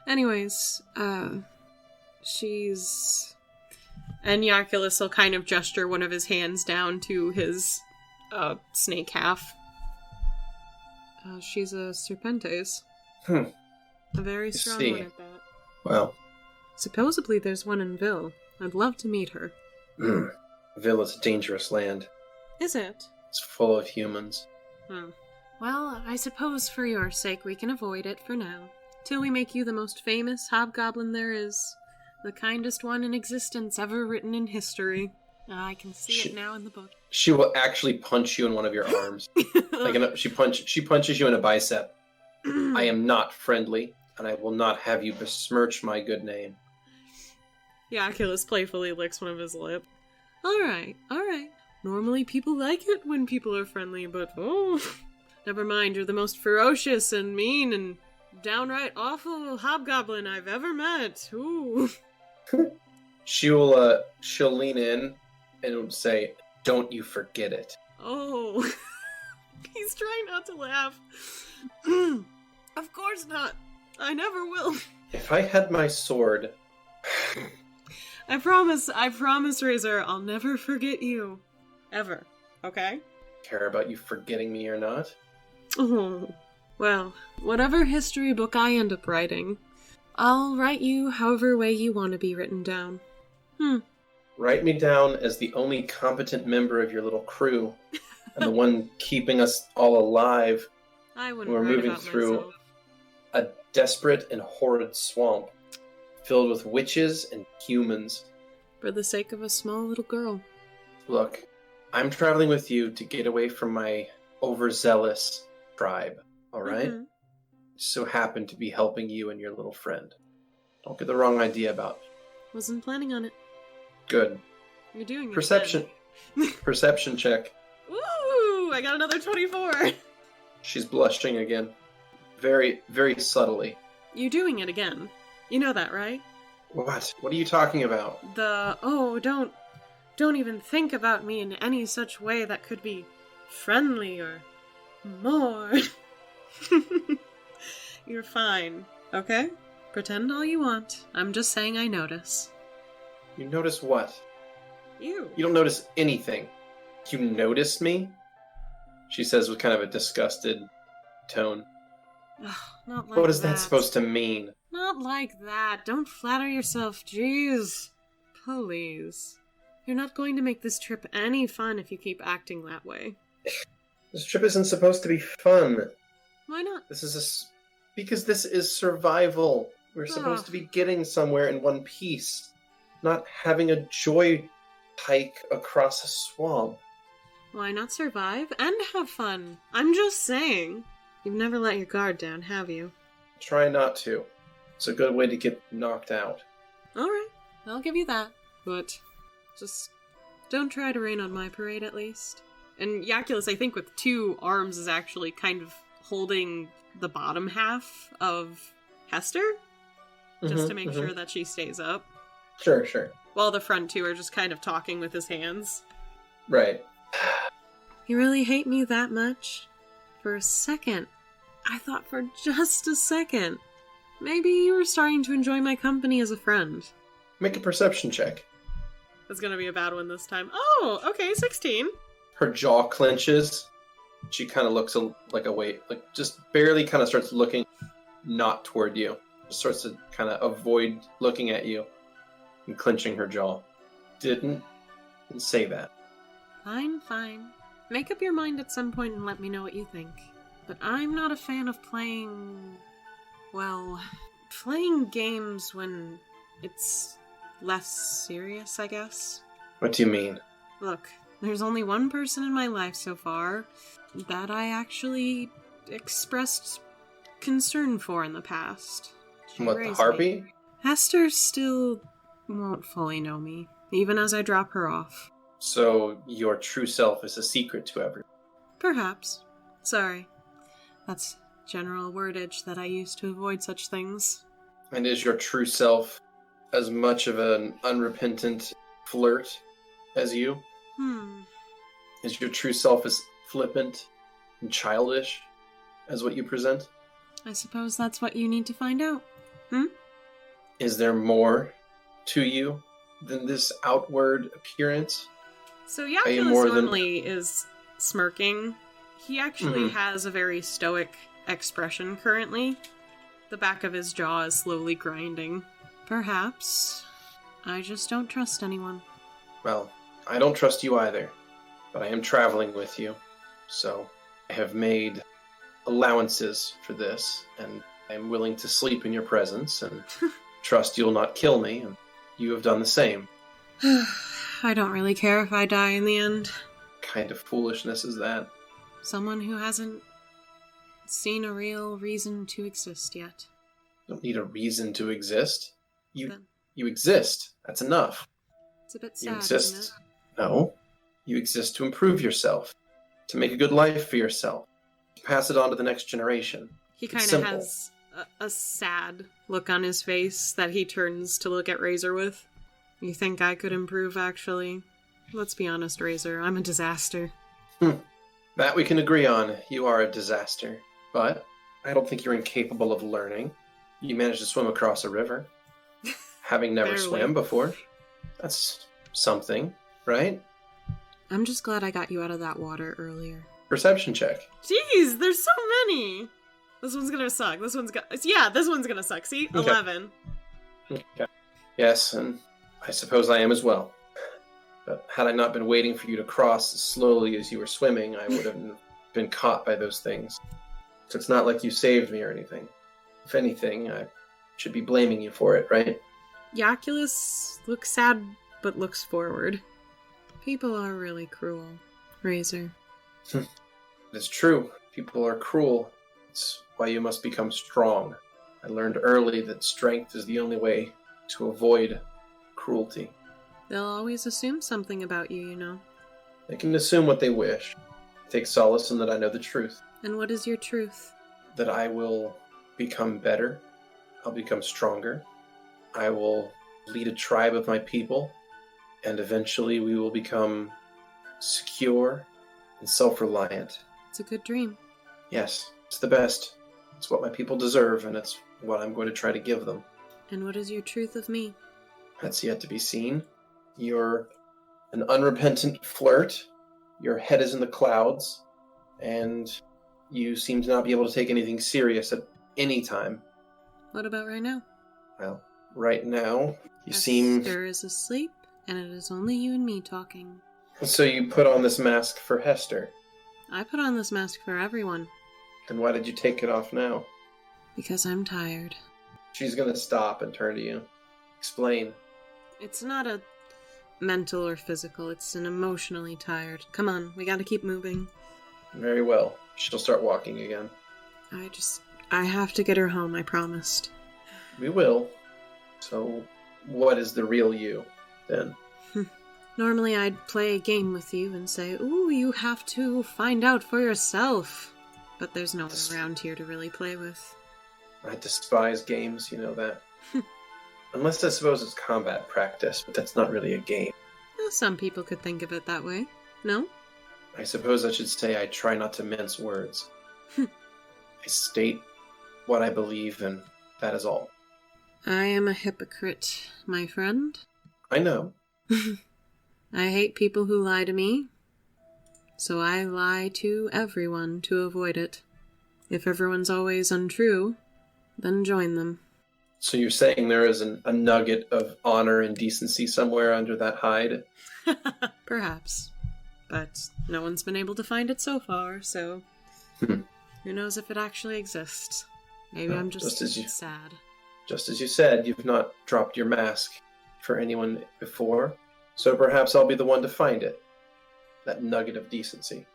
S1: Anyways, she's... And Yaculus will kind of gesture one of his hands down to his snake half. She's a Serpentes. A very strong one at that.
S2: Well.
S1: Supposedly there's one in Ville. I'd love to meet her.
S2: Ville is a dangerous land.
S1: Is it?
S2: It's full of humans.
S1: Well, I suppose for your sake we can avoid it for now. Till we make you the most famous hobgoblin there is. The kindest one in existence ever written in history. I can see it now in the book.
S2: She will actually punch you in one of your arms. She punches you in a bicep. I am not friendly, and I will not have you besmirch my good name.
S1: Yaculus playfully licks one of his lips. Alright. Normally people like it when people are friendly, but never mind, you're the most ferocious and mean and downright awful hobgoblin I've ever met. Ooh.
S2: She'll lean in and say, "Don't you forget it."
S1: Oh. He's trying not to laugh. Of course not. I never will.
S2: If I had my sword...
S1: I promise, Razor, I'll never forget you. Ever. Okay?
S2: Care about you forgetting me or not?
S1: Oh. Well, whatever history book I end up writing, I'll write you however way you want to be written down.
S2: Write me down as the only competent member of your little crew, and the one keeping us all alive.
S1: I wouldn't
S2: We're
S1: write
S2: moving
S1: about
S2: through
S1: myself.
S2: a desperate and horrid swamp, filled with witches and humans.
S1: For the sake of a small little girl.
S2: Look, I'm traveling with you to get away from my overzealous tribe, alright?
S1: Mm-hmm.
S2: So happen to be helping you and your little friend. Don't get the wrong idea about me.
S1: Wasn't planning on it.
S2: Good.
S1: You're doing it.
S2: Perception. Perception check.
S1: Woo! I got another 24!
S2: She's blushing again. Very, very subtly.
S1: You're doing it again. You know that, right?
S2: What? What are you talking about?
S1: Don't even think about me in any such way that could be friendly or more. You're fine, okay? Pretend all you want. I'm just saying I notice.
S2: You notice what?
S1: You.
S2: You don't notice anything. You notice me? She says with kind of a disgusted tone.
S1: Ugh, not like
S2: What is that supposed to mean?
S1: Not like that. Don't flatter yourself. Jeez. Please. You're not going to make this trip any fun if you keep acting that way.
S2: This trip isn't supposed to be fun.
S1: Why not?
S2: Because this is survival. We're supposed to be getting somewhere in one piece, not having a joy hike across a swamp.
S1: Why not survive and have fun? I'm just saying. You've never let your guard down, have you?
S2: Try not to. It's a good way to get knocked out.
S1: Alright, I'll give you that. But just don't try to rain on my parade, at least. And Yaculus, I think, with 2 arms, is actually kind of holding the bottom half of Hester, just to make sure that she stays up.
S2: Sure.
S1: While the front 2 are just kind of talking with his hands.
S2: Right.
S1: You really hate me that much? For a second. I thought for just a second. Maybe you were starting to enjoy my company as a friend.
S2: Make a perception check.
S1: That's gonna be a bad one this time. Oh, okay, 16.
S2: Her jaw clenches. She kind of looks just barely kind of starts looking not toward you. Just starts to kind of avoid looking at you and clenching her jaw. Didn't say that.
S1: Fine. Make up your mind at some point and let me know what you think. But I'm not a fan of playing games when it's less serious, I guess.
S2: What do you mean?
S1: Look, there's only one person in my life so far that I actually expressed concern for in the past. She
S2: What, the
S1: raised
S2: harpy?
S1: me. Hester still won't fully know me, even as I drop her off.
S2: So your true self is a secret to everyone.
S1: Perhaps. Sorry. That's general wordage that I use to avoid such things.
S2: And is your true self as much of an unrepentant flirt as you? Is your true self as flippant and childish as what you present?
S1: I suppose that's what you need to find out.
S2: Is there more to you than this outward appearance?
S1: So
S2: you
S1: Yaculus
S2: more than-
S1: normally is smirking. He actually has a very stoic expression currently. The back of his jaw is slowly grinding. Perhaps I just don't trust anyone.
S2: Well, I don't trust you either, but I am traveling with you, so I have made allowances for this, and I am willing to sleep in your presence, and trust you'll not kill me, and you have done the same.
S1: I don't really care if I die in the end.
S2: What kind of foolishness is that?
S1: Someone who hasn't seen a real reason to exist yet.
S2: You don't need a reason to exist.
S1: Then
S2: You exist. That's enough.
S1: it's a bit
S2: You
S1: sad,
S2: exist.
S1: isn't it?
S2: No. You exist to improve yourself, to make a good life for yourself, to pass it on to the next generation.
S1: He
S2: It's
S1: kind of
S2: simple.
S1: has a sad look on his face that he turns to look at Razor with. You think I could improve, actually? Let's be honest, Razor. I'm a disaster.
S2: That we can agree on. You are a disaster. But I don't think you're incapable of learning. You managed to swim across a river. Having never
S1: Barely.
S2: swam before. That's something, right?
S1: I'm just glad I got you out of that water earlier.
S2: Perception check.
S1: Jeez, there's so many! This one's gonna suck. This one's gonna suck. See?
S2: Okay.
S1: 11.
S2: Okay. Yes, and I suppose I am as well. But had I not been waiting for you to cross as slowly as you were swimming, I would have been caught by those things. So it's not like you saved me or anything. If anything, I should be blaming you for it, right?
S1: Yaculus looks sad, but looks forward. People are really cruel. Razor.
S2: It's true. People are cruel. It's why you must become strong. I learned early that strength is the only way to avoid cruelty.
S1: They'll always assume something about you, you know.
S2: They can assume what they wish. Take solace in that I know the truth.
S1: And what is your truth?
S2: That I will become better. I'll become stronger. I will lead a tribe of my people. And eventually we will become secure and self-reliant.
S1: It's a good dream.
S2: Yes, it's the best. It's what my people deserve, and it's what I'm going to try to give them.
S1: And what is your truth of me?
S2: That's yet to be seen. You're an unrepentant flirt. Your head is in the clouds. And you seem to not be able to take anything serious at any time.
S1: What about right now?
S2: Well, right now, you seem...
S1: Hester is asleep, and it is only you and me talking.
S2: So you put on this mask for Hester.
S1: I put on this mask for everyone.
S2: Then why did you take it off now?
S1: Because I'm tired.
S2: She's gonna stop and turn to you. Explain.
S1: It's not a mental or physical, it's an emotionally tired. Come on, we gotta keep moving.
S2: Very well. She'll start walking again.
S1: I have to get her home, I promised.
S2: We will. So, what is the real you, then?
S1: Normally I'd play a game with you and say, ooh, you have to find out for yourself. But there's no one around here to really play with.
S2: I despise games, you know that. Unless I suppose it's combat practice, but that's not really a game.
S1: Well, some people could think of it that way. No?
S2: I suppose I should say I try not to mince words. I state what I believe, and that is all.
S1: I am a hypocrite, my friend.
S2: I know.
S1: I hate people who lie to me, so I lie to everyone to avoid it. If everyone's always untrue, then join them.
S2: So you're saying there is a nugget of honor and decency somewhere under that hide?
S1: Perhaps. But no one's been able to find it so far, so who knows if it actually exists. Maybe I'm just sad.
S2: Just as you said, you've not dropped your mask for anyone before, so perhaps I'll be the one to find it. That nugget of decency.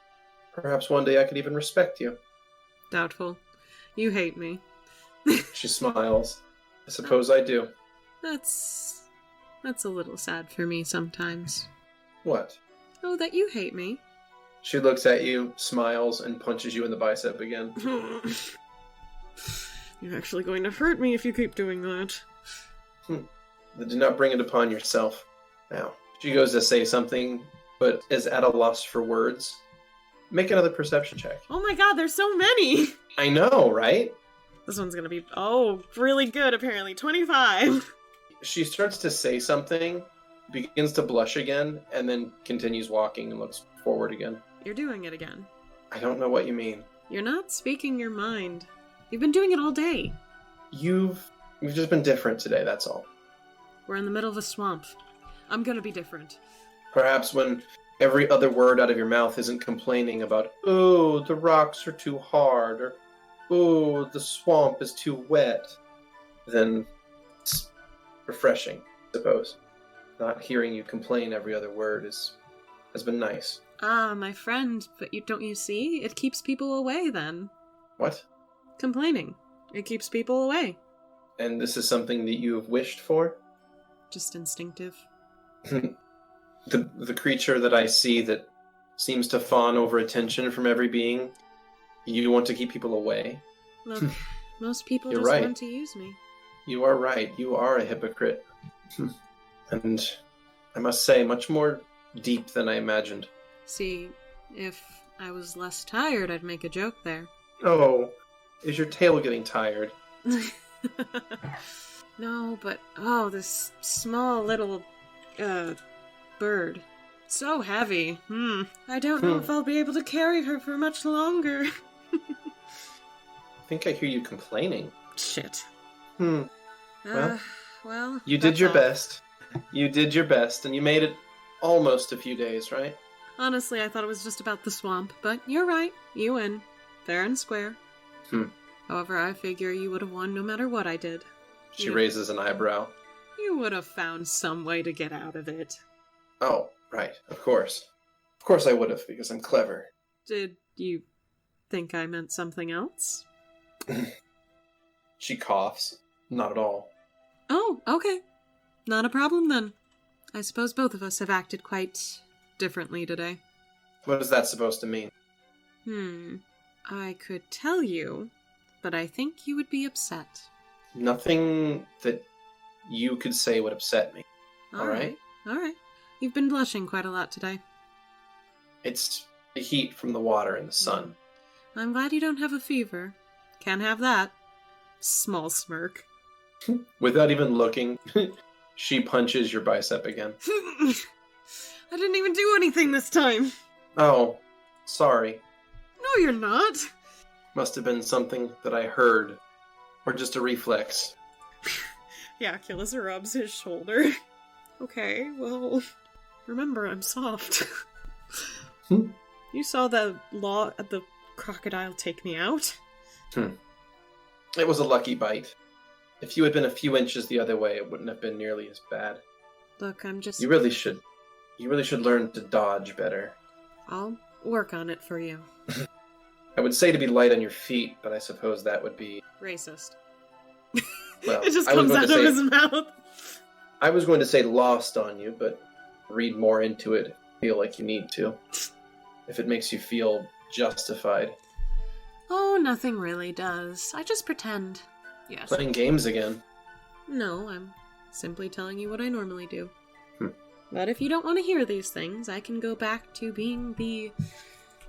S2: Perhaps one day I could even respect you.
S1: Doubtful. You hate me.
S2: She smiles. I suppose I do.
S1: That's a little sad for me sometimes.
S2: What?
S1: Oh, that you hate me.
S2: She looks at you, smiles, and punches you in the bicep again.
S1: You're actually going to hurt me if you keep doing that.
S2: Do not bring it upon yourself. Now, she goes to say something, but is at a loss for words. Make another perception check.
S1: Oh my god, there's so many!
S2: I know, right?
S1: This one's gonna be, really good, apparently. 25!
S2: She starts to say something, begins to blush again, and then continues walking and looks forward again.
S1: You're doing it again.
S2: I don't know what you mean.
S1: You're not speaking your mind. You've been doing it all day.
S2: You've just been different today, that's all.
S1: We're in the middle of a swamp. I'm gonna be different.
S2: Perhaps when every other word out of your mouth isn't complaining about, oh, the rocks are too hard, or oh, the swamp is too wet, then it's refreshing, I suppose. Not hearing you complain every other word has been nice.
S1: Ah, my friend, but don't you see? It keeps people away, then.
S2: What?
S1: Complaining. It keeps people away.
S2: And this is something that you have wished for?
S1: Just instinctive.
S2: The creature that I see that seems to fawn over attention from every being, you want to keep people away?
S1: Look, most people
S2: You're
S1: just
S2: right.
S1: want to use me.
S2: You are right. You are a hypocrite. And I must say, much more deep than I imagined.
S1: See, if I was less tired, I'd make a joke there.
S2: Oh, is your tail getting tired?
S1: No, but, this small little, bird. So heavy. I don't know if I'll be able to carry her for much longer.
S2: I think I hear you complaining.
S1: Shit.
S2: Well, you
S1: that's
S2: did your
S1: all.
S2: best. You did your best, and you made it almost a few days, right?
S1: Honestly, I thought it was just about the swamp, but you're right. You win. Fair and square. However, I figure you would have won no matter what I did.
S2: She raises an eyebrow.
S1: You would have found some way to get out of it.
S2: Oh, right, of course. Of course I would have, because I'm clever.
S1: Did you think I meant something else?
S2: She coughs. Not at all.
S1: Oh, okay. Not a problem then. I suppose both of us have acted quite differently today.
S2: What is that supposed to mean?
S1: I could tell you, but I think you would be upset.
S2: Nothing that you could say would upset me. All right?
S1: All right. You've been blushing quite a lot today.
S2: It's the heat from the water and the sun.
S1: I'm glad you don't have a fever. Can't have that. Small smirk.
S2: Without even looking, she punches your bicep again.
S1: I didn't even do anything this time.
S2: Oh, sorry.
S1: No, you're not.
S2: Must have been something that I heard. Or just a reflex.
S1: Yeah, Achilles rubs his shoulder. Okay, well, remember, I'm soft. You saw the crocodile take me out?
S2: It was a lucky bite. If you had been a few inches the other way, it wouldn't have been nearly as bad.
S1: Look, I'm just...
S2: You really should learn to dodge better.
S1: I'll work on it for you.
S2: I would say to be light on your feet, but I suppose that would be...
S1: Racist.
S2: Well,
S1: it just
S2: I was
S1: comes
S2: going
S1: out
S2: to
S1: of
S2: say-
S1: his mouth.
S2: I was going to say lost on you, but read more into it if you feel like you need to. If it makes you feel justified.
S1: Oh, nothing really does. I just pretend. Yes.
S2: Playing games again.
S1: No, I'm simply telling you what I normally do. But if you don't want to hear these things, I can go back to being the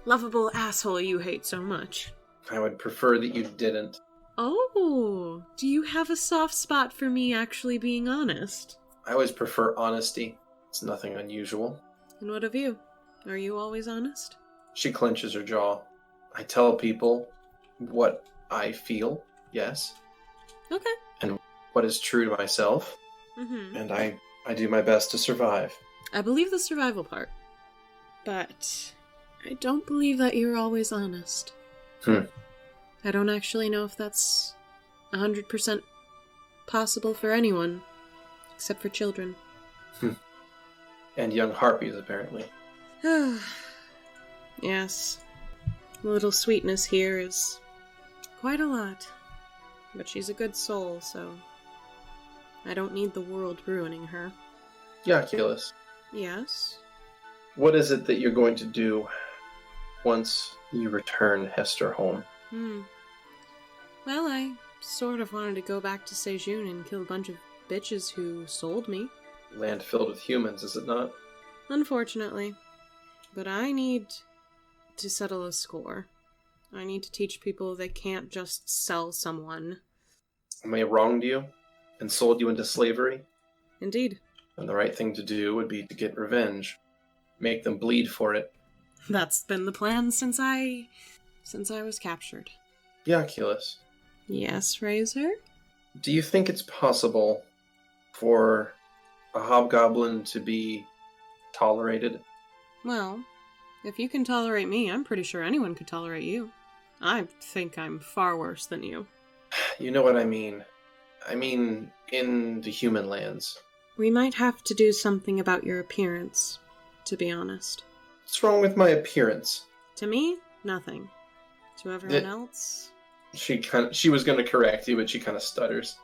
S1: lovable asshole you hate so much.
S2: I would prefer that you didn't.
S1: Oh, do you have a soft spot for me actually being honest?
S2: I always prefer honesty. It's nothing unusual.
S1: And what of you? Are you always honest?
S2: She clenches her jaw. I tell people what I feel, yes.
S1: Okay.
S2: And what is true to myself. And I do my best to survive.
S1: I believe the survival part. But I don't believe that you're always honest. I don't actually know if that's 100% possible for anyone, except for children.
S2: And young harpies, apparently.
S1: Yes. A little sweetness here is quite a lot. But she's a good soul, so I don't need the world ruining her.
S2: Yaculus,
S1: Yes?
S2: what is it that you're going to do once you return Hester home?
S1: Well, I sort of wanted to go back to Sejun and kill a bunch of bitches who sold me.
S2: Land filled with humans, is it not?
S1: Unfortunately. But I need to settle a score. I need to teach people they can't just sell someone.
S2: I may have wronged you and sold you into slavery.
S1: Indeed.
S2: And the right thing to do would be to get revenge. Make them bleed for it.
S1: That's been the plan since I was captured.
S2: The Oculus.
S1: Yes, Razor?
S2: Do you think it's possible for a hobgoblin to be tolerated?
S1: Well, if you can tolerate me, I'm pretty sure anyone could tolerate you. I think I'm far worse than you.
S2: You know what I mean. I mean, in the human lands.
S1: We might have to do something about your appearance, to be honest.
S2: What's wrong with my appearance?
S1: To me, nothing. To everyone else...
S2: She was going to correct you, but she kind of stutters.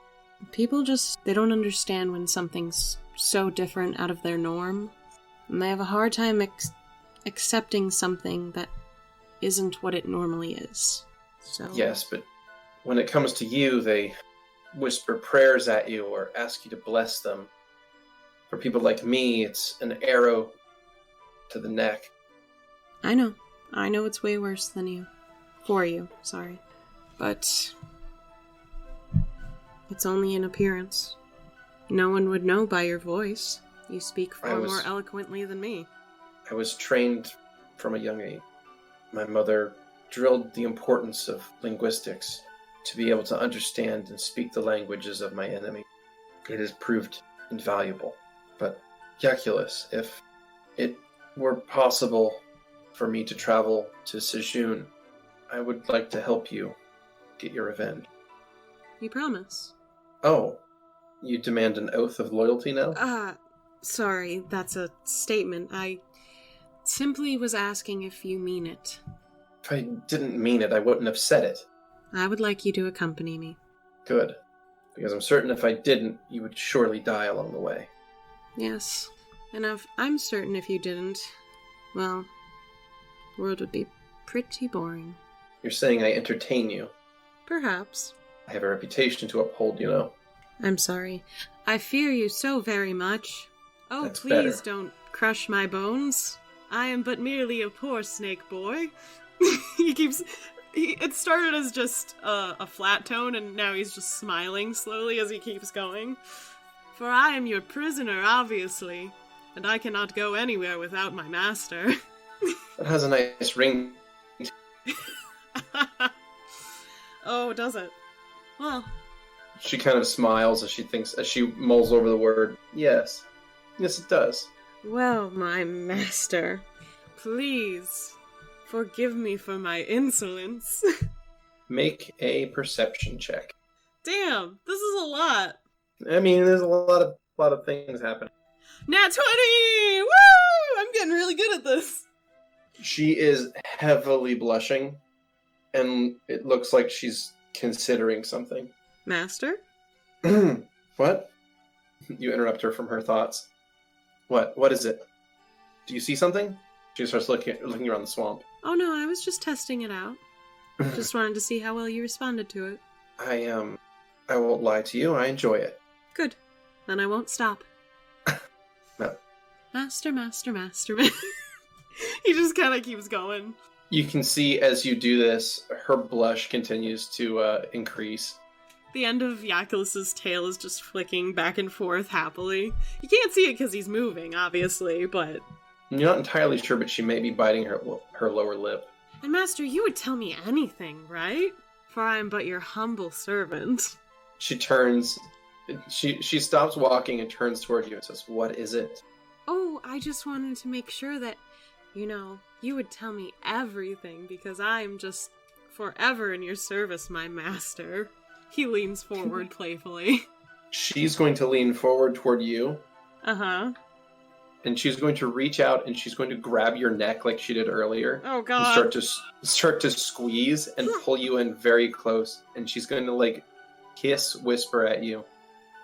S1: People they don't understand when something's so different out of their norm. And they have a hard time accepting something that isn't what it normally is. So
S2: yes, but when it comes to you, they whisper prayers at you or ask you to bless them. For people like me, it's an arrow to the neck.
S1: I know it's way worse than you. For you, sorry. But it's only an appearance. No one would know by your voice. You speak far more eloquently than me.
S2: I was trained from a young age. My mother drilled the importance of linguistics to be able to understand and speak the languages of my enemy. It has proved invaluable. But, Oculus, if it were possible for me to travel to Sejun, I would like to help you get your revenge.
S1: You promise?
S2: Oh, you demand an oath of loyalty now?
S1: Sorry, that's a statement. I simply was asking if you mean it.
S2: If I didn't mean it, I wouldn't have said it.
S1: I would like you to accompany me.
S2: Good. Because I'm certain if I didn't, you would surely die along the way.
S1: Yes. And I'm certain if you didn't, well, the world would be pretty boring.
S2: You're saying I entertain you.
S1: Perhaps.
S2: I have a reputation to uphold, you know.
S1: I'm sorry. I fear you so very much. Oh,
S2: That's
S1: please
S2: better.
S1: Don't crush my bones. I am but merely a poor snake boy. It started as just a flat tone, and now he's just smiling slowly as he keeps going. For I am your prisoner, obviously, and I cannot go anywhere without my master.
S2: It has a nice ring.
S1: Oh, does it? Well...
S2: She kind of smiles as she mulls over the word. Yes. Yes, it does.
S1: Well, my master, please forgive me for my insolence.
S2: Make a perception check.
S1: Damn, this is a lot.
S2: I mean, there's a lot of things happening.
S1: Nat 20! Woo! I'm getting really good at this.
S2: She is heavily blushing, and it looks like she's considering something.
S1: Master?
S2: What? You interrupt her from her thoughts. What? What is it? Do you see something? She starts looking around the swamp.
S1: Oh no, I was just testing it out. Just wanted to see how well you responded to it.
S2: I won't lie to you, I enjoy it.
S1: Good. Then I won't stop.
S2: No.
S1: Master. He just kind of keeps going.
S2: You can see as you do this, her blush continues to increase.
S1: The end of Yakulus's tail is just flicking back and forth happily. You can't see it because he's moving, obviously, but...
S2: You're not entirely sure, but she may be biting her lower lip.
S1: And Master, you would tell me anything, right? For I am but your humble servant.
S2: She turns... She stops walking and turns toward you and says, "What is it?"
S1: Oh, I just wanted to make sure that, you would tell me everything, because I'm just forever in your service, my master. He leans forward playfully.
S2: She's going to lean forward toward you.
S1: Uh-huh.
S2: And she's going to reach out and she's going to grab your neck like she did earlier.
S1: Oh, God.
S2: And start to squeeze and pull you in very close. And she's going to, whisper at you.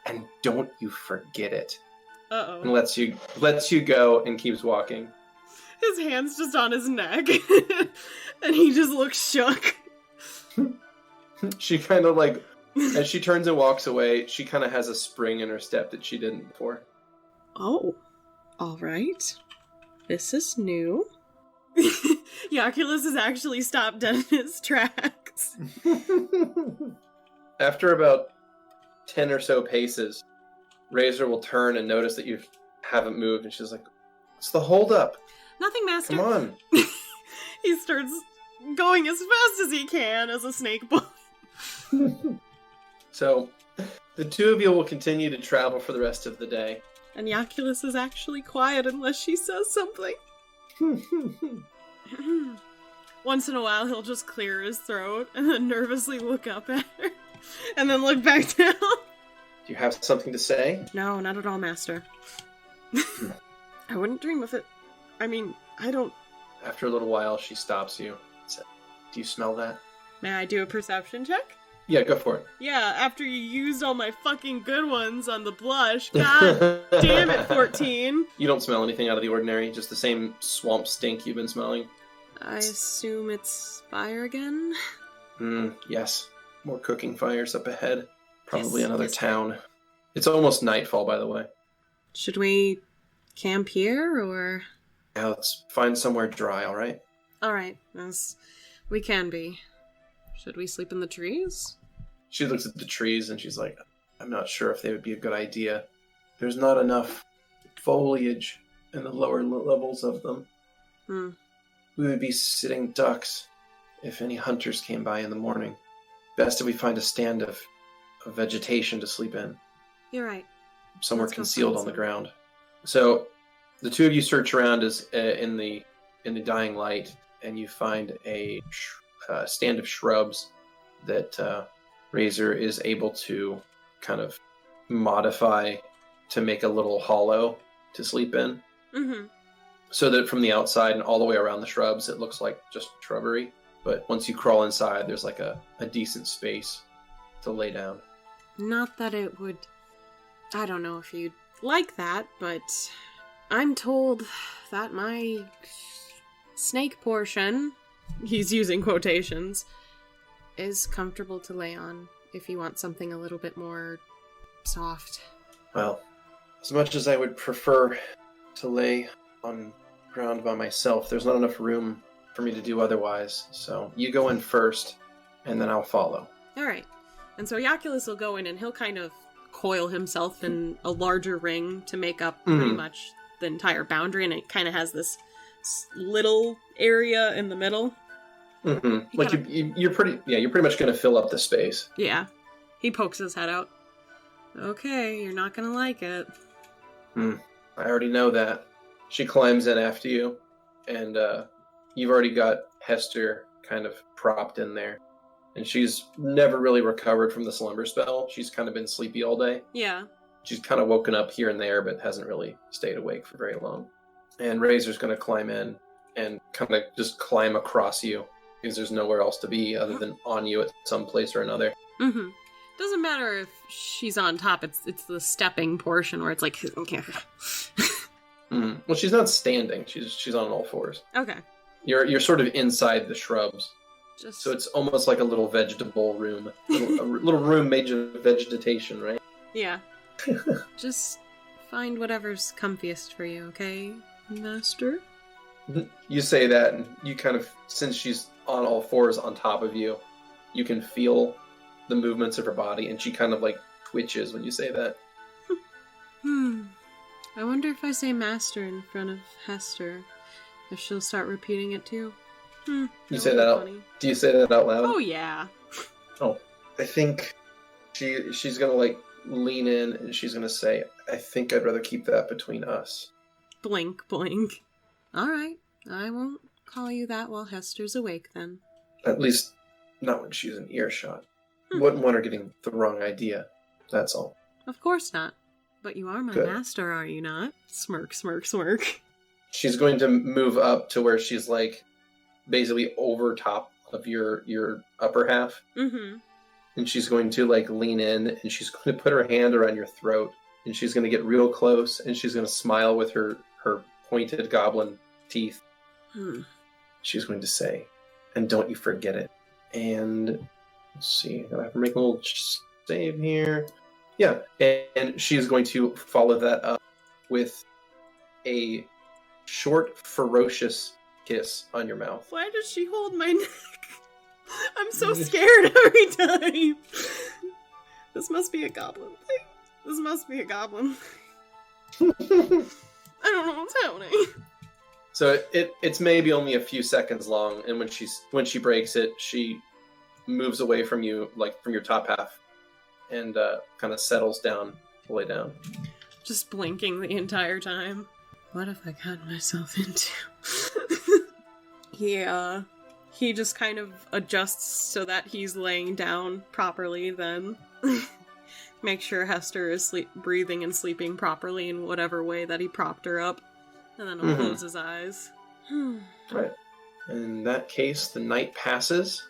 S2: And don't you forget it.
S1: Uh-oh.
S2: And lets you go and keeps walking.
S1: His hand's just on his neck. And he just looks shook.
S2: She kind of as she turns and walks away, she kind of has a spring in her step that she didn't before.
S1: Oh, all right. This is new. Yaculus is actually stopped dead in his tracks.
S2: After about 10 or so paces, Razor will turn and notice that you haven't moved, and she's like, "What's the holdup?
S1: Nothing, Master."
S2: Come on."
S1: He starts going as fast as he can as a snake boy.
S2: So, the two of you will continue to travel for the rest of the day.
S1: And Yaculus is actually quiet unless she says something. Once in a while, he'll just clear his throat and then nervously look up at her. And then look back down.
S2: Do you have something to say?
S1: No, not at all, Master. I wouldn't dream of it. I mean, I don't...
S2: After a little while, she stops you and says, "Do you smell that?"
S1: May I do a perception check?
S2: Yeah, go for it.
S1: Yeah, after you used all my fucking good ones on the blush. God damn it, 14.
S2: You don't smell anything out of the ordinary, just the same swamp stink you've been smelling.
S1: I assume it's fire again?
S2: Yes. More cooking fires up ahead. Probably
S1: Yes,
S2: another
S1: yes.
S2: town. It's almost nightfall, by the way.
S1: Should we camp here, or...?
S2: Yeah, let's find somewhere dry, alright?
S1: Alright, as we can be. Should we sleep in the trees?
S2: She looks at the trees and she's like, "I'm not sure if they would be a good idea. There's not enough foliage in the lower levels of them. We would be sitting ducks if any hunters came by in the morning. Best if we find a stand of vegetation to sleep in.
S1: You're right.
S2: Somewhere
S1: Let's go
S2: concealed
S1: find
S2: on the
S1: some.
S2: ground." So, the two of you search around in the dying light, and you find a stand of shrubs that Razor is able to kind of modify to make a little hollow to sleep in.
S1: Mm-hmm.
S2: So that from the outside and all the way around the shrubs, it looks like just shrubbery. But once you crawl inside, there's like a decent space to lay down.
S1: Not that it would... I don't know if you'd like that, but I'm told that my snake portion, he's using quotations, is comfortable to lay on if you want something a little bit more soft.
S2: Well, as much as I would prefer to lay on ground by myself, there's not enough room for me to do otherwise. So you go in first, and then I'll follow.
S1: Alright. And so Yaculus will go in and he'll kind of coil himself in a larger ring to make up pretty much the entire boundary, and it kind of has this little area in the middle.
S2: Mm-hmm. Like you're pretty much going to fill up the space.
S1: Yeah. He pokes his head out. Okay, you're not gonna like it.
S2: I already know that. She climbs in after you, and you've already got Hester kind of propped in there. And she's never really recovered from the slumber spell. She's kind of been sleepy all day.
S1: Yeah.
S2: She's kind of woken up here and there, but hasn't really stayed awake for very long. And Razor's going to climb in and kind of just climb across you, because there's nowhere else to be other than on you at some place or another.
S1: Mm-hmm. Doesn't matter if she's on top, it's the stepping portion where it's like...
S2: Well, she's not standing. She's on all fours.
S1: Okay.
S2: You're sort of inside the shrubs.
S1: Just...
S2: So it's almost like a little vegetable room. A little room made of vegetation, right?
S1: Yeah. Just find whatever's comfiest for you, okay, Master?
S2: You say that, and you kind of, since she's on all fours on top of you, you can feel the movements of her body, and she kind of like twitches when you say that.
S1: I wonder if I say Master in front of Hester, if she'll start repeating it too.
S2: You say that out? Do you say that out loud?
S1: Oh yeah.
S2: Oh, I think she's gonna like lean in and she's gonna say, "I think I'd rather keep that between us."
S1: Blink, blink. Alright, I won't call you that while Hester's awake then.
S2: At least, not when she's in earshot. Wouldn't want her getting the wrong idea. That's all.
S1: Of course not. But you are my
S2: Good.
S1: master, are you not? Smirk, smirk, smirk.
S2: She's going to move up to where she's like basically over top of your upper half.
S1: Mm-hmm.
S2: And she's going to like lean in and she's going to put her hand around your throat and she's going to get real close and she's going to smile with her pointed goblin teeth. She's going to say, "And don't you forget it." And let's see, I have to make a little save here. Yeah, and she's going to follow that up with a short, ferocious kiss on your mouth.
S1: Why does she hold my neck? I'm so scared every time. This must be a goblin thing. This must be a goblin. I don't know what's happening.
S2: So it's maybe only a few seconds long, and when she breaks it, she moves away from you, like from your top half, and kind of settles down, lay down.
S1: Just blinking the entire time. What have I gotten myself into? He just kind of adjusts so that he's laying down properly then. Make sure Hester is breathing and sleeping properly in whatever way that he propped her up. And then he'll close his eyes.
S2: Right. In that case, the night passes,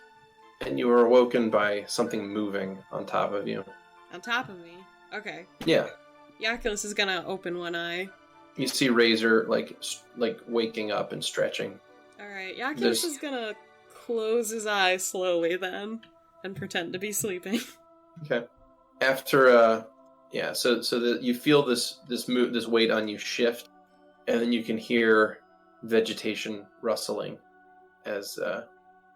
S2: and you are awoken by something moving on top of you.
S1: On top of me? Okay.
S2: Yeah.
S1: Yaculus is gonna open one eye.
S2: You see Razor, like waking up and stretching.
S1: Alright, Yaculus is gonna close his eyes slowly then, and pretend to be sleeping.
S2: Okay. After, so that you feel this weight on you shift, and then you can hear vegetation rustling as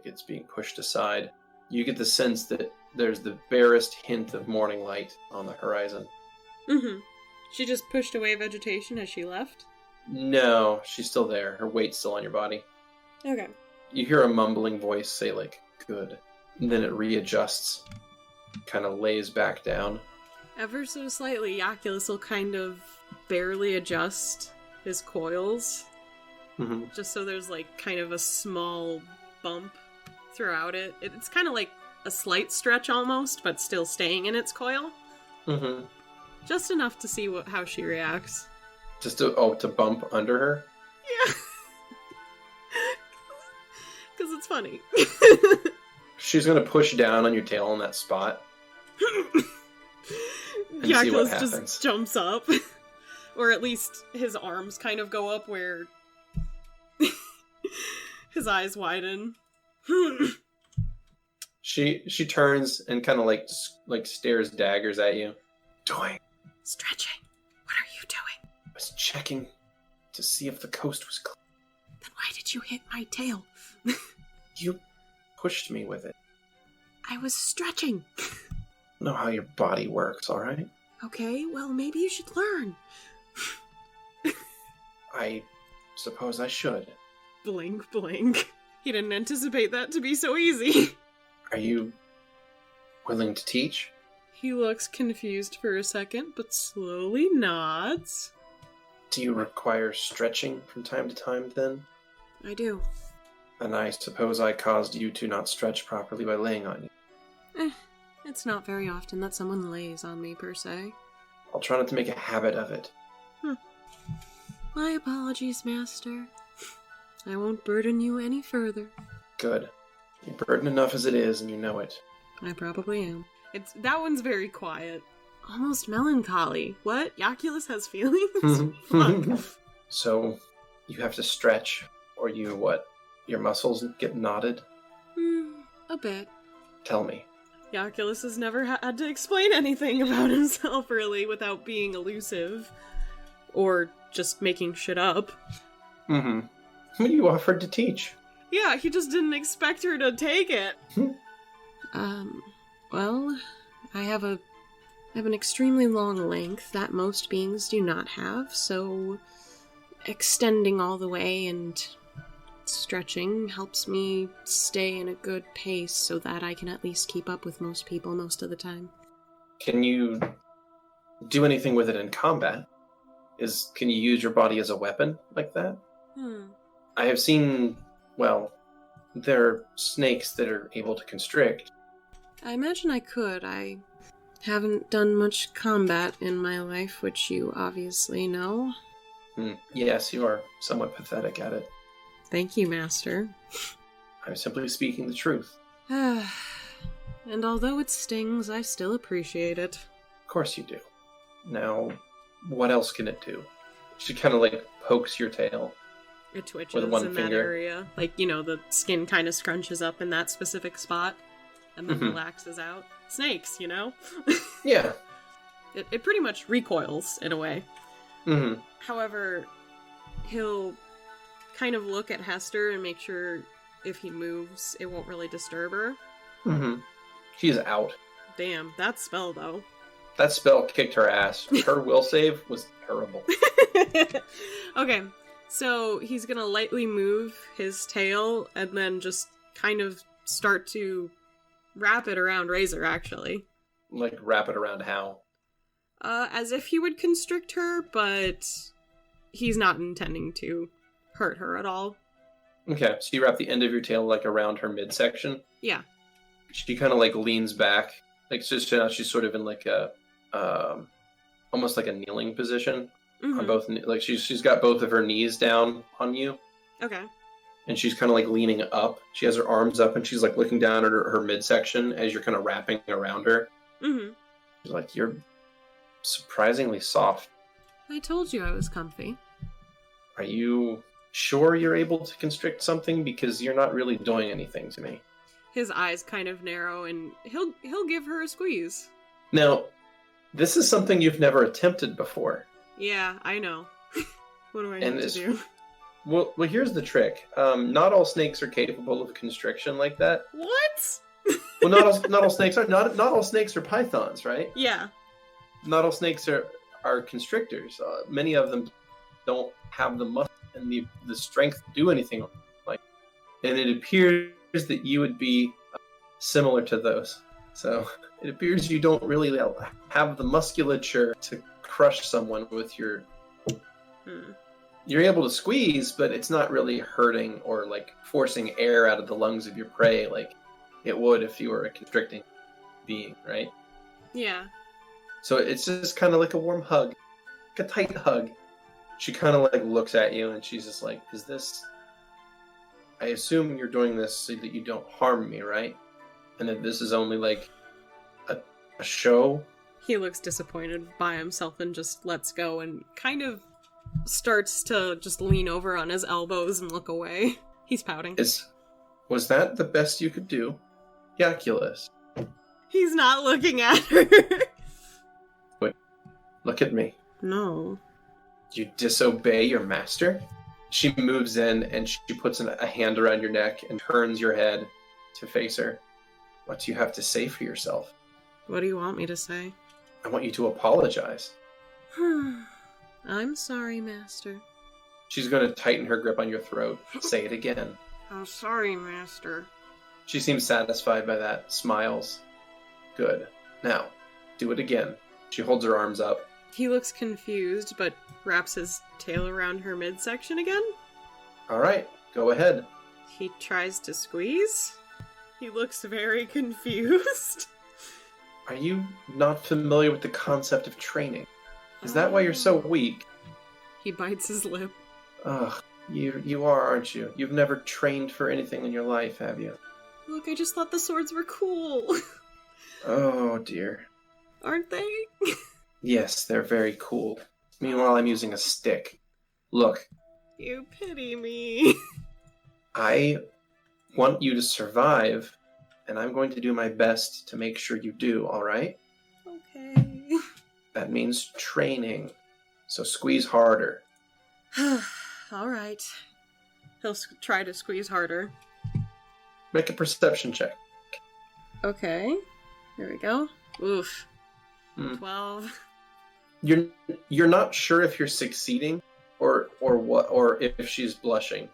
S2: it's being pushed aside. You get the sense that there's the barest hint of morning light on the horizon.
S1: Mm-hmm. She just pushed away vegetation as she left?
S2: No, she's still there. Her weight's still on your body.
S1: Okay.
S2: You hear a mumbling voice say, like, good. And then it readjusts, kind of lays back down.
S1: Ever so slightly, Yaculus will kind of barely adjust his coils.
S2: Mm-hmm.
S1: Just so there's, like, kind of a small bump throughout it. It's kind of like a slight stretch almost, but still staying in its coil.
S2: Mm-hmm.
S1: Just enough to see how she reacts.
S2: Just to bump under her?
S1: Yeah. Because it's funny.
S2: She's going to push down on your tail in that spot. And see what happens.
S1: Just jumps up. Or at least his arms kind of go up where his eyes widen.
S2: She turns and kind of like stares daggers at you. Doing?
S1: Stretching. What are you doing?
S2: I was checking to see if the coast was clear.
S1: Then why did you hit my tail?
S2: You pushed me with it.
S1: I was stretching.
S2: I know how your body works, alright?
S1: Okay, well, maybe you should learn.
S2: I suppose I should.
S1: Blink, blink. He didn't anticipate that to be so easy.
S2: Are you willing to teach?
S1: He looks confused for a second, but slowly nods.
S2: Do you require stretching from time to time, then?
S1: I do.
S2: And I suppose I caused you to not stretch properly by laying on you.
S1: It's not very often that someone lays on me, per se.
S2: I'll try not to make a habit of it.
S1: My apologies, Master. I won't burden you any further.
S2: Good. You're burdened enough as it is, and you know it.
S1: I probably am. That one's very quiet. Almost melancholy. What? Yaculus has feelings? Fuck.
S2: So, you have to stretch, or your muscles get knotted?
S1: A bit.
S2: Tell me.
S1: Yaculus has never had to explain anything about himself, really, without being elusive. Or just making shit up.
S2: Mm-hmm. What you offered to teach?
S1: Yeah, he just didn't expect her to take it. Well, I have an extremely long length that most beings do not have, so extending all the way and stretching helps me stay in a good pace so that I can at least keep up with most people most of the time.
S2: Can you do anything with it in combat? Can you use your body as a weapon like that? I have seen, there are snakes that are able to constrict.
S1: I imagine I could. I haven't done much combat in my life, which you obviously know.
S2: Yes, you are somewhat pathetic at it.
S1: Thank you, Master.
S2: I'm simply speaking the truth.
S1: And although it stings, I still appreciate it.
S2: Of course you do. Now, what else can it do? She kind of pokes your tail.
S1: It twitches
S2: with one
S1: in
S2: finger.
S1: That area. The skin kind of scrunches up in that specific spot and then relaxes out. Snakes,
S2: Yeah.
S1: It pretty much recoils in a way.
S2: Mm-hmm.
S1: However, he'll kind of look at Hester and make sure if he moves, it won't really disturb her.
S2: Mm-hmm. She's out.
S1: Damn, that spell, though.
S2: That spell kicked her ass. Her will save was terrible.
S1: Okay, so he's gonna lightly move his tail and then just kind of start to wrap it around Razor, actually.
S2: Like, wrap it around how?
S1: As if he would constrict her, but he's not intending to hurt her at all.
S2: Okay, so you wrap the end of your tail, like, around her midsection?
S1: Yeah.
S2: She kind of, like, leans back. Like, just now she's sort of in, like, a, almost like a kneeling position.
S1: Mm-hmm.
S2: On both, like, she's got both of her knees down on you.
S1: Okay.
S2: And she's kind of, like, leaning up. She has her arms up, and she's, like, looking down at her midsection as you're kind of wrapping around her.
S1: Mm-hmm.
S2: She's like, you're surprisingly soft.
S1: I told you I was comfy.
S2: Are you sure you're able to constrict something? Because you're not really doing anything to me.
S1: His eyes kind of narrow, and he'll give her a squeeze.
S2: Now, this is something you've never attempted before.
S1: Yeah, I know. What do I need to do?
S2: Well, here's the trick. Not all snakes are capable of constriction like that.
S1: What?
S2: Well, not all snakes are not all snakes are pythons, right?
S1: Yeah.
S2: Not all snakes are constrictors. Many of them don't have the muscle and the strength to do anything like. And it appears that you would be similar to those. So it appears you don't really have the musculature to crush someone with your. You're able to squeeze, but it's not really hurting or like forcing air out of the lungs of your prey like it would if you were a constricting being, right?
S1: Yeah.
S2: So it's just kind of like a warm hug, like a tight hug. She kind of like looks at you and she's just like, is this... I assume you're doing this so that you don't harm me, right? And that this is only like a show?
S1: He looks disappointed by himself and just lets go and kind of starts to just lean over on his elbows and look away. He's pouting.
S2: Was that the best you could do? Yaculus.
S1: He's not looking at her.
S2: Wait, look at me.
S1: No.
S2: You disobey your master? She moves in and she puts a hand around your neck and turns your head to face her. What do you have to say for yourself?
S1: What do you want me to say?
S2: I want you to apologize.
S1: I'm sorry, Master.
S2: She's going to tighten her grip on your throat. Say it again.
S1: I'm sorry, Master.
S2: She seems satisfied by that, smiles. Good. Now, do it again. She holds her arms up.
S1: He looks confused, but wraps his tail around her midsection again.
S2: All right, go ahead.
S1: He tries to squeeze. He looks very confused.
S2: Are you not familiar with the concept of training? Is that why you're so weak?
S1: He bites his lip.
S2: Ugh, you are, aren't you? You've never trained for anything in your life, have you?
S1: Look, I just thought the swords were cool.
S2: Oh, dear.
S1: Aren't they?
S2: Yes, they're very cool. Meanwhile, I'm using a stick. Look.
S1: You pity me.
S2: I want you to survive, and I'm going to do my best to make sure you do, alright?
S1: Okay.
S2: That means training. So squeeze harder.
S1: Alright. He'll try to squeeze harder.
S2: Make a perception check.
S1: Okay. There we go. Oof. 12.
S2: You're not sure if you're succeeding or what, or if she's blushing,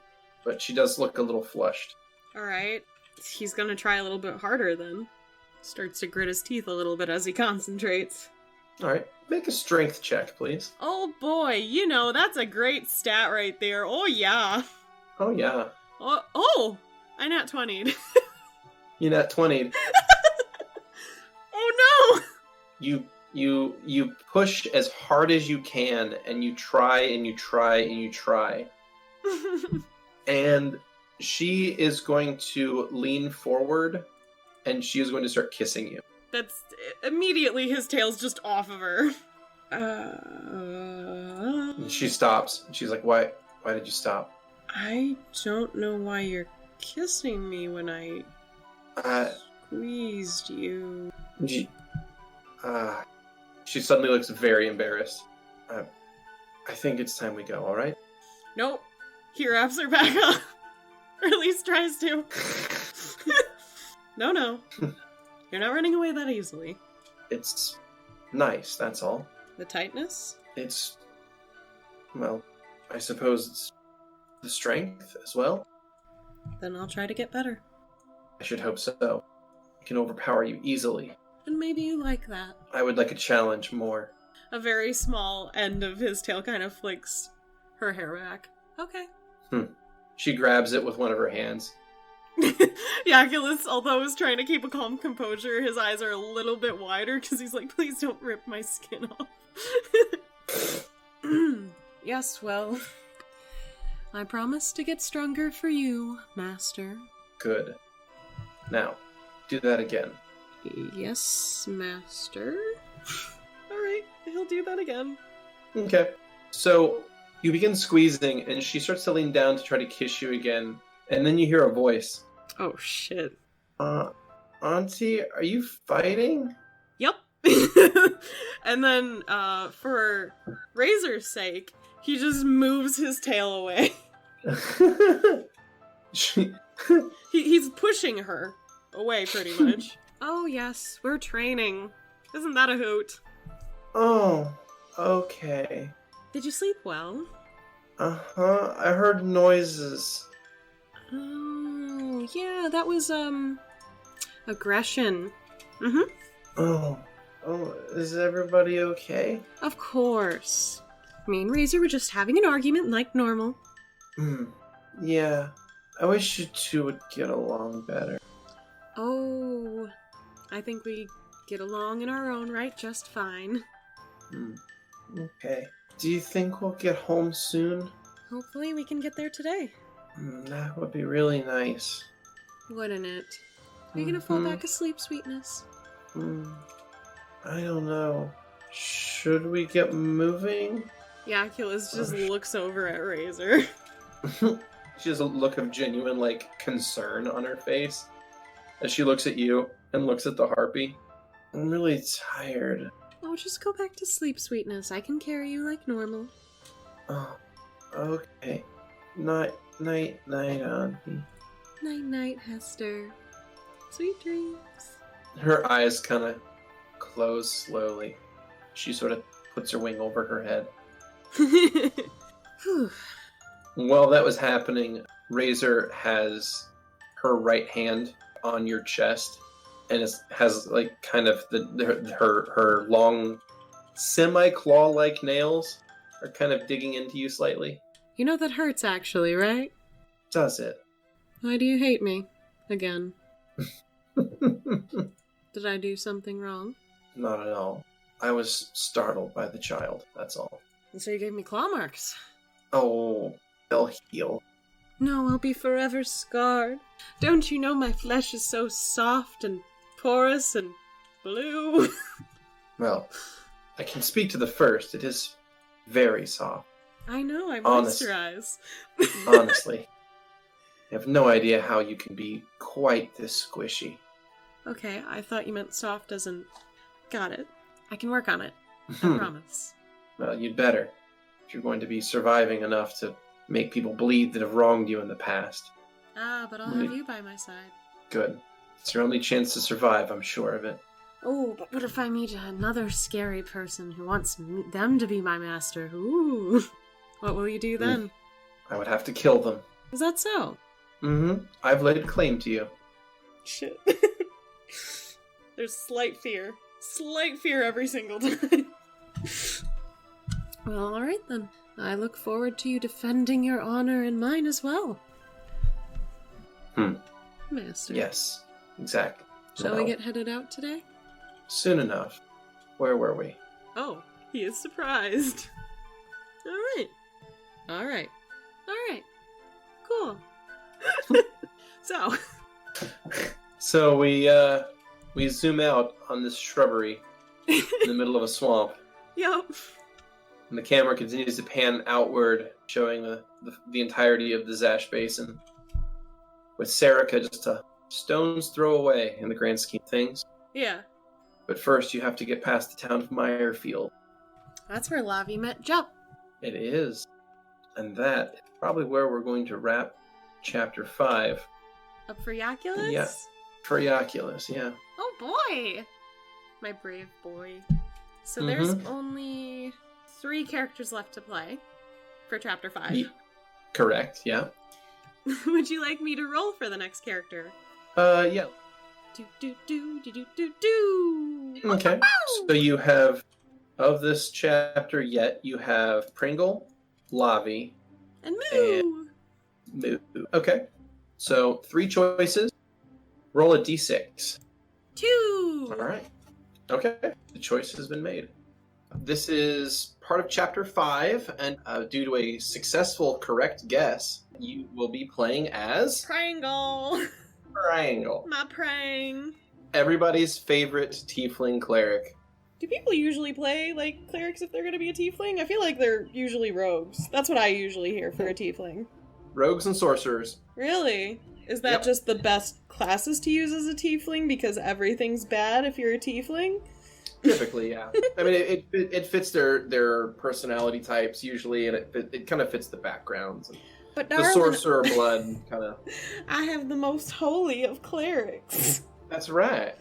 S2: but she does look a little flushed.
S1: Alright. He's gonna try a little bit harder then. Starts to grit his teeth a little bit as he concentrates.
S2: Alright, make a strength check, please.
S1: Oh boy, you know, that's a great stat right there. Oh yeah.
S2: Oh yeah.
S1: Oh! I nat 20'd.
S2: You nat 20'd.
S1: Oh
S2: no! You push as hard as you can, and you try and you try and you try. And she is going to lean forward, and she is going to start kissing you.
S1: That's immediately his tail's just off of her.
S2: And she stops. She's like, Why did you stop?
S1: I don't know why you're kissing me when I squeezed you.
S2: She suddenly looks very embarrassed. I think it's time we go, alright?
S1: Nope. He wraps her back up. Or at least tries to. No. You're not running away that easily.
S2: It's nice, that's all.
S1: The tightness?
S2: It's, well, I suppose it's the strength as well.
S1: Then I'll try to get better.
S2: I should hope so. I can overpower you easily.
S1: And maybe you like that.
S2: I would like a challenge more.
S1: A very small end of his tail kind of flicks her hair back. Okay.
S2: She grabs it with one of her hands.
S1: Yaculus, although is trying to keep a calm composure, his eyes are a little bit wider because he's like, please don't rip my skin off. Yes, well, I promise to get stronger for you, Master.
S2: Good. Now, do that again.
S1: Yes, Master. Alright, he'll do that again.
S2: Okay. So, you begin squeezing, and she starts to lean down to try to kiss you again. And then you hear a voice.
S1: Oh, shit.
S2: Auntie, are you fighting?
S1: Yep. And then, for Razor's sake, he just moves his tail away. He's pushing her away, pretty much. Oh, yes, we're training. Isn't that a hoot?
S2: Oh, okay.
S1: Did you sleep well?
S2: Uh-huh, I heard noises.
S1: Oh, yeah, that was, aggression. Mm-hmm.
S2: Oh, is everybody okay?
S1: Of course. Me and Razor were just having an argument like normal.
S2: Yeah, I wish you two would get along better.
S1: Oh, I think we get along in our own right just fine.
S2: Okay. Do you think we'll get home soon?
S1: Hopefully we can get there today.
S2: That would be really nice.
S1: Wouldn't it? Are you gonna fall back asleep, sweetness?
S2: I don't know. Should we get moving?
S1: Yaculus just looks over at Razor.
S2: She has a look of genuine, concern on her face as she looks at you and looks at the harpy. I'm really tired.
S1: Oh, just go back to sleep, sweetness. I can carry you like normal.
S2: Oh, okay. Night, Auntie.
S1: Night, Hester. Sweet dreams.
S2: Her eyes kind of close slowly. She sort of puts her wing over her head. While that was happening, Razor has her right hand on your chest, and has her long semi-claw-like nails are kind of digging into you slightly.
S1: You know that hurts, actually, right?
S2: Does it?
S1: Why do you hate me? Again. Did I do something wrong?
S2: Not at all. I was startled by the child, that's all.
S1: And so you gave me claw marks.
S2: Oh, they'll heal.
S1: No, I'll be forever scarred. Don't you know my flesh is so soft and porous and blue?
S2: Well, I can speak to the first. It is very soft.
S1: I know, I moisturize.
S2: Honestly. I have no idea how you can be quite this squishy.
S1: Okay, I thought you meant soft as in... Got it. I can work on it. I promise.
S2: Well, you'd better. If you're going to be surviving enough to make people bleed that have wronged you in the past.
S1: Ah, but I'll have you by my side.
S2: Good. It's your only chance to survive, I'm sure of it.
S1: Oh, but what if I meet another scary person who wants them to be my master? Ooh. What will you do then?
S2: I would have to kill them.
S1: Is that so?
S2: I've laid claim to you.
S1: Shit. There's slight fear. Slight fear every single time. Well, alright then. I look forward to you defending your honor and mine as well. Master.
S2: Yes, exactly.
S1: Shall we get headed out today?
S2: Soon enough. Where were we?
S1: Oh, he is surprised. Alright. Cool.
S2: So we zoom out on this shrubbery in the middle of a swamp.
S1: Yep.
S2: And the camera continues to pan outward, showing the entirety of the Zash Basin, with Serica just a stone's throw away in the grand scheme of things.
S1: Yeah.
S2: But first, you have to get past the town of Meyerfield.
S1: That's where Lavi met Jump.
S2: It is. And that is probably where we're going to wrap Chapter 5.
S1: Up for Yaculus?
S2: Yeah. For Yaculus, yeah.
S1: Oh boy! My brave boy. So there's only 3 characters left to play for Chapter 5.
S2: Correct, yeah.
S1: Would you like me to roll for the next character?
S2: Yeah.
S1: Do.
S2: Okay. So you have, of this chapter yet, you have Pringle, Lavi,
S1: And Moo!
S2: Moo. Okay. So 3 choices. Roll a d6.
S1: 2!
S2: Alright. Okay. The choice has been made. This is part of Chapter 5, and due to a successful correct guess, you will be playing as...
S1: Pringle!
S2: Pringle.
S1: My prang.
S2: Everybody's favorite Teifling cleric.
S1: Do people usually play, like, clerics if they're gonna be a tiefling? I feel like they're usually rogues. That's what I usually hear for a tiefling.
S2: Rogues and sorcerers.
S1: Really? Is that just the best classes to use as a tiefling because everything's bad if you're a tiefling?
S2: Typically, yeah. I mean, it fits their personality types usually, and it kind of fits the backgrounds.
S1: But
S2: the
S1: darling,
S2: sorcerer blood kind of...
S1: I have the most holy of clerics.
S2: That's right.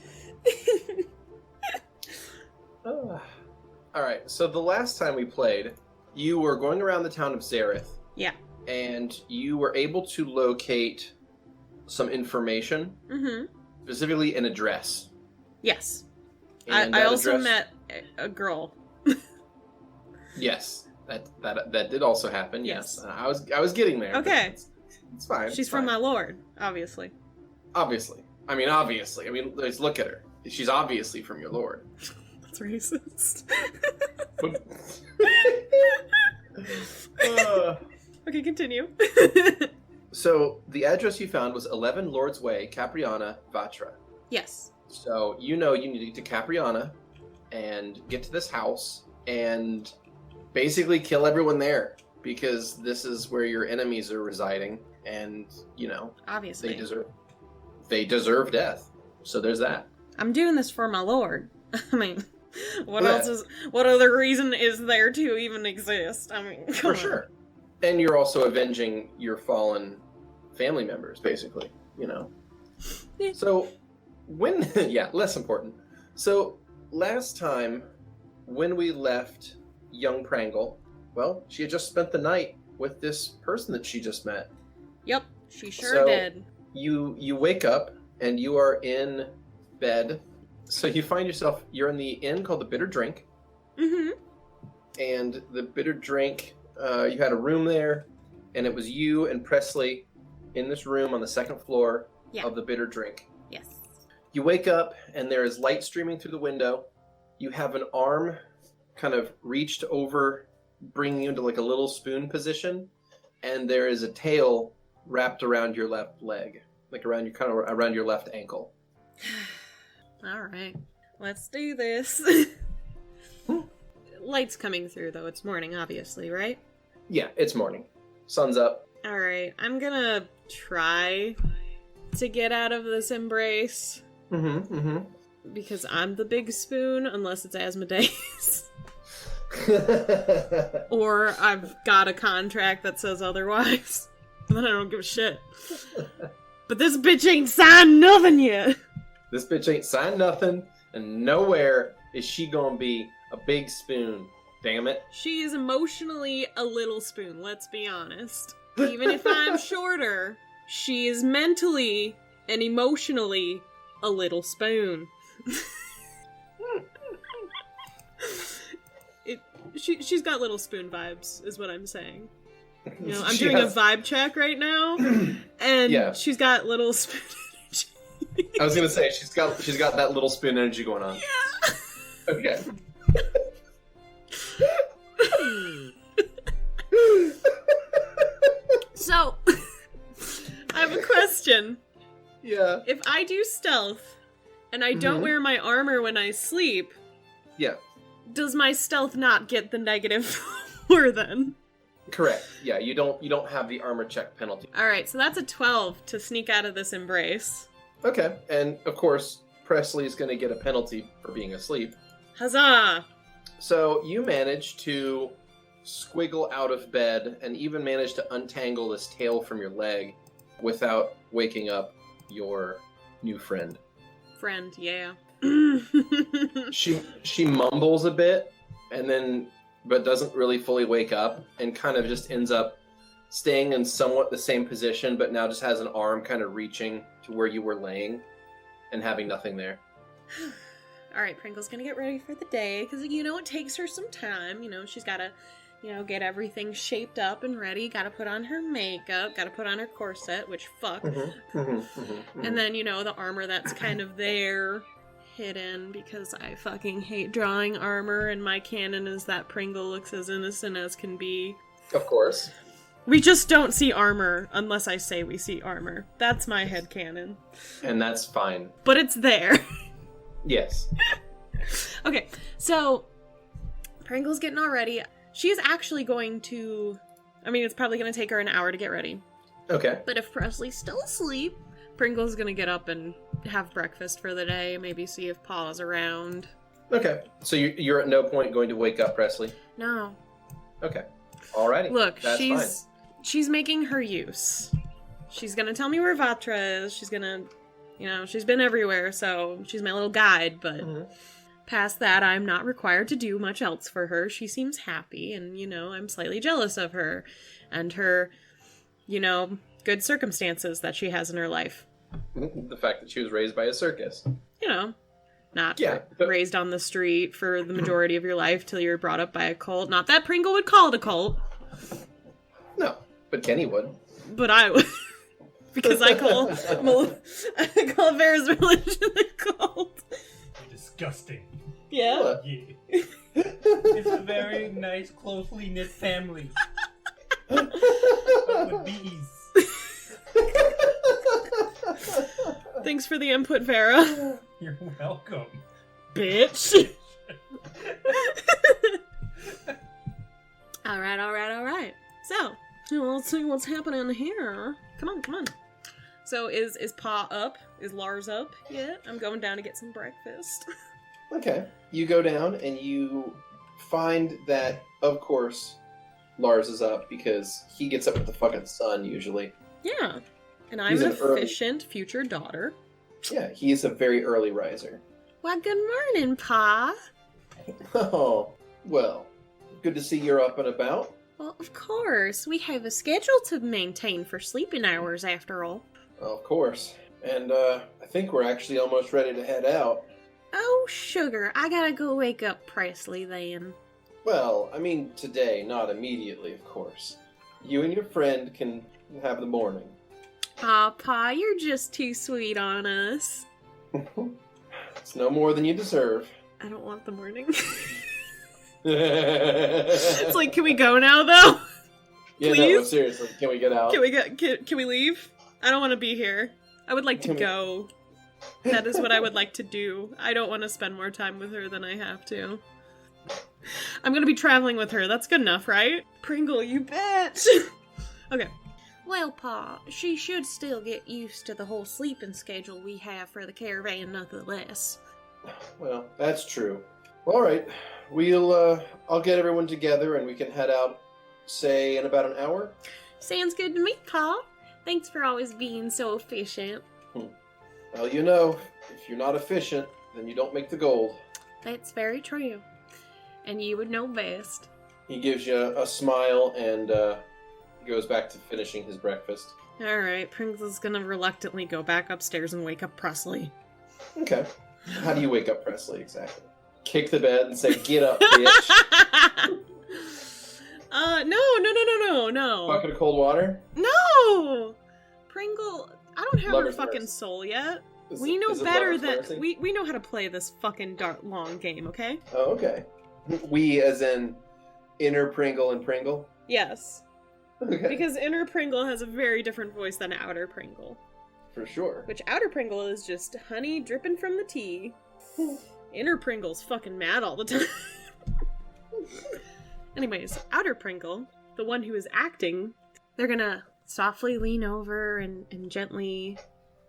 S2: Alright, so the last time we played, you were going around the town of Zareth.
S1: Yeah.
S2: And you were able to locate some information, specifically an address.
S1: Yes.
S2: And
S1: I also
S2: address...
S1: met a girl.
S2: Yes, that did also happen. Yes, I was getting there.
S1: Okay,
S2: it's fine.
S1: She's from my lord, obviously.
S2: Obviously, I mean, let's look at her. She's obviously from your lord.
S1: That's racist. Okay, continue.
S2: So the address you found was 11 Lord's Way, Capriana, Vatra.
S1: Yes.
S2: So you need to get to Capriana and get to this house and basically kill everyone there, because this is where your enemies are residing, and
S1: obviously
S2: they deserve death. So there's that.
S1: I'm doing this for my lord. I mean, what other reason is there to even exist? I mean,
S2: for sure. And you're also avenging your fallen family members, basically.
S1: Yeah.
S2: So less important. So last time when we left young Pringle, well, she had just spent the night with this person that she just met.
S1: Yep, she sure did.
S2: You wake up and you are in bed. So you find yourself, you're in the inn called the Bitter Drink. And the Bitter Drink, you had a room there, and it was you and Presley in this room on the 2nd floor of the Bitter Drink.
S1: Yes.
S2: You wake up and there is light streaming through the window. You have an arm kind of reached over, bringing you into like a little spoon position, and there is a tail wrapped around your left leg, like around your left ankle.
S1: All right, let's do this. Light's coming through, though. It's morning, obviously, right?
S2: Yeah, it's morning. Sun's up.
S1: All right, I'm gonna try to get out of this embrace. Because I'm the big spoon, unless it's Asmodeus. Or I've got a contract that says otherwise. Then I don't give a shit. But this bitch ain't signed nothing yet.
S2: This bitch ain't signed nothing, and nowhere is she gonna be a big spoon. Damn it.
S1: She is emotionally a little spoon, let's be honest. Even if I'm shorter, she is mentally and emotionally a little spoon. She's got little spoon vibes, is what I'm saying. I'm doing a vibe check right now, and she's got little spoon energy.
S2: I was gonna say she's got that little spoon energy going on.
S1: Yeah.
S2: Okay.
S1: So, I have a question.
S2: Yeah.
S1: If I do stealth, and I don't wear my armor when I sleep, does my stealth not get the -4 then?
S2: Correct. Yeah, you don't have the armor check penalty.
S1: Alright, so that's a 12 to sneak out of this embrace.
S2: Okay, and of course, Presley's gonna get a penalty for being asleep.
S1: Huzzah!
S2: So you manage to squiggle out of bed and even manage to untangle this tail from your leg without waking up your new friend.
S1: Friend, yeah.
S2: She mumbles a bit but doesn't really fully wake up and kind of just ends up staying in somewhat the same position, but now just has an arm kind of reaching to where you were laying and having nothing there.
S1: All right, Pringle's gonna get ready for the day because, it takes her some time. She's gotta, get everything shaped up and ready. Gotta put on her makeup. Gotta put on her corset, which fuck. And then, the armor that's kind of there, hidden, because I fucking hate drawing armor, and my canon is that Pringle looks as innocent as can be.
S2: Of course.
S1: We just don't see armor unless I say we see armor. That's my headcanon.
S2: And that's fine.
S1: But it's there.
S2: Yes.
S1: Okay, so Pringle's getting all ready. She's actually going to... it's probably going to take her an hour to get ready.
S2: Okay.
S1: But if Presley's still asleep, Pringle's going to get up and have breakfast for the day, maybe see if Pa's around.
S2: Okay. So you're at no point going to wake up Presley?
S1: No.
S2: Okay. Alrighty.
S1: Look,
S2: that's fine.
S1: She's making her use. She's gonna tell me where Vatra is. She's gonna, she's been everywhere, so she's my little guide, but past that, I'm not required to do much else for her. She seems happy, and, I'm slightly jealous of her and her, good circumstances that she has in her life.
S2: The fact that she was raised by a circus.
S1: Not raised on the street for the majority of your life till you're brought up by a cult. Not that Pringle would call it a cult.
S2: No, but Keni would.
S1: But I would. Because I call Vera's religion a cult.
S3: Disgusting.
S1: Yeah?
S3: Yeah. It's a very nice, closely knit family. With bees.
S1: Thanks for the input, Vera.
S3: You're welcome.
S1: Bitch. Alright. So, let's see what's happening here. Come on. So, is Pa up? Is Lars up yet? I'm going down to get some breakfast.
S2: Okay. You go down and you find that, of course, Lars is up because he gets up with the fucking sun usually.
S1: Yeah. And I'm an efficient future daughter.
S2: Yeah, he is a very early riser.
S1: Well, good morning, Pa.
S2: Oh, well, good to see you're up and about.
S1: Well, of course. We have a schedule to maintain for sleeping hours, after all.
S2: Well, of course. And, I think we're actually almost ready to head out.
S1: Oh, sugar. I gotta go wake up Presley, then.
S2: Well, today, not immediately, of course. You and your friend can have the morning.
S1: Aw, Pa, you're just too sweet on us.
S2: It's no more than you deserve.
S1: I don't want the morning. It's like, can we go now, though?
S2: Yeah,
S1: please?
S2: No, seriously, can we get out?
S1: Can we leave? I don't want to be here. I would like to go. That is what I would like to do. I don't want to spend more time with her than I have to. I'm going to be traveling with her. That's good enough, right? Pringle, you bitch! Okay. Well, Pa, she should still get used to the whole sleeping schedule we have for the caravan, nonetheless.
S2: Well, that's true. All right. I'll get everyone together and we can head out, say, in about an hour?
S1: Sounds good to me, Pa. Thanks for always being so efficient.
S2: Well, if you're not efficient, then you don't make the gold.
S1: That's very true. And you would know best.
S2: He gives you a smile and goes back to finishing his breakfast.
S1: Alright, Pringle's gonna reluctantly go back upstairs and wake up Presley.
S2: Okay. How do you wake up Presley, exactly? Kick the bed and say, "Get up, bitch."
S1: No.
S2: Bucket of cold water?
S1: No! Pringle, I don't have
S2: Lover's
S1: her fucking
S2: verse.
S1: soul yet.
S2: Is
S1: We know
S2: it
S1: better
S2: lover's
S1: than...
S2: mercy?
S1: We know how to play this fucking long game, okay?
S2: Oh, okay. We as in inner Pringle and Pringle?
S1: Yes.
S2: Okay.
S1: Because inner Pringle has a very different voice than outer Pringle.
S2: For sure.
S1: Which outer Pringle is just honey dripping from the tea. Inner Pringle's fucking mad all the time. Anyways, outer Pringle, the one who is acting, they're gonna softly lean over and gently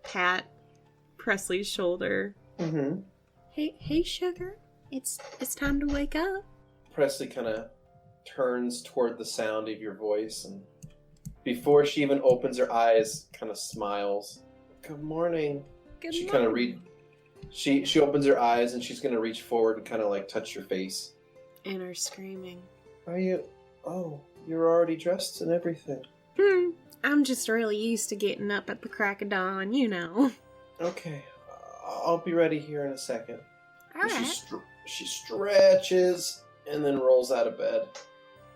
S1: pat Presley's shoulder.
S2: Mm-hmm.
S1: Hey, sugar, it's time to wake up.
S2: Presley kind of turns toward the sound of your voice, and before she even opens her eyes, kind of smiles. Good morning.
S1: Good
S2: She
S1: morning.
S2: kind of She opens her eyes and she's gonna reach forward and kind of like touch your face.
S1: And are screaming.
S2: Are you? Oh, you're already dressed and everything.
S1: I'm just really used to getting up at the crack of dawn, you know.
S2: Okay, I'll be ready here in a second.
S1: Alright.
S2: She stretches and then rolls out of bed.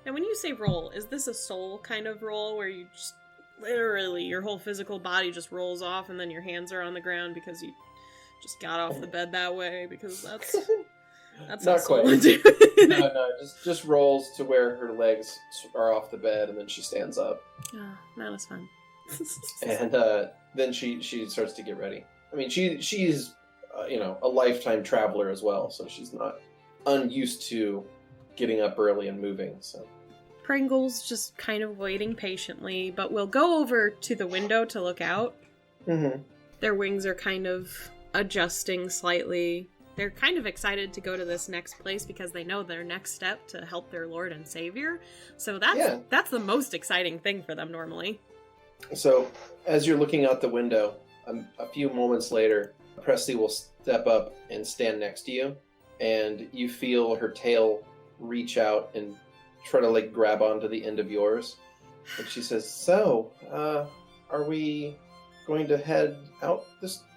S1: Now when you say roll, is this a soul kind of roll where you just literally your whole physical body just rolls off and then your hands are on the ground because you just got off the bed that way? Because that's
S2: Not
S1: how soul
S2: quite.
S1: would do
S2: No,
S1: it.
S2: just rolls to where her legs are off the bed and then she stands up.
S1: Oh, that was fun.
S2: And then she starts to get ready. I mean, she's a lifetime traveler as well, so she's not unused to getting up early and moving. So
S1: Pringle's just kind of waiting patiently, but will go over to the window to look out.
S2: mm-hmm.
S1: Their wings are kind of adjusting slightly. They're kind of excited to go to this next place because they know their next step to help their Lord and Savior. So that's the most exciting thing for them normally.
S2: So as you're looking out the window, a few moments later, Presley will step up and stand next to you, and you feel her tail reach out and try to like grab onto the end of yours. And she says, "So, are we going to head out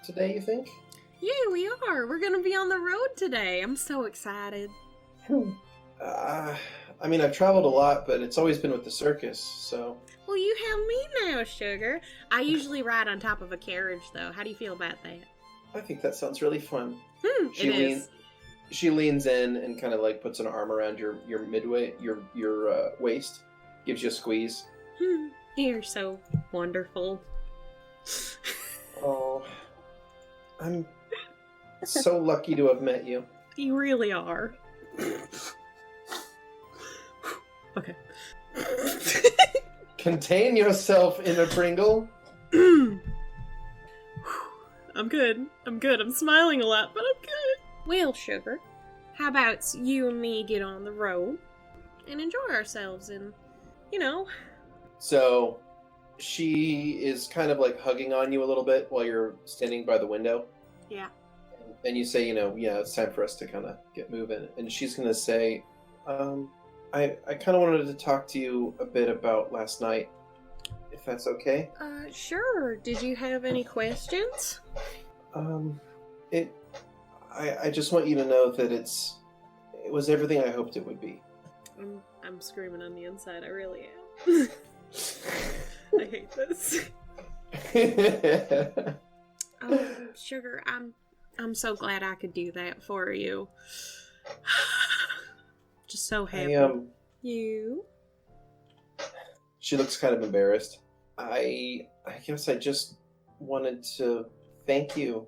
S2: today, you think?"
S1: Yeah, we are. We're gonna be on the road today. I'm so excited.
S2: I mean, I've traveled a lot, but it's always been with the circus, so...
S1: Well, you have me now, sugar. I usually ride on top of a carriage, though. How do you feel about that?
S2: I think that sounds really fun.
S1: It is.
S2: She leans in and kind of like puts an arm around your midway, your waist, gives you a squeeze.
S1: You're so wonderful.
S2: Oh, I'm so lucky to have met you.
S1: You really are. Okay.
S2: Contain yourself, Inner Pringle.
S1: I'm good. I'm smiling a lot, but I'm good. Well, sugar, how about you and me get on the road and enjoy ourselves and,
S2: So, she is kind of like hugging on you a little bit while you're standing by the window.
S1: Yeah.
S2: And you say, yeah, it's time for us to kind of get moving. And she's going to say, I kind of wanted to talk to you a bit about last night, if that's okay.
S1: Sure. Did you have any questions?
S2: I just want you to know that it was everything I hoped it would be.
S1: I'm screaming on the inside. I really am. I hate this. Oh, sugar, I'm so glad I could do that for you. Just so happy. You?
S2: She looks kind of embarrassed. I guess I just wanted to thank you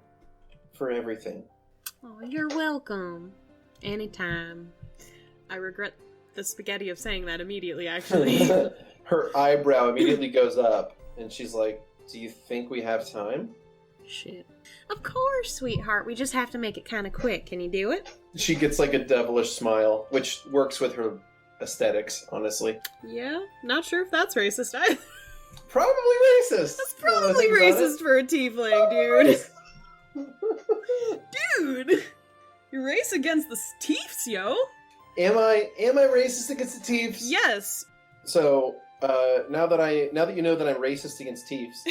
S2: for everything.
S1: Oh, you're welcome. Anytime. I regret the spaghetti of saying that immediately, actually.
S2: Her eyebrow immediately goes up, and she's like, "Do you think we have time?"
S1: Shit. Of course, sweetheart. We just have to make it kind of quick. Can you do it?
S2: She gets like a devilish smile, which works with her aesthetics, honestly.
S1: Yeah, not sure if that's racist either.
S2: Probably racist.
S1: That's probably racist for a tiefling, dude. Dude! You race against the Tiefs, yo!
S2: Am I racist against the Tiefs?
S1: Yes.
S2: So, now that you know that I'm racist against Tiefs,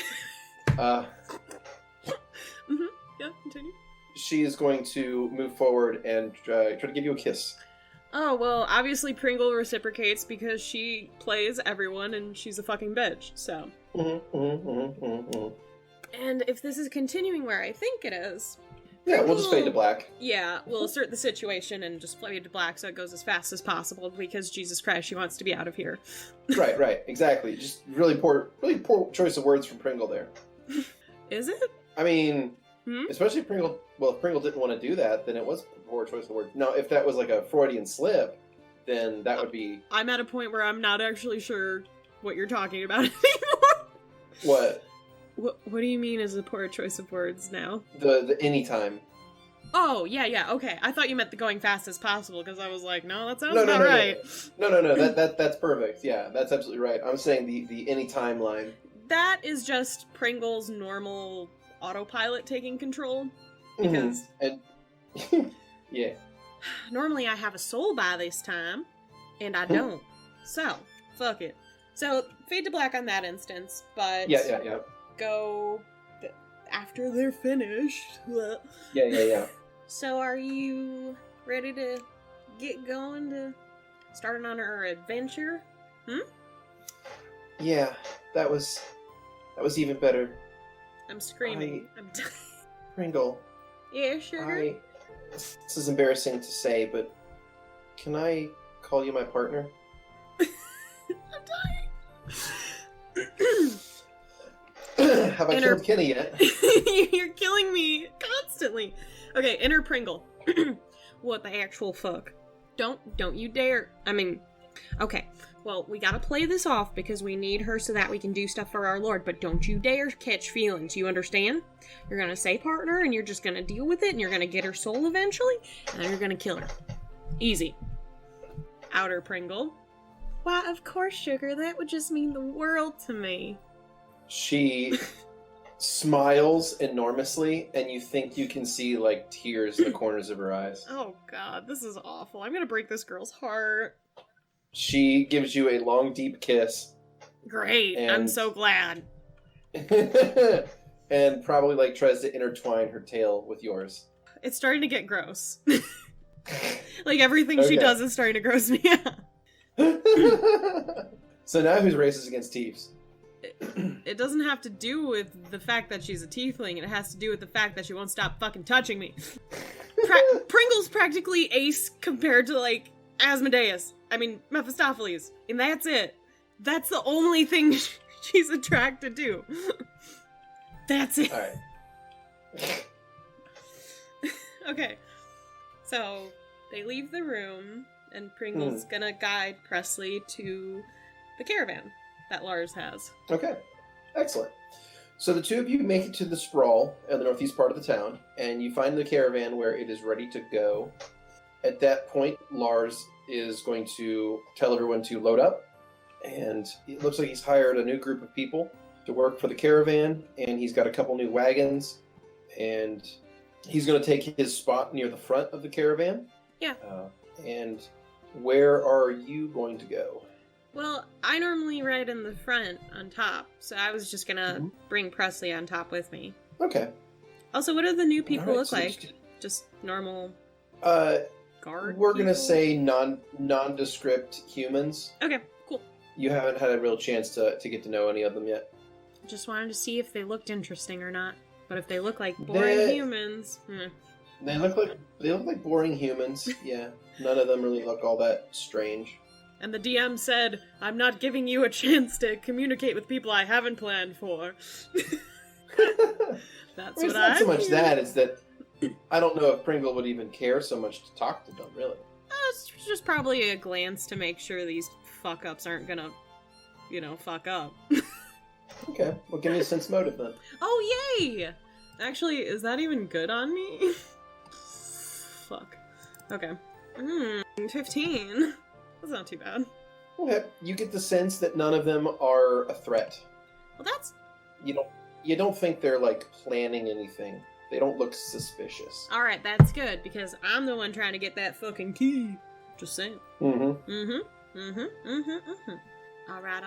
S1: Yeah, continue.
S2: she is going to move forward and try to give you a kiss.
S1: Oh, well, obviously Pringle reciprocates because she plays everyone and she's a fucking bitch, so. And if this is continuing where I think it is...
S2: Yeah, we'll just fade to black.
S1: Yeah, we'll assert the situation and just fade to black so it goes as fast as possible because, Jesus Christ, she wants to be out of here.
S2: Right, exactly. Just really poor choice of words from Pringle there.
S1: Is it?
S2: I mean, especially Pringle. Well, if Pringle didn't want to do that, then it was a poor choice of words. Now, if that was like a Freudian slip, then that would be...
S1: I'm at a point where I'm not actually sure what you're talking about anymore.
S2: What?
S1: What do you mean is a poor choice of words now?
S2: The anytime.
S1: Oh, yeah, okay. I thought you meant the going fast as possible, because I was like, no, that sounds
S2: No,
S1: about right.
S2: No. That's perfect. Yeah, that's absolutely right. I'm saying the any timeline.
S1: That is just Pringle's normal autopilot taking control. Because
S2: And yeah.
S1: normally I have a soul by this time, and I don't. So, fuck it. So, fade to black on that instance, but
S2: Yeah.
S1: go after they're finished.
S2: Yeah.
S1: So, are you ready to get going to starting on our adventure?
S2: Yeah, that was even better.
S1: I'm screaming. I'm dying.
S2: Pringle,
S1: Yeah, sugar.
S2: this is embarrassing to say, but can I call you my partner?
S1: I'm dying.
S2: Have I killed Keni yet?
S1: You're killing me constantly. Okay, enter Pringle. What the actual fuck? Don't you dare. I mean, okay. Well, we gotta play this off because we need her so that we can do stuff for our lord, but don't you dare catch feelings, you understand? You're gonna say partner, and you're just gonna deal with it, and you're gonna get her soul eventually, and then you're gonna kill her. Easy. Outer Pringle. Why, of course, sugar, that would just mean the world to me.
S2: She smiles enormously, and you think you can see, like, tears in the corners of her eyes.
S1: Oh god, this is awful. I'm gonna break this girl's heart.
S2: She gives you a long, deep kiss.
S1: Great, I'm
S2: And-
S1: so glad.
S2: And probably, like, tries to intertwine her tail with yours.
S1: It's starting to get gross. Like, everything she
S2: Okay.
S1: does is starting to gross me out.
S2: So now whose race is against Thieves?
S1: It doesn't have to do with the fact that she's a tiefling, it has to do with the fact that she won't stop fucking touching me. Pringle's practically ace compared to, like, Mephistopheles. And that's it. That's the only thing she's attracted to. That's it.
S2: Alright.
S1: Okay. So, they leave the room, and Pringle's gonna guide Presley to the caravan that Lars has.
S2: Okay. Excellent. So the two of you make it to the sprawl in the northeast part of the town, and you find the caravan where it is ready to go. At that point, Lars is going to tell everyone to load up, and it looks like he's hired a new group of people to work for the caravan, and he's got a couple new wagons, and he's going to take his spot near the front of the caravan.
S1: Yeah.
S2: And where are you going to go?
S1: Well, I normally ride in the front on top, so I was just gonna bring Presley on top with me.
S2: Okay.
S1: Also, what do the new people
S2: Alright,
S1: look
S2: so
S1: like? Just normal guard
S2: We're gonna
S1: people?
S2: say nondescript humans.
S1: Okay, cool.
S2: You haven't had a real chance to get to know any of them yet.
S1: Just wanted to see if they looked interesting or not. But if they look like boring
S2: They-
S1: humans...
S2: They look like boring humans. Yeah, none of them really look all that strange.
S1: And the DM said, I'm not giving you a chance to communicate with people I haven't planned for. That's
S2: It's
S1: what
S2: not
S1: I'm
S2: so much
S1: hearing.
S2: that; it's that I don't know if Pringle would even care so much to talk to them. Really.
S1: It's just probably a glance to make sure these fuck-ups aren't gonna, fuck up.
S2: Okay. Well, give me a sense motive then.
S1: Oh, yay! Actually, is that even good on me? Fuck. Okay. 15. That's not too bad.
S2: Okay. You get the sense that none of them are a threat.
S1: Well, that's...
S2: You don't think they're like planning anything. They don't look suspicious.
S1: Alright, that's good, because I'm the one trying to get that fucking key. Just saying.
S2: Mm-hmm.
S1: Alright.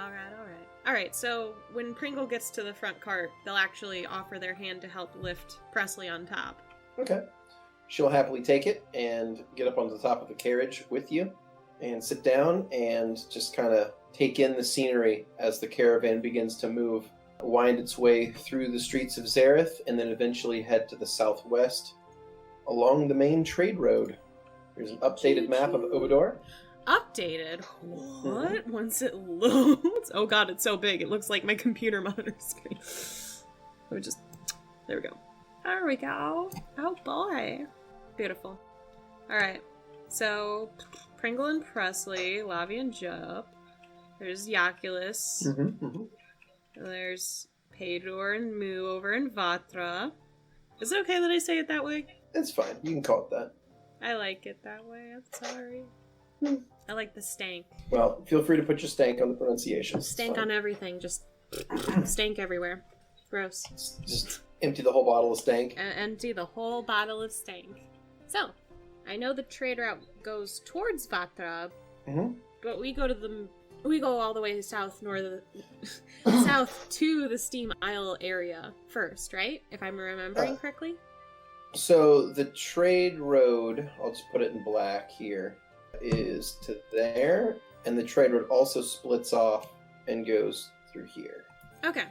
S1: Alright, so when Pringle gets to the front cart, they'll actually offer their hand to help lift Presley on top.
S2: Okay. She'll happily take it and get up onto the top of the carriage with you and sit down and just kind of take in the scenery as the caravan begins to move, wind its way through the streets of Zareth, and then eventually head to the southwest along the main trade road. Here's an updated map of Obador.
S1: Updated? What? Once it loads? Oh god, it's so big. It looks like my computer monitor screen. Let me just... There we go. There we go. Oh boy. Beautiful. Alright. So, Pringle and Presley, Lavi and Jup. There's Yaculus. There's Pedor and Moo over in Vatra. Is it okay that I say it that way?
S2: It's fine. You can call it that.
S1: I like it that way. I'm sorry. I like the stank.
S2: Well, feel free to put your stank on the pronunciation.
S1: Stank on everything. Just stank everywhere. Gross.
S2: Just empty the whole bottle of stank.
S1: Empty the whole bottle of stank. So, I know the trade route goes towards Vatrab, but we go all the way south south to the Steam Isle area first, right? If I'm remembering correctly.
S2: So the trade road, I'll just put it in black here, is to there, and the trade road also splits off and goes through here.
S1: Okay.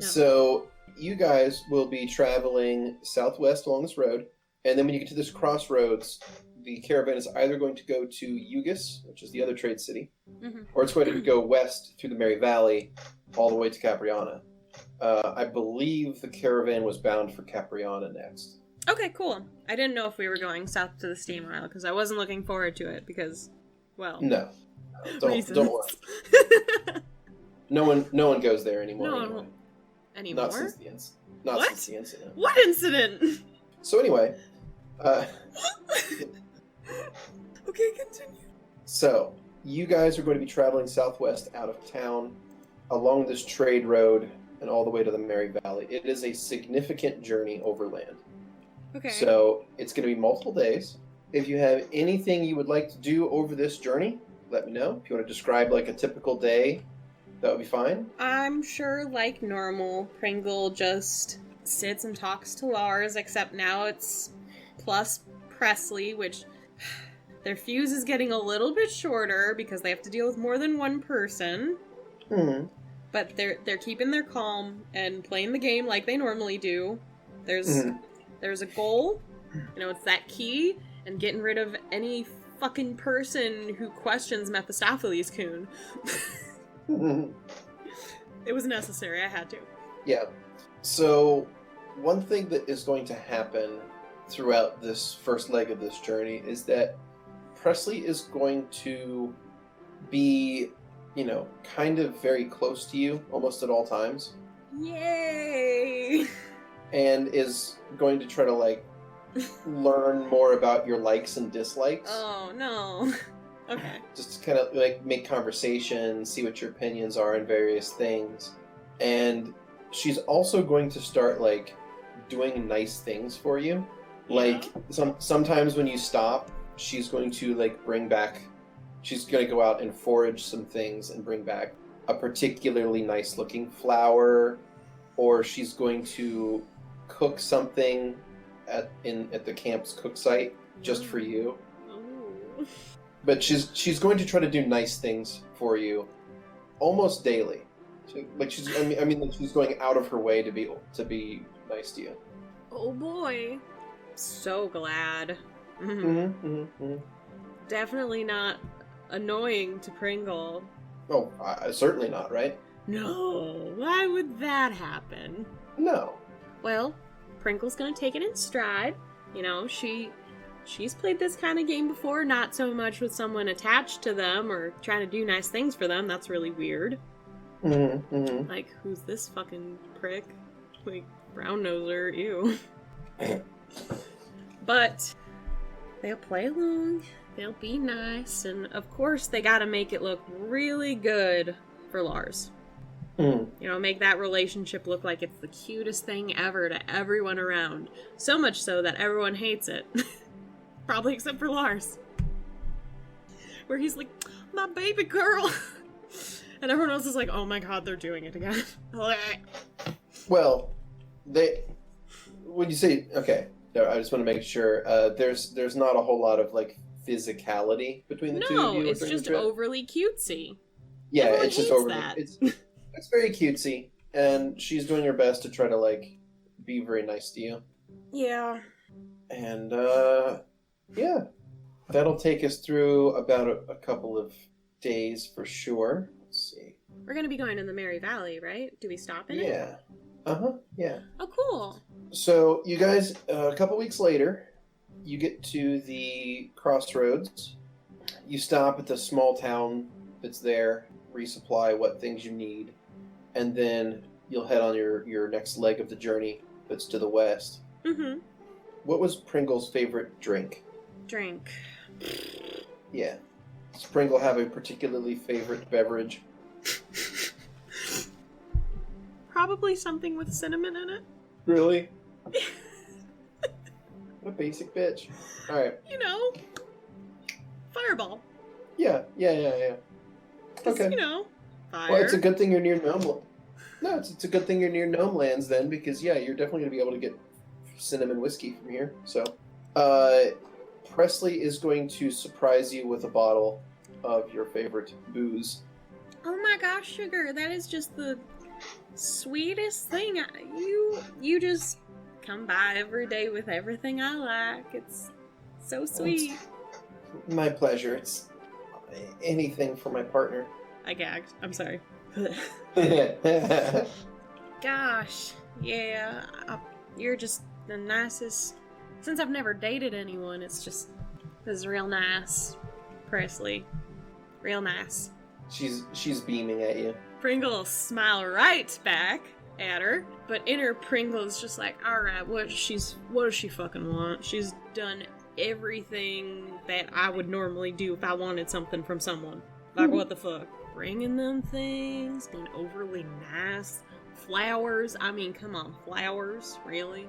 S1: No.
S2: So you guys will be traveling southwest along this road, and then when you get to this crossroads, the caravan is either going to go to Ugis, which is the other trade city, or it's going to go west through the Merry Valley all the way to Capriana. I believe the caravan was bound for Capriana next.
S1: Okay, cool. I didn't know if we were going south to the Steam Isle, because I wasn't looking forward to it, because, well...
S2: No. Don't worry. No one goes there anymore.
S1: Anymore?
S2: Not since the incident.
S1: What incident?
S2: So anyway...
S1: Okay, continue.
S2: So, you guys are going to be traveling southwest out of town, along this trade road, and all the way to the Merry Valley. It is a significant journey overland.
S1: Okay.
S2: So, it's going to be multiple days. If you have anything you would like to do over this journey, let me know. If you want to describe like a typical day, that would be fine.
S1: I'm sure, like normal, Pringle just sits and talks to Lars, except now it's plus Presley, which their fuse is getting a little bit shorter because they have to deal with more than one person. But they're keeping their calm and playing the game like they normally do. There's a goal, it's that key, and getting rid of any fucking person who questions Mephistopheles Coon. It was necessary, I had to.
S2: Yeah. So, one thing that is going to happen throughout this first leg of this journey is that Presley is going to be, kind of very close to you almost at all times.
S1: Yay!
S2: And is going to try to, learn more about your likes and dislikes.
S1: Oh, no. Okay.
S2: Just kind of, make conversation, see what your opinions are on various things. And she's also going to start, doing nice things for you.
S1: Yeah.
S2: Sometimes when you stop, she's going to, bring back... She's going to go out and forage some things and bring back a particularly nice-looking flower, or she's going to cook something at the camp's cook site just for you.
S1: Ooh.
S2: But she's going to try to do nice things for you almost daily. She's going out of her way to be nice to you.
S1: Oh boy. So glad. Definitely not annoying to Pringle.
S2: Oh, certainly not, right?
S1: No. Why would that happen?
S2: No.
S1: Well, Pringle's gonna take it in stride. She's played this kind of game before, not so much with someone attached to them or trying to do nice things for them. That's really weird. Like, who's this fucking prick? Brown noser, ew. But they'll play along, they'll be nice, and of course they gotta make it look really good for Lars. Make that relationship look like it's the cutest thing ever to everyone around. So much so that everyone hates it. Probably except for Lars. Where he's like, my baby girl! And everyone else is like, oh my god, they're doing it again.
S2: Well, when you say, okay, I just want to make sure, there's not a whole lot of, physicality between the two of you.
S1: No, it's just overly cutesy.
S2: Yeah,
S1: Everyone
S2: it's just
S1: hates
S2: overly...
S1: that.
S2: It's very cutesy, and she's doing her best to try to, be very nice to you.
S1: Yeah.
S2: And, yeah. That'll take us through about a couple of days for sure. Let's see.
S1: We're gonna be going to the Merry Valley, right? Do we stop in it?
S2: Yeah. Yeah.
S1: Oh, cool.
S2: So, you guys, a couple weeks later, you get to the crossroads. You stop at the small town that's there, resupply what things you need, and then you'll head on your next leg of the journey that's to the west. what was Pringle's favorite drink?
S1: Drink.
S2: Yeah. Does Pringle have a particularly favorite beverage?
S1: Probably something with cinnamon in it.
S2: Really? What a basic bitch. Alright.
S1: You know, Fireball.
S2: Yeah.
S1: 'Cause,
S2: Okay.
S1: you know, fire.
S2: Well, it's a good thing you're near Gnome. No, it's a good thing you're near Gnome Lands then, because yeah, you're definitely gonna be able to get cinnamon whiskey from here. So, Presley is going to surprise you with a bottle of your favorite booze.
S1: Oh my gosh, Sugar, that is just the sweetest thing. You just come by every day with everything I like. It's so sweet.
S2: My pleasure. It's anything for my partner.
S1: I gagged. I'm sorry. Gosh, yeah, you're just the nicest. Since I've never dated anyone, this is real nice, Presley. Real nice.
S2: She's beaming at you.
S1: Pringle will smile right back at her, but inner Pringle's just like, all right, what does she fucking want? She's done everything that I would normally do if I wanted something from someone. Like, what the fuck? Bringing them things, being overly nice, flowers. I mean, come on, flowers, really?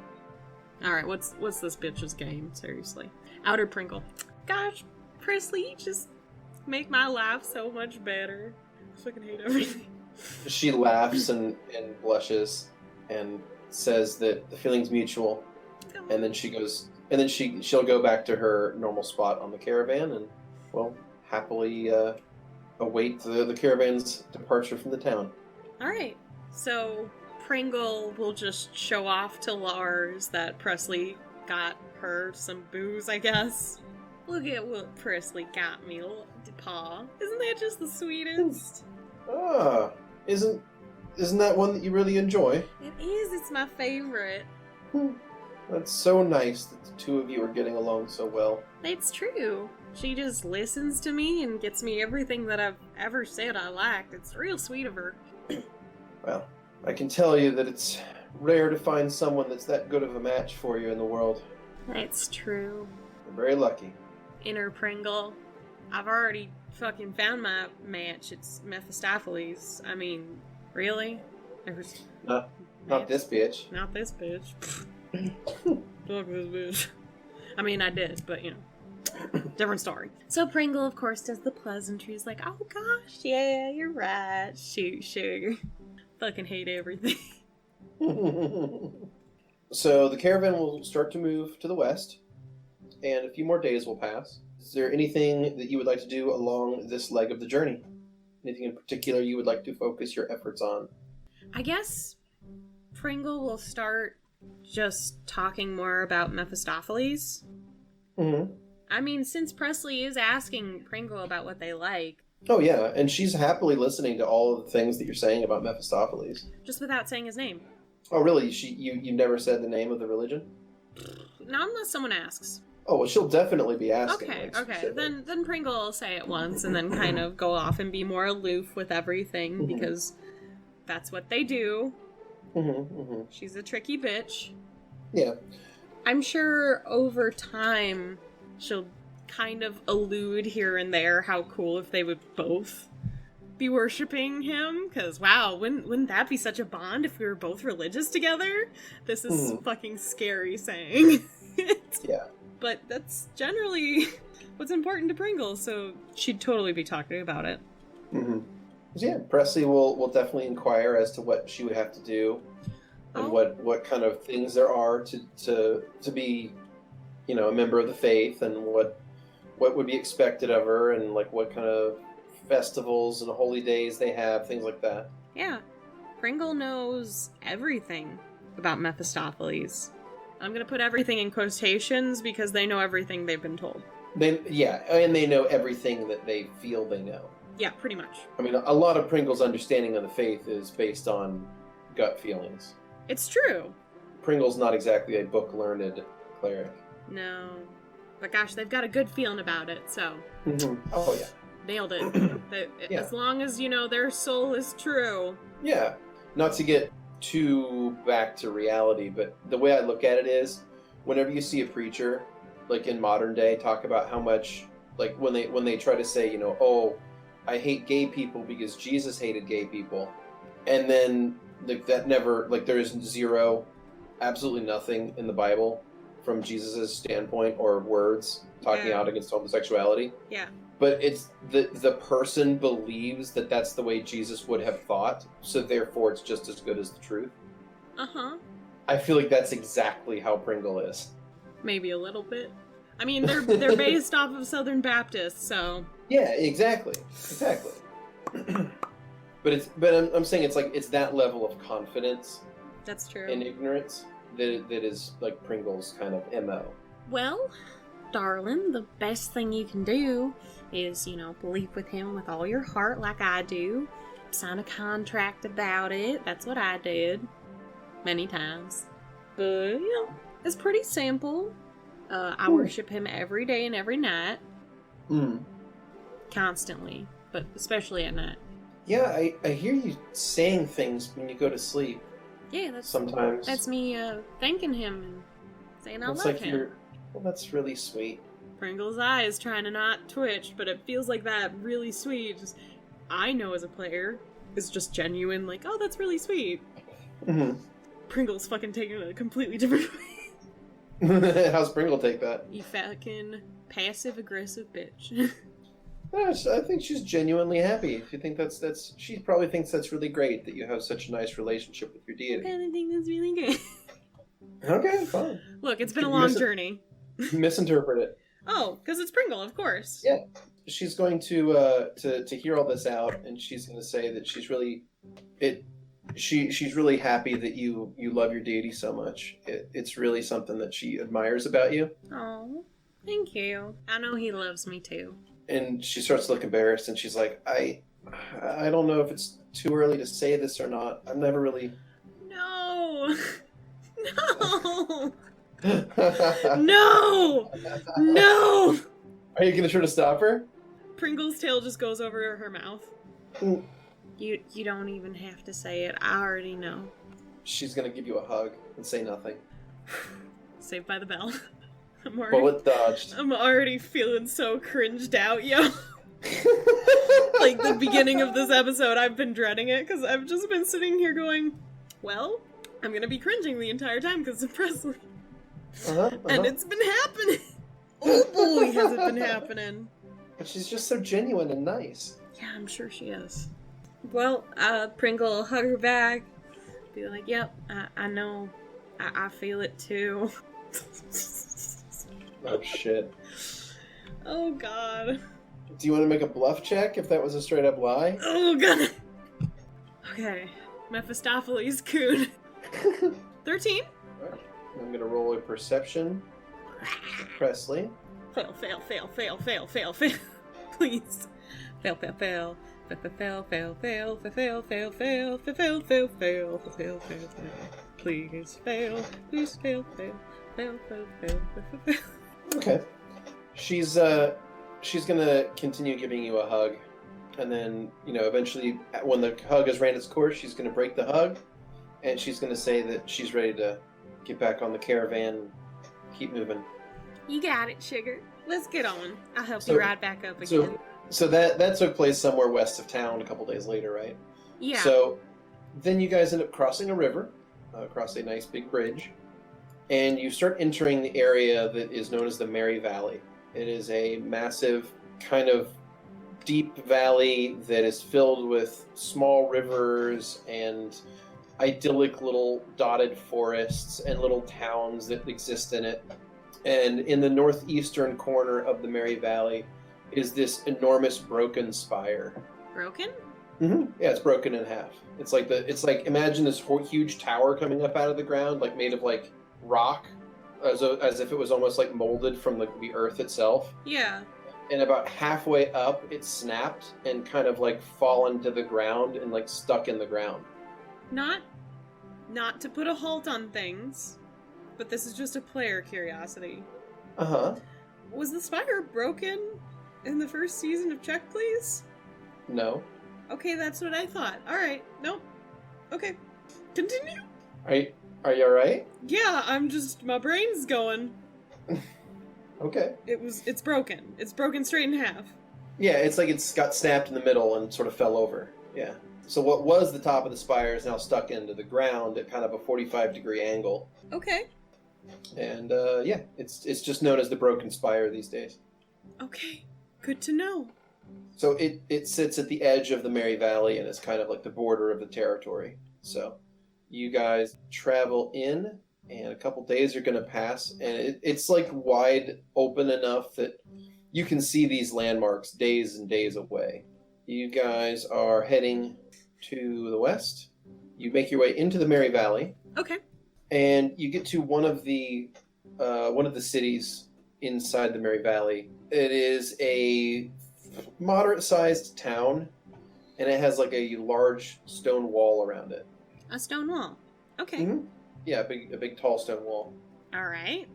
S1: All right, what's this bitch's game? Seriously, Outer Pringle. Gosh, Presley, you just make my life so much better. I fucking hate everything.
S2: She laughs and blushes and says that the feeling's mutual, and then she goes, and then she'll go back to her normal spot on the caravan and, well, happily await the caravan's departure from the town.
S1: All right, so Pringle will just show off to Lars that Presley got her some booze, I guess. Look at what Presley got me, Pa. Isn't that just the sweetest?
S2: Ah, isn't that one that you really enjoy?
S1: It is. It's my favorite.
S2: That's so nice that the two of you are getting along so well.
S1: It's true. She just listens to me and gets me everything that I've ever said I liked. It's real sweet of her.
S2: Well, I can tell you that it's rare to find someone that's that good of a match for you in the world.
S1: That's true.
S2: You're very lucky.
S1: Inner Pringle. I've already fucking found my match. It's Mephistopheles. I mean, really?
S2: Not this bitch.
S1: Not this bitch. Fuck this bitch. I mean, I did, but you know, different story. So Pringle, of course, does the pleasantries like, oh gosh, yeah, you're right. Shoot, sugar. Fucking hate everything.
S2: So the caravan will start to move to the west, and a few more days will pass. Is there anything that you would like to do along this leg of the journey? Anything in particular you would like to focus your efforts on?
S1: I guess Pringle will start just talking more about Mephistopheles.
S2: Mm-hmm.
S1: I mean, since Presley is asking Pringle about what they like.
S2: Oh yeah, and she's happily listening to all of the things that you're saying about Mephistopheles.
S1: Just without saying his name.
S2: Oh really? You never said the name of the religion?
S1: Not unless someone asks.
S2: Oh well, she'll definitely be asking.
S1: Okay,
S2: like,
S1: okay.
S2: specific.
S1: Then Pringle will say it once and then kind of go off and be more aloof with everything because that's what they do. She's a tricky bitch.
S2: Yeah.
S1: I'm sure over time she'll kind of allude here and there how cool if they would both be worshipping him, because wow, wouldn't that be such a bond if we were both religious together? This is fucking scary saying it.
S2: Yeah.
S1: But that's generally what's important to Pringle, so she'd totally be talking about it.
S2: Yeah, Presley will definitely inquire as to what she would have to do and what kind of things there are to be, you know, a member of the faith, and what would be expected of her, and like what kind of festivals and holy days they have, things like that.
S1: Yeah. Pringle knows everything about Mephistopheles. I'm gonna put everything in quotations because they know everything they've been told.
S2: And they know everything that they feel they know.
S1: Yeah, pretty much.
S2: I mean, a lot of Pringle's understanding of the faith is based on gut feelings.
S1: It's true.
S2: Pringle's not exactly a book-learned cleric.
S1: No. But gosh, they've got a good feeling about it, so...
S2: Oh, yeah.
S1: Nailed it.
S2: Yeah.
S1: As long as, you know, their soul is true.
S2: Yeah. Not to get too back to reality, but the way I look at it is, whenever you see a preacher, like in modern day, talk about how much, like when they try to say, oh, I hate gay people because Jesus hated gay people, and then like that never, like there is zero, absolutely nothing in the Bible from Jesus's standpoint or words talking out against homosexuality.
S1: Yeah.
S2: But it's the person believes that that's the way Jesus would have thought, so therefore it's just as good as the truth.
S1: Uh-huh.
S2: I feel like that's exactly how Pringle is.
S1: Maybe a little bit. I mean, they're based off of Southern Baptists, so...
S2: Yeah, exactly. But I'm saying it's that level of confidence.
S1: That's true.
S2: And ignorance that is like Pringle's kind of MO.
S1: Well, darling, the best thing you can do is, believe with him with all your heart like I do. Sign a contract about it. That's what I did. Many times. But, it's pretty simple. I worship him every day and every night. Constantly. But especially at night.
S2: Yeah, I hear you saying things when you go to sleep.
S1: Yeah, that's
S2: sometimes.
S1: That's me thanking him and saying I love him.
S2: Well, that's really sweet.
S1: Pringle's eye is trying to not twitch, but it feels like that really sweet. Just, I know as a player, is just genuine, like, oh, that's really sweet.
S2: Mm-hmm.
S1: Pringle's fucking taking it a completely different way.
S2: How's Pringle take that?
S1: You fucking passive-aggressive bitch.
S2: I think she's genuinely happy. If you think that's she probably thinks that's really great that you have such a nice relationship with your deity.
S1: I kind of think that's really good.
S2: Okay, fine.
S1: Look, it's been a long journey.
S2: Misinterpret it.
S1: Oh, because it's Pringle, of course.
S2: Yeah, she's going to hear all this out, and she's going to say that she's really she's really happy that you love your deity so much. It's really something that she admires about you.
S1: Oh, thank you. I know he loves me too. And
S2: she starts to look embarrassed, and she's like, I don't know if it's too early to say this or not. I've never really...
S1: No! No! No! No!
S2: Are you going to try to stop her?
S1: Pringle's tail just goes over her mouth.
S2: Mm.
S1: You don't even have to say it. I already know.
S2: She's going to give you a hug and say nothing.
S1: Saved by the bell.
S2: Bullet dodged.
S1: I'm already feeling so cringed out, yo. Like, the beginning of this episode, I've been dreading it, because I've just been sitting here going, well, I'm gonna be cringing the entire time, because of Presley. And it's been happening. Oh boy, has it been happening.
S2: But she's just so genuine and nice.
S1: Yeah, I'm sure she is. Well, Pringle will hug her back, be like, yep, I know, I feel it too.
S2: Oh, shit.
S1: Oh, God.
S2: Do you want to make a bluff check if that was a straight up lie?
S1: Oh, God. Okay. Mephistopheles coon. 13?
S2: I'm going to roll a perception for Presley.
S1: Fail, fail, fail, fail, fail, fail, fail. Please. Fail, fail, fail. Fail, fail, fail, fail, fail, fail, fail, fail, fail, fail, fail, fail, fail, fail. Please fail. Please fail, fail. Fail, fail, fail, fail, fail.
S2: Okay. She's gonna continue giving you a hug, and then, eventually, when the hug has ran its course, she's gonna break the hug, and she's gonna say that she's ready to get back on the caravan and keep moving.
S1: You got it, sugar. Let's get on. I'll help you ride back up again.
S2: So that took place somewhere west of town a couple days later, right?
S1: Yeah.
S2: So then you guys end up crossing a river, across a nice big bridge, and you start entering the area that is known as the Merry Valley. It is a massive, kind of deep valley that is filled with small rivers and idyllic little dotted forests and little towns that exist in it. And in the northeastern corner of the Merry Valley is this enormous broken spire.
S1: Broken?
S2: Mm-hmm. Yeah, it's broken in half. It's like imagine this huge tower coming up out of the ground, like made of like rock, as if it was almost like molded from the earth itself.
S1: Yeah.
S2: And about halfway up, it snapped and kind of like fallen to the ground and like stuck in the ground.
S1: Not to put a halt on things, but this is just a player curiosity.
S2: Uh-huh.
S1: Was the spire broken in the first season of Check Please?
S2: No.
S1: Okay, that's what I thought. Alright, nope. Okay. Continue.
S2: Are you alright?
S1: Yeah, my brain's going.
S2: Okay.
S1: It's broken. It's broken straight in half.
S2: Yeah, it's like it's got snapped in the middle and sort of fell over. Yeah. So what was the top of the spire is now stuck into the ground at kind of a 45-degree angle.
S1: Okay.
S2: And yeah, it's just known as the Broken Spire these days.
S1: Okay. Good to know.
S2: So it sits at the edge of the Merry Valley and it's kind of like the border of the territory. So you guys travel in, and a couple days are going to pass, and it's like wide open enough that you can see these landmarks days and days away. You guys are heading to the west. You make your way into the Merry Valley.
S1: Okay.
S2: And you get to one of the cities inside the Merry Valley. It is a moderate-sized town, and it has like a large stone wall around it.
S1: A stone wall. Okay.
S2: Mm-hmm. Yeah, a big tall stone wall.
S1: All right.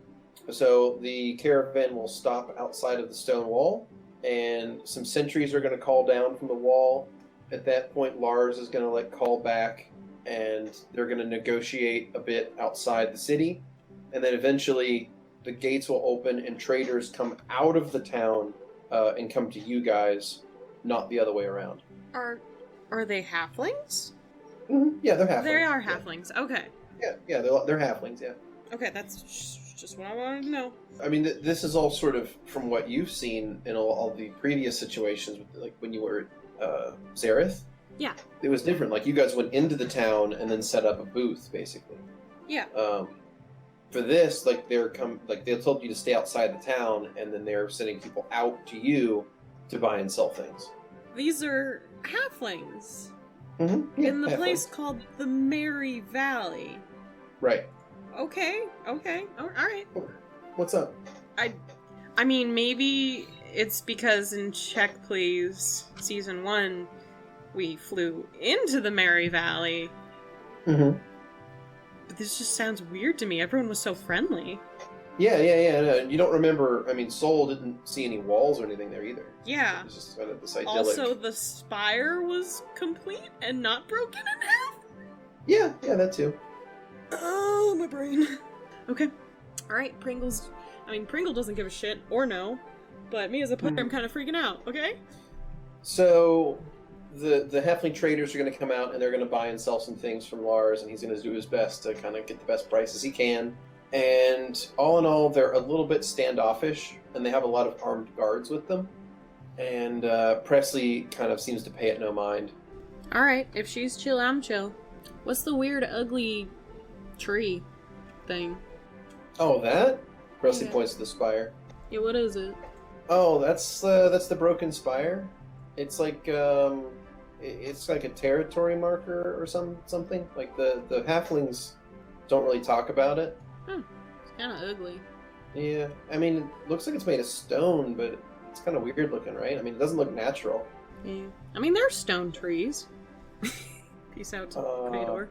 S2: So the caravan will stop outside of the stone wall, and some sentries are going to call down from the wall. At that point, Lars is going to call back, and they're going to negotiate a bit outside the city, and then eventually the gates will open and traders come out of the town and come to you guys, not the other way around.
S1: Are they halflings?
S2: Mm-hmm. Yeah, they're halflings.
S1: They are halflings. Yeah. Okay.
S2: Yeah, they're halflings. Yeah.
S1: Okay, that's just what I wanted to know.
S2: I mean, this is all sort of from what you've seen in all the previous situations, like when you were at Zareth.
S1: Yeah.
S2: It was different. Like, you guys went into the town and then set up a booth, basically.
S1: Yeah.
S2: For this, they told you to stay outside the town, and then they're sending people out to you to buy and sell things.
S1: These are halflings.
S2: Mm-hmm. Yeah,
S1: in the
S2: halflings.
S1: place called the Merry Valley.
S2: Right.
S1: Okay. All right.
S2: What's up?
S1: I mean, maybe it's because in Check Please Season 1, we flew into the Merry Valley.
S2: Mm-hmm.
S1: But this just sounds weird to me. Everyone was so friendly.
S2: Yeah. No, you don't remember. I mean, Soul didn't see any walls or anything there either.
S1: Yeah.
S2: It was just kind of this idyllic.
S1: Also, the spire was complete and not broken in half?
S2: Yeah, that too.
S1: Oh, my brain. Okay. Alright, Pringle doesn't give a shit, or no. But me as a player, I'm kind of freaking out, okay?
S2: So, the halfling traders are going to come out and they're going to buy and sell some things from Lars, and he's going to do his best to kind of get the best prices he can. And all in all, they're a little bit standoffish, and they have a lot of armed guards with them. And Presley kind of seems to pay it no mind.
S1: Alright, if she's chill, I'm chill. What's the weird, ugly tree thing?
S2: Oh, that? Presley
S1: Yeah.
S2: points to the spire.
S1: Yeah, what is it?
S2: Oh, that's the Broken Spire. It's like a territory marker or something. Like the halflings don't really talk about it.
S1: It's kind of ugly.
S2: Yeah, I mean, it looks like it's made of stone, but it's kind of weird looking, right? I mean, it doesn't look natural.
S1: Yeah. I mean, there's stone trees. Peace out to Credor.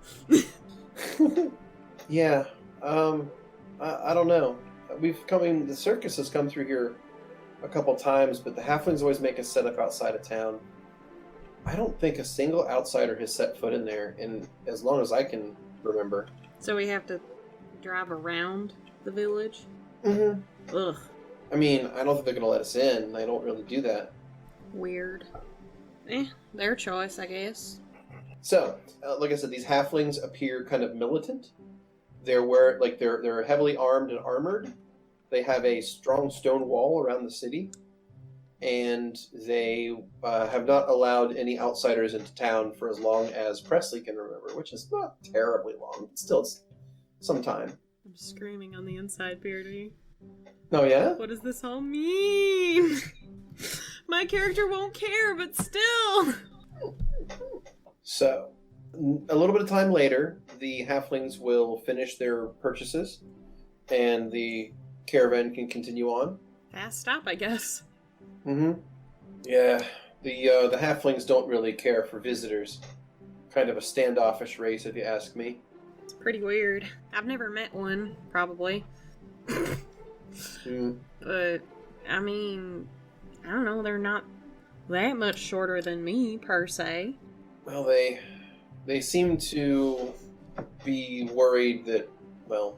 S2: Yeah, I don't know. The circus has come through here a couple times, but the halflings always make us set up outside of town. I don't think a single outsider has set foot in there in as long as I can remember.
S1: So we have to drive around the village?
S2: Mm-hmm.
S1: Ugh.
S2: I mean, I don't think they're going to let us in. They don't really do that.
S1: Weird. Their choice, I guess.
S2: So, like I said, these halflings appear kind of militant. They're heavily armed and armored. They have a strong stone wall around the city, and they have not allowed any outsiders into town for as long as Presley can remember, which is not terribly long, but still it's some time.
S1: I'm screaming on the inside, Beardy.
S2: Oh, yeah?
S1: What does this all mean? My character won't care, but still!
S2: So, a little bit of time later, the halflings will finish their purchases, and the caravan can continue on.
S1: Fast stop, I guess.
S2: Mm-hmm. Yeah, the halflings don't really care for visitors. Kind of a standoffish race, if you ask me.
S1: It's pretty weird. I've never met one, probably. But, I mean, I don't know, they're not that much shorter than me, per se.
S2: Well, they seem to be worried that, well,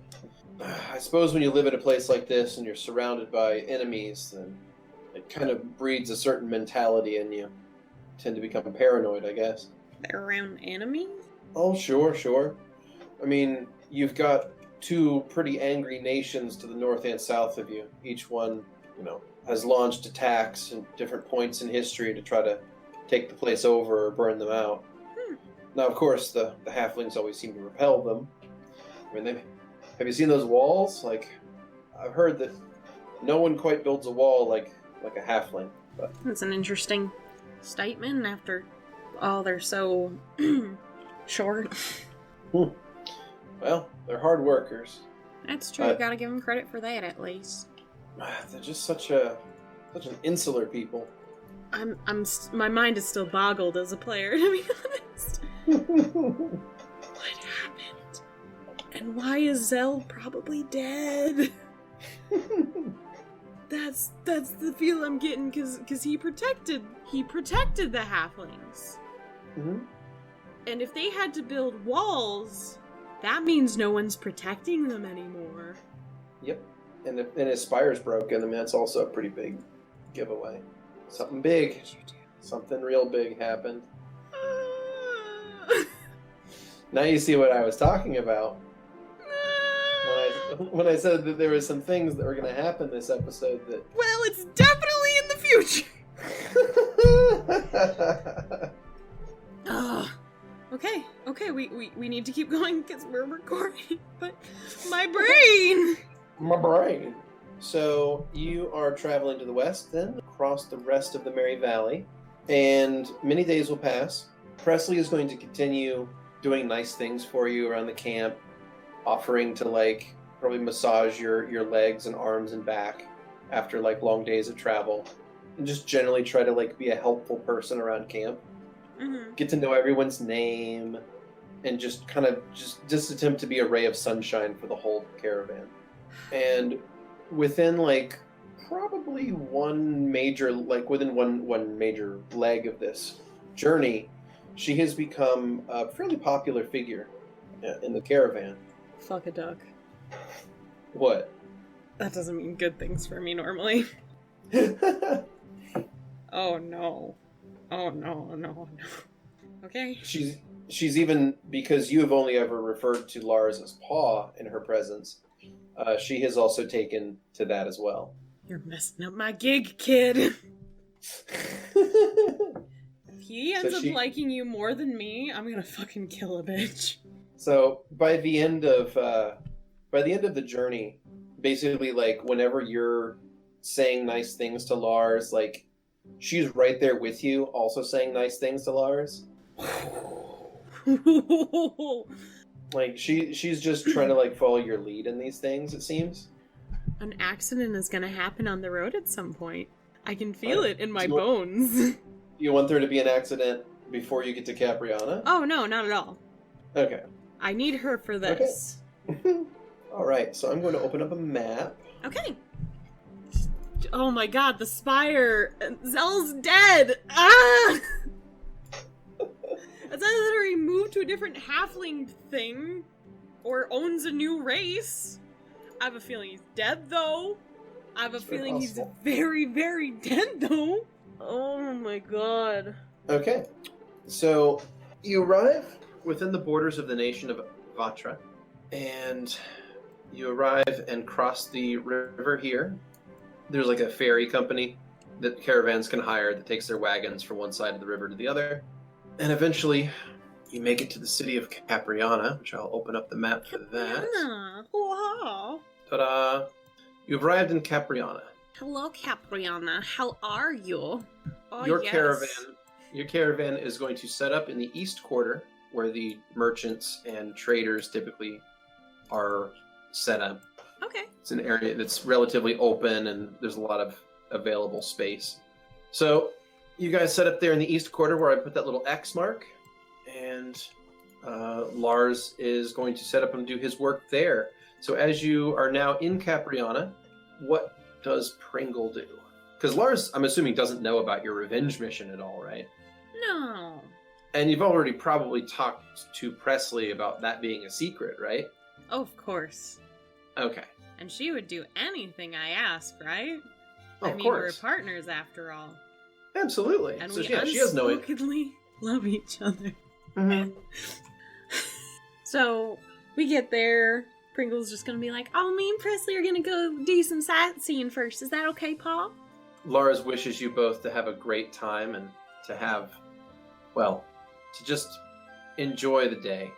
S2: I suppose when you live in a place like this and you're surrounded by enemies, then it kind of breeds a certain mentality in you. You tend to become paranoid, I guess.
S1: They're around enemies?
S2: Oh, sure. I mean, you've got two pretty angry nations to the north and south of you. Each one, has launched attacks at different points in history to try to take the place over or burn them out. Now, of course, the halflings always seem to repel them. I mean, have you seen those walls? Like, I've heard that no one quite builds a wall like a halfling. But
S1: That's an interesting statement after all they're so short.
S2: Well, they're hard workers.
S1: That's true. You gotta give them credit for that, at least.
S2: They're just such an insular people.
S1: My mind is still boggled as a player, to be honest. What happened? And why is Zell probably dead? That's the feel I'm getting, because he protected the halflings.
S2: Mm-hmm.
S1: And if they had to build walls, that means no one's protecting them anymore.
S2: Yep. And his spire's broken. I mean, that's also a pretty big giveaway. Something big. Something real big happened. Now you see what I was talking about. When I said that there were some things that were going to happen this episode that...
S1: Well, it's definitely in the future! Okay, we need to keep going because we're recording, but my brain!
S2: My brain. So, you are traveling to the west then, across the rest of the Merry Valley, and many days will pass. Presley is going to continue doing nice things for you around the camp, offering to, probably massage your legs and arms and back after, long days of travel, and just generally try to, be a helpful person around camp.
S1: Mm-hmm.
S2: Get to know everyone's name, and just kind of just attempt to be a ray of sunshine for the whole caravan. And within probably one major within one major leg of this journey, she has become a fairly popular figure in the caravan.
S1: Fuck a duck.
S2: What?
S1: That doesn't mean good things for me normally. Oh no. Okay.
S2: She's even, because you have only ever referred to Lars as Paw in her presence, she has also taken to that as well.
S1: You're messing up my gig, kid. If he ends up liking you more than me, I'm gonna fucking kill a bitch.
S2: So by the end of the journey, basically whenever you're saying nice things to Lars, she's right there with you, also saying nice things to Lars. She's just trying to follow your lead in these things, it seems.
S1: An accident is gonna happen on the road at some point. I can feel it in my bones.
S2: You want there to be an accident before you get to Capriana?
S1: Oh no, not at all.
S2: Okay.
S1: I need her for this.
S2: Okay. Alright, so I'm going to open up a map.
S1: Okay. Oh my god, the spire! Zell's dead! Ah! It's either he moved to a different halfling thing, or owns a new race. I have a feeling he's dead, though. I have a feeling he's very, very dead, though. Oh my god.
S2: Okay. So, you arrive within the borders of the nation of Vatra, and you arrive and cross the river here. There's a ferry company that caravans can hire that takes their wagons from one side of the river to the other. And eventually, you make it to the city of Capriana, which I'll open up the map for that.
S1: Wow.
S2: Ta-da! You've arrived in Capriana.
S1: Hello, Capriana. How are you? Oh,
S2: Your caravan is going to set up in the east quarter, where the merchants and traders typically are set up.
S1: Okay.
S2: It's an area that's relatively open, and there's a lot of available space. So, you guys set up there in the east quarter where I put that little X mark, and Lars is going to set up and do his work there. So as you are now in Capriana, what does Pringle do? Because Lars, I'm assuming, doesn't know about your revenge mission at all, right?
S1: No.
S2: And you've already probably talked to Presley about that being a secret, right?
S1: Oh, of course.
S2: Okay.
S1: And she would do anything I ask, right?
S2: Oh,
S1: I
S2: of
S1: mean,
S2: course.
S1: we're partners after all.
S2: Absolutely.
S1: And
S2: So
S1: we
S2: yeah, she has no.
S1: unspokenly love each other.
S2: Mhm.
S1: So, we get there. Pringle's just gonna be like, oh, me and Presley are gonna go do some sightseeing first. Is that okay, Paul?
S2: Lars wishes you both to have a great time and to have, well, to just enjoy the day.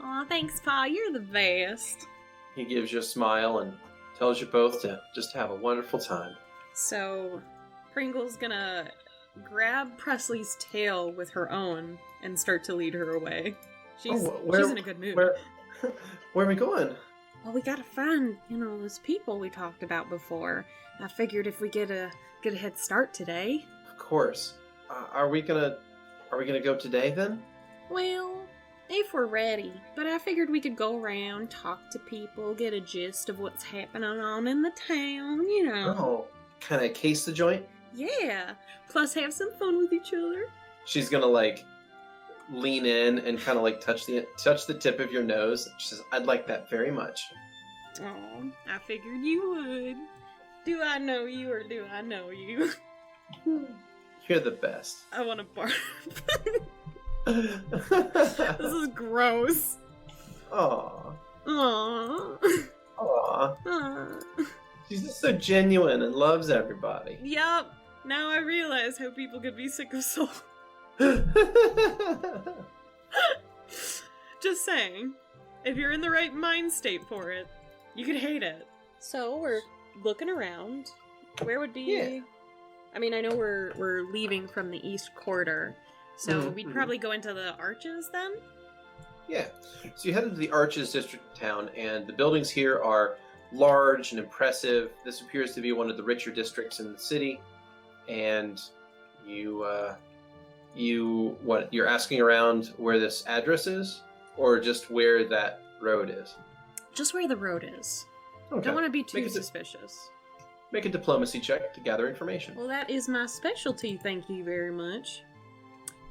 S1: Aw, thanks, Paul. You're the best.
S2: He gives you a smile and tells you both to just have a wonderful time.
S1: So, Pringle's gonna grab Presley's tail with her own and start to lead her away. She's in a good mood.
S2: Where are we going?
S1: Well, we gotta find, those people we talked about before. I figured if we get a head start today.
S2: Of course. Are we gonna go today then?
S1: Well, if we're ready. But I figured we could go around, talk to people, get a gist of what's happening on in the town,
S2: Oh, kind of case the joint?
S1: Yeah. Plus have some fun with each other.
S2: She's gonna lean in and kind of touch the tip of your nose. She says, "I'd like that very much."
S1: Oh, I figured you would. Do I know you or do I know you?
S2: You're the best.
S1: I want to barf. This is gross.
S2: Aww.
S1: Aww.
S2: Aww.
S1: Aww.
S2: She's just so genuine and loves everybody.
S1: Yup. Now I realize how people could be sick of soul. Just saying. If you're in the right mind state for it, you could hate it. So we're looking around. Where would be...
S2: Yeah.
S1: I mean, I know we're leaving from the East Quarter, so we'd probably go into the Arches then?
S2: Yeah. So you head into the Arches district of town, and the buildings here are large and impressive. This appears to be one of the richer districts in the city, and you're asking around where this address is, or just where that road is?
S1: Just where the road is.
S2: Okay.
S1: Don't want to be too suspicious.
S2: Make a diplomacy check to gather information.
S1: Well, that is my specialty, thank you very much.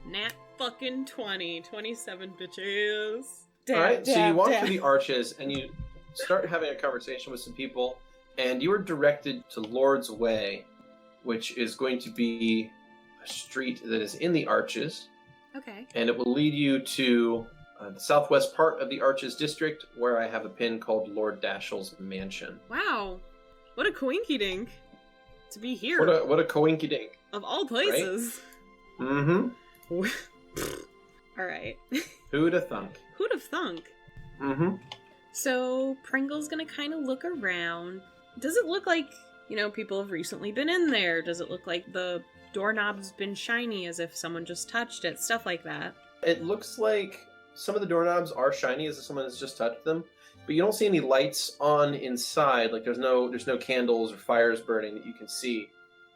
S1: Nat fucking 20. 27 bitches.
S2: Alright, so you walk through the Arches, and you start having a conversation with some people, and you are directed to Lord's Way, which is going to be a street that is in the Arches.
S1: Okay.
S2: And it will lead you to the southwest part of the Arches district, where I have a pin called Lord Dashiell's mansion.
S1: Wow. What a coinky-dink to be here.
S2: What a coinky-dink.
S1: Of all places.
S2: Right? Mm-hmm.
S1: Alright.
S2: Who'd have thunk?
S1: Who'd have thunk?
S2: Mm-hmm.
S1: So, Pringle's gonna kind of look around. Does it look like, people have recently been in there? Does it look like the doorknob's been shiny as if someone just touched it? Stuff like that.
S2: It looks like some of the doorknobs are shiny as if someone has just touched them, but you don't see any lights on inside. There's no candles or fires burning that you can see,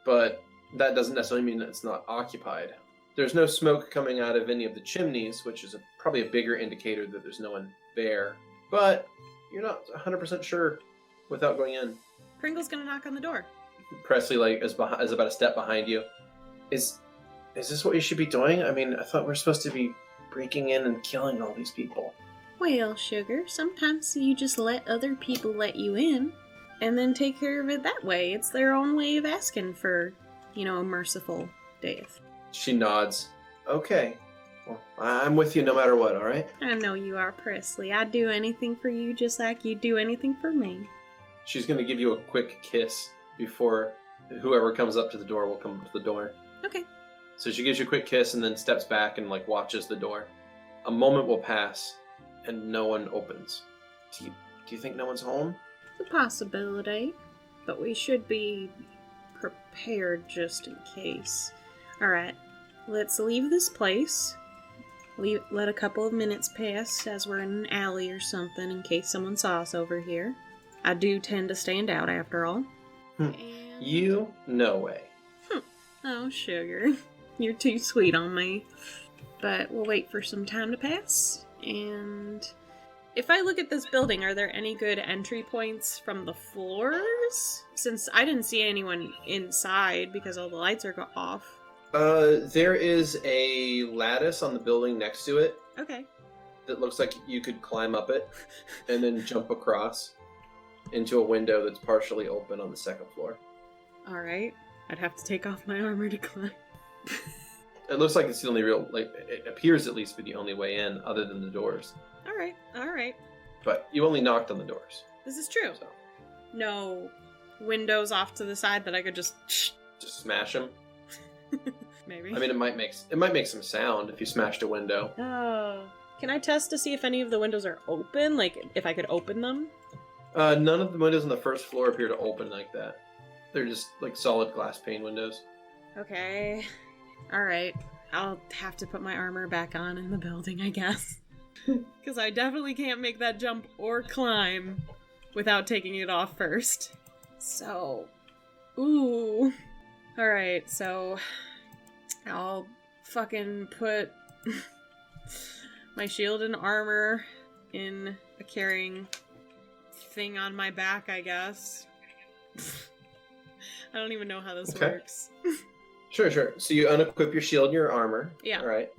S2: but that doesn't necessarily mean that it's not occupied. There's no smoke coming out of any of the chimneys, which is probably a bigger indicator that there's no one there, but you're not 100% sure without going in.
S1: Pringle's gonna knock on the door.
S2: Presley is about a step behind you. Is this what you should be doing? I mean, I thought we're supposed to be breaking in and killing all these people.
S1: Well, sugar, sometimes you just let other people let you in, and then take care of it that way. It's their own way of asking for, a merciful death.
S2: She nods. Okay. Well, I'm with you no matter what, alright?
S1: I know you are, Presley. I'd do anything for you just like you'd do anything for me.
S2: She's going to give you a quick kiss before whoever comes up to the door will come up to the door.
S1: Okay.
S2: So she gives you a quick kiss and then steps back and watches the door. A moment will pass and no one opens. Do you think no one's home?
S1: It's a possibility, but we should be prepared just in case. Alright, let's leave this place. Let a couple of minutes pass as we're in an alley or something in case someone saw us over here. I do tend to stand out after all.
S2: You? No way.
S1: Oh, sugar. You're too sweet on me. But we'll wait for some time to pass. And if I look at this building, are there any good entry points from the floors? Since I didn't see anyone inside because all the lights are off.
S2: There is a lattice on the building next to it
S1: Okay.
S2: that looks like you could climb up it and then jump across into a window that's partially open on the second floor.
S1: Alright. I'd have to take off my armor to climb.
S2: It looks like it's the only real, like, it appears at least to be the only way in other than the doors.
S1: Alright.
S2: But you only knocked on the doors.
S1: This is true.
S2: So
S1: No windows off to the side that I could just
S2: smash them.
S1: maybe.
S2: I mean, it might make some sound if you smashed a window.
S1: Oh. Can I test to see if any of the windows are open? Like, if I could open them?
S2: None of the windows on the first floor appear to open like that. They're just like solid glass pane windows.
S1: Okay. Alright. I'll have to put my armor back on in the building, I guess. Because I definitely can't make that jump or climb without taking it off first. So... Ooh. Alright, so... I'll fucking put my shield and armor in a carrying thing on my back, I guess. I don't even know how this works.
S2: Sure. So you unequip your shield and your armor.
S1: Yeah.
S2: All right.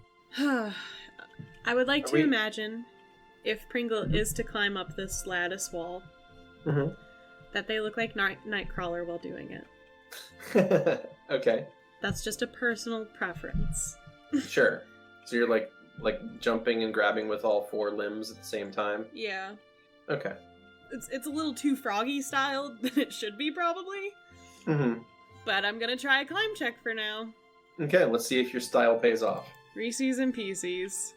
S1: I would like to imagine if Pringle is to climb up this lattice wall, that they look like Nightcrawler while doing it.
S2: Okay.
S1: That's just a personal preference.
S2: Sure. So you're like jumping and grabbing with all four limbs at the same time?
S1: Yeah.
S2: Okay.
S1: It's a little too froggy styled than it should be, probably.
S2: Mm-hmm.
S1: But I'm gonna try a climb check for now.
S2: Okay, let's see if your style pays off.
S1: Reese's and Pieces.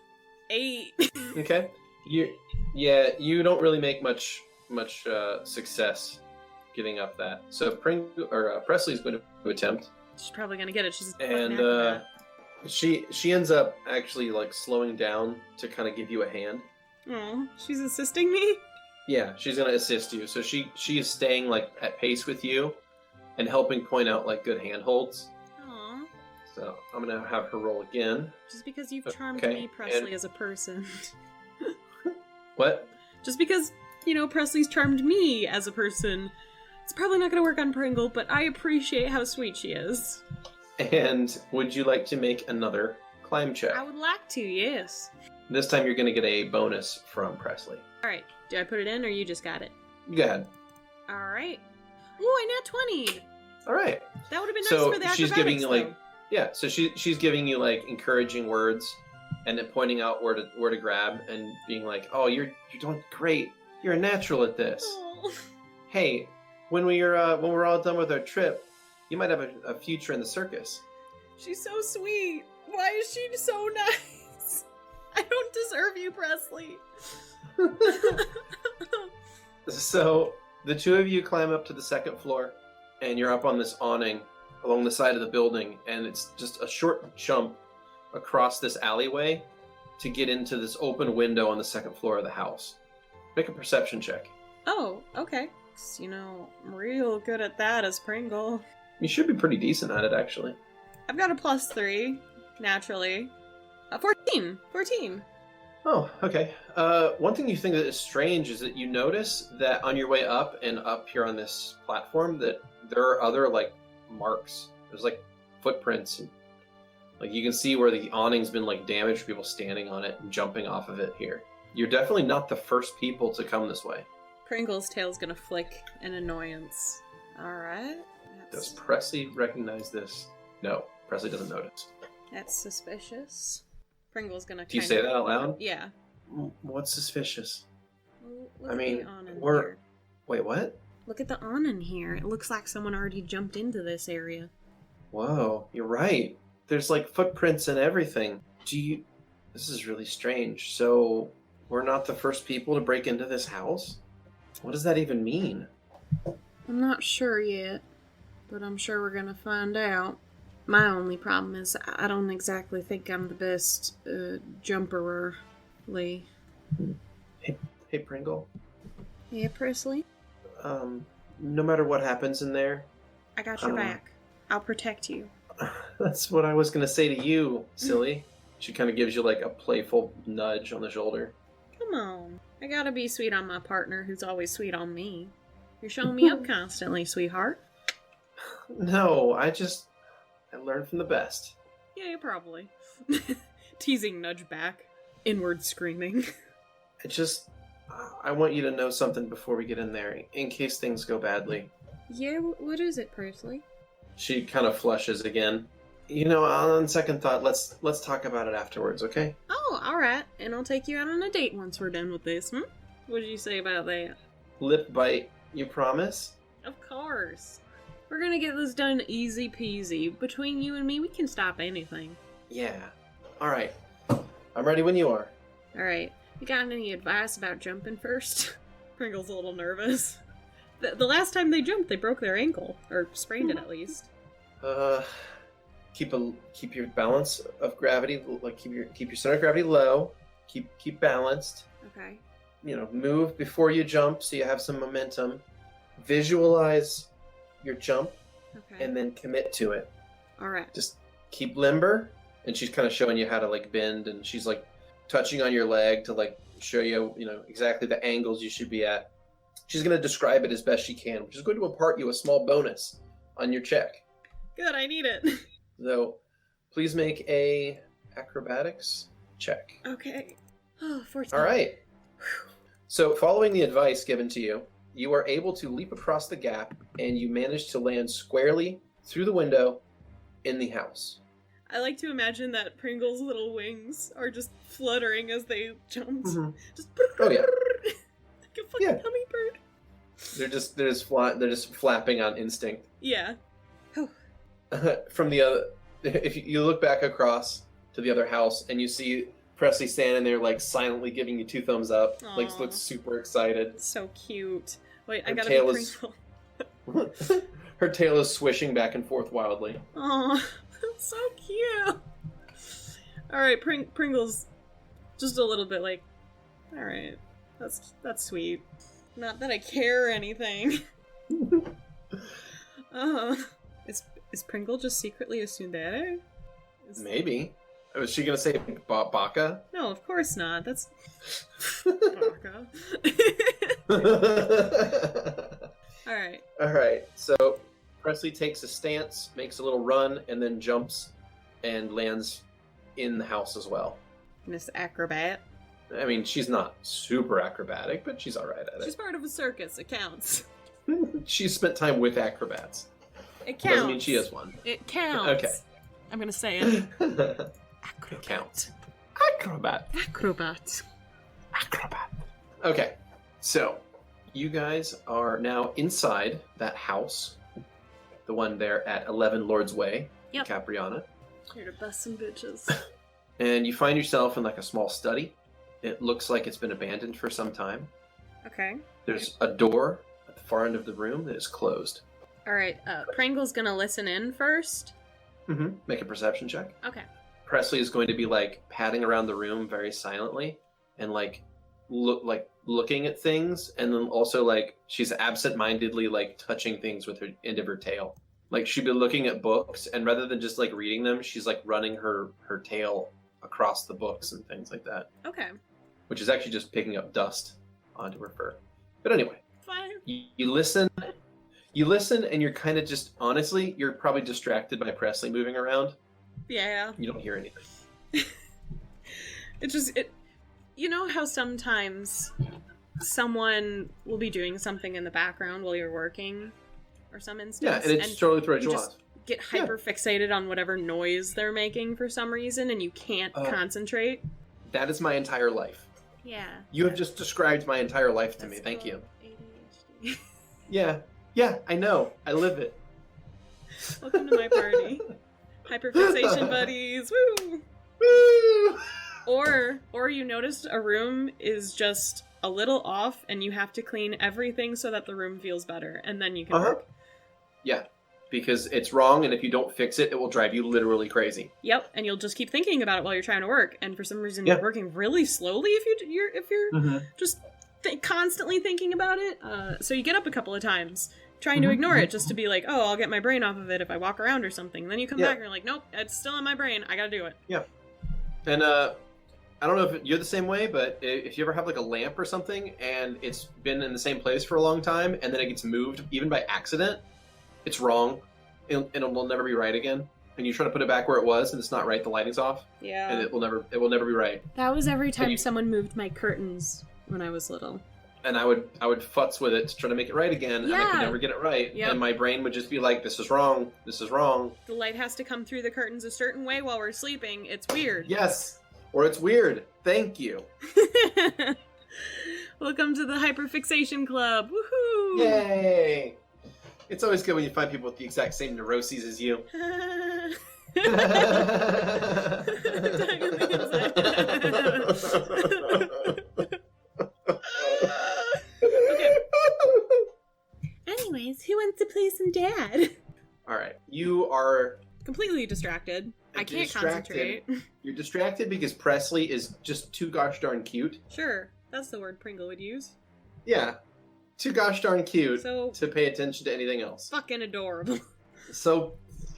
S1: 8.
S2: Okay. You don't really make much success getting up that. So Presley's going to attempt.
S1: She's probably gonna get it. She's
S2: and she ends up actually like slowing down to kind of give you a hand.
S1: Oh, she's assisting me?
S2: Yeah, she's gonna assist you. So she is staying like at pace with you and helping point out like good handholds.
S1: Aww.
S2: So I'm gonna have her roll again.
S1: Just because you've charmed me, Presley, as a person.
S2: What?
S1: Just because, Presley's charmed me as a person, it's probably not gonna work on Pringle, but I appreciate how sweet she is.
S2: And would you like to make another climb check?
S1: I would like to, yes.
S2: This time you're gonna get a bonus from Presley.
S1: Alright, do I put it in or you just got it?
S2: Go ahead.
S1: Alright. Ooh, I nat 20!
S2: Alright.
S1: That would have been nice
S2: So
S1: for the acrobatics,
S2: she's giving you
S1: though.
S2: So she's giving you like encouraging words and then pointing out where to grab and being like, "Oh, you're doing great. You're a natural at this.
S1: Oh.
S2: Hey, when we're all done with our trip, you might have a future in the circus."
S1: She's so sweet. Why is she so nice? I don't deserve you, Presley.
S2: So the two of you climb up to the second floor, and you're up on this awning along the side of the building, and it's just a short jump across this alleyway to get into this open window on the second floor of the house. Make a perception check.
S1: Oh, okay. I'm real good at that as Pringle.
S2: You should be pretty decent at it, actually.
S1: I've got a +3, naturally. 14! 14!
S2: Oh, okay. One thing you think that is strange is that you notice that on your way up and up here on this platform that there are other, like, marks. There's, like, footprints. And, like, you can see where the awning's been, like, damaged, people standing on it and jumping off of it here. You're definitely not the first people to come this way.
S1: Pringle's tail's gonna flick in annoyance. Alright.
S2: Does Presley recognize this? No, Presley doesn't notice.
S1: That's suspicious. Pringle's gonna
S2: Do you say that out loud?
S1: Yeah.
S2: What's suspicious?
S1: Look
S2: I mean,
S1: at the awning
S2: we're...
S1: here.
S2: Wait, what?
S1: Look at the awning here. It looks like someone already jumped into this area.
S2: Whoa, you're right. There's like footprints and everything. This is really strange. So, we're not the first people to break into this house? What does that even mean?
S1: I'm not sure yet, but I'm sure we're gonna find out. My only problem is I don't exactly think I'm the best jumperer, Lee.
S2: Hey, Pringle.
S1: Yeah, Presley?
S2: No matter what happens in there...
S1: I got your back. I'll protect you.
S2: That's what I was gonna say to you, silly. She kind of gives you like a playful nudge on the shoulder.
S1: Come on. I gotta be sweet on my partner who's always sweet on me. You're showing me up constantly, sweetheart.
S2: No, I learned from the best.
S1: Yeah, probably. Teasing nudge back. Inward screaming.
S2: I want you to know something before we get in there, in case things go badly.
S1: Yeah, what is it, Persley?
S2: She kind of flushes again. You know, on second thought, let's talk about it afterwards, okay?
S1: Oh, alright. And I'll take you out on a date once we're done with this, What did you say about that?
S2: Lip bite, you promise?
S1: Of course. We're gonna get this done easy peasy. Between you and me, we can stop anything.
S2: Yeah. Alright. I'm ready when you are.
S1: Alright. You got any advice about jumping first? Pringle's a little nervous. The last time they jumped, they broke their ankle. Or sprained it, at least.
S2: Keep your balance of gravity, like keep your center of gravity low. Keep balanced.
S1: Okay.
S2: You know, move before you jump so you have some momentum. Visualize your jump,
S1: Okay.
S2: and then commit to it.
S1: Alright.
S2: Just keep limber, and she's kind of showing you how to like bend, and she's like touching on your leg to like show you, you know, exactly the angles you should be at. She's going to describe it as best she can, which is going to impart you a small bonus on your check.
S1: Good, I need it.
S2: So, please make a acrobatics check.
S1: Okay. Oh, 14.
S2: All right. So, following the advice given to you, you are able to leap across the gap, and you manage to land squarely through the window in the house.
S1: I like to imagine that Pringle's little wings are just fluttering as they jumped.
S2: Mhm.
S1: Just
S2: Oh, yeah.
S1: like a fucking
S2: Yeah.
S1: hummingbird.
S2: They're just flapping on instinct.
S1: Yeah.
S2: From the other, if you look back across to the other house and you see Presley standing there, like silently giving you 2 thumbs up, like
S1: Aw.
S2: looks super excited.
S1: So cute. Wait, I
S2: Her
S1: gotta
S2: tail
S1: be
S2: is-
S1: Pringle.
S2: Her tail is swishing back and forth wildly.
S1: Aw, that's so cute. Alright, Pringle's just a little bit like, alright, that's sweet. Not that I care or anything. Is Pringle just secretly a tsundere?
S2: Maybe. Was she gonna say baka?
S1: No, of course not. That's Baka. Alright.
S2: All right. So Presley takes a stance, makes a little run, and then jumps and lands in the house as well.
S1: Miss Acrobat.
S2: I mean, she's not super acrobatic, but she's all right at
S1: She's
S2: it.
S1: part of a circus. It counts.
S2: She's spent time with acrobats.
S1: It counts.
S2: Doesn't mean she is one.
S1: It counts.
S2: Okay.
S1: I'm gonna say it.
S2: It counts. Acrobat.
S1: Acrobat.
S2: Acrobat. Okay, so you guys are now inside that house, the one there at 11 Lord's Way,
S1: Yep.
S2: Capriana,
S1: Here to bust some bitches.
S2: and you find yourself in like a small study. It looks like it's been abandoned for some time.
S1: Okay.
S2: There's a door at the far end of the room that is closed.
S1: Alright, Pringle's gonna listen in first.
S2: Make a perception check.
S1: Okay.
S2: Presley is going to be like padding around the room very silently and like looking at things, and then also like she's absent-mindedly like touching things with her end of her tail. Like she'd be looking at books, and rather than just like reading them, she's like running her tail across the books and things like that,
S1: Okay.
S2: which is actually just picking up dust onto her fur. But anyway,
S1: Fine.
S2: you listen, and you're kind of just honestly, you're probably distracted by Presley moving around.
S1: Yeah.
S2: You don't hear anything.
S1: You know how sometimes someone will be doing something in the background while you're working, or some instance,
S2: Yeah, and it just totally throws you off.
S1: Get hyper fixated on whatever noise they're making for some reason, and you can't concentrate.
S2: That is my entire life.
S1: Yeah.
S2: You have just described my entire life to me.
S1: That's
S2: Thank you.
S1: ADHD.
S2: Yeah, I know. I live it.
S1: Welcome to my party. Hyperfixation buddies. Woo!
S2: Woo!
S1: Or you noticed a room is just a little off and you have to clean everything so that the room feels better, and then you can work.
S2: Yeah, because it's wrong, and if you don't fix it, it will drive you literally crazy.
S1: Yep, and you'll just keep thinking about it while you're trying to work, and for some reason
S2: Yeah.
S1: you're working really slowly if you're just constantly thinking about it. So you get up a couple of times trying to ignore it just to be like, oh, I'll get my brain off of it if I walk around or something. And then you come back and you're like, nope, it's still in my brain. I gotta do it.
S2: Yeah. And I don't know if you're the same way, but if you ever have like a lamp or something and it's been in the same place for a long time and then it gets moved even by accident, it's wrong and it will never be right again. and you try to put it back where it was, and it's not right. The lighting's off,
S1: Yeah.
S2: and it will never be right.
S1: That was every time
S2: you-
S1: someone moved my curtains when I was little.
S2: And I would futz with it to try to make it right again, and I could
S1: Yeah.
S2: never get it right.
S1: Yep.
S2: And my brain would just be like, "This is wrong. This is wrong."
S1: The light has to come through the curtains a certain way while we're sleeping. It's weird.
S2: Yes, or it's weird. Thank you.
S1: Welcome to the Hyperfixation Club. Woohoo!
S2: Yay! It's always good when you find people with the exact same neuroses as you.
S1: Dying on the inside. Okay. Anyways, who wants to play some dad?
S2: All right, you are
S1: Completely distracted. I can't
S2: distracted.
S1: concentrate.
S2: You're distracted because Presley is just too gosh darn cute.
S1: Sure, that's the word Pringle would use.
S2: Yeah, too gosh darn cute
S1: So
S2: to pay attention to anything else.
S1: fucking adorable.
S2: So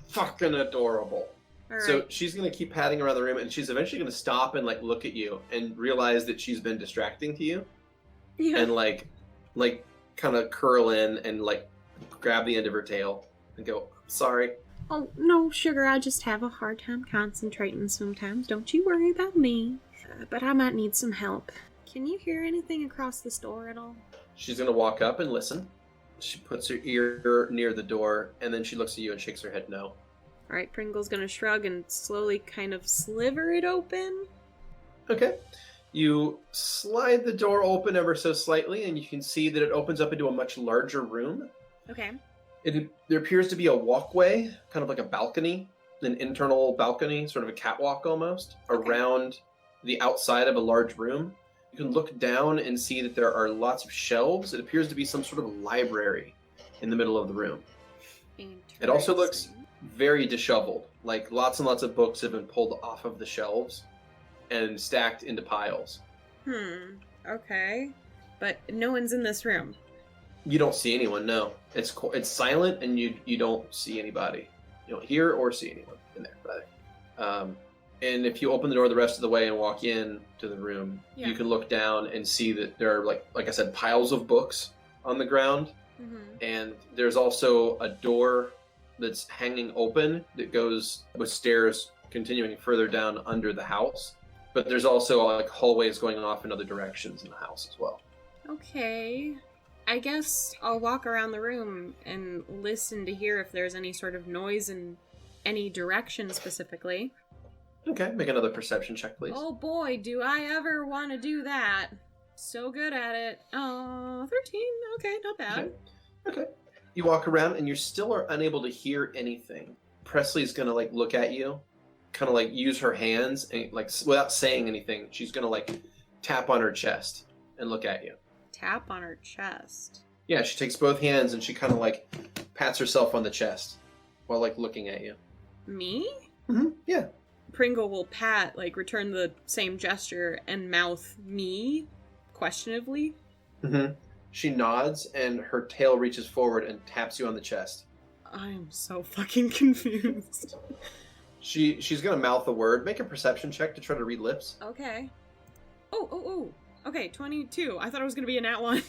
S2: fucking adorable.
S1: All right.
S2: So she's gonna keep padding around the room, and she's eventually gonna stop and like look at you and realize that she's been distracting to you,
S1: yeah.
S2: and like kind of curl in and like grab the end of her tail and go, "Sorry."
S1: Oh, no, sugar, I just have a hard time concentrating sometimes. Don't you worry about me. But I might need some help. Can you hear anything across this door at all?
S2: She's gonna walk up and listen. She puts her ear near the door, and then she looks at you and shakes her head no.
S1: Alright, Pringle's gonna shrug and slowly kind of sliver it open.
S2: Okay. You slide the door open ever so slightly, and you can see that it opens up into a much larger room.
S1: Okay.
S2: There appears to be a walkway, kind of like a balcony, an internal balcony, sort of a catwalk almost,
S1: Okay.
S2: around the outside of a large room. You can look down and see that there are lots of shelves. It appears to be some sort of library in the middle of the room. It also looks very disheveled, like lots and lots of books have been pulled off of the shelves and stacked into piles.
S1: Okay. But no one's in this room.
S2: You don't see anyone, no. It's silent, and you don't see anybody. You don't hear or see anyone in there, rather. And if you open the door the rest of the way and walk in to the room,
S1: Yeah.
S2: you can look down and see that there are, like I said, piles of books on the ground. And there's also a door that's hanging open that goes with stairs continuing further down under the house. But there's also like hallways going off in other directions in the house as well.
S1: Okay. I guess I'll walk around the room and listen to hear if there's any sort of noise in any direction specifically.
S2: Okay, make another perception check, please.
S1: Oh boy, do I ever want to do that. So good at it. Oh, 13. Okay, not bad.
S2: Okay. You walk around and you still are unable to hear anything. Presley's gonna like look at you, kind of like use her hands and like without saying anything, she's gonna like tap on her chest and look at you.
S1: Tap on her chest.
S2: Yeah, she takes both hands and she kind of like pats herself on the chest while like looking at you.
S1: Me?
S2: Yeah.
S1: Pringle will pat, like return the same gesture and mouth me questionably.
S2: She nods and her tail reaches forward and taps you on the chest.
S1: I am so fucking confused.
S2: She's gonna mouth a word. Make a perception check to try to read lips.
S1: Okay. Oh. Okay, 22. I thought it was gonna be a nat 1.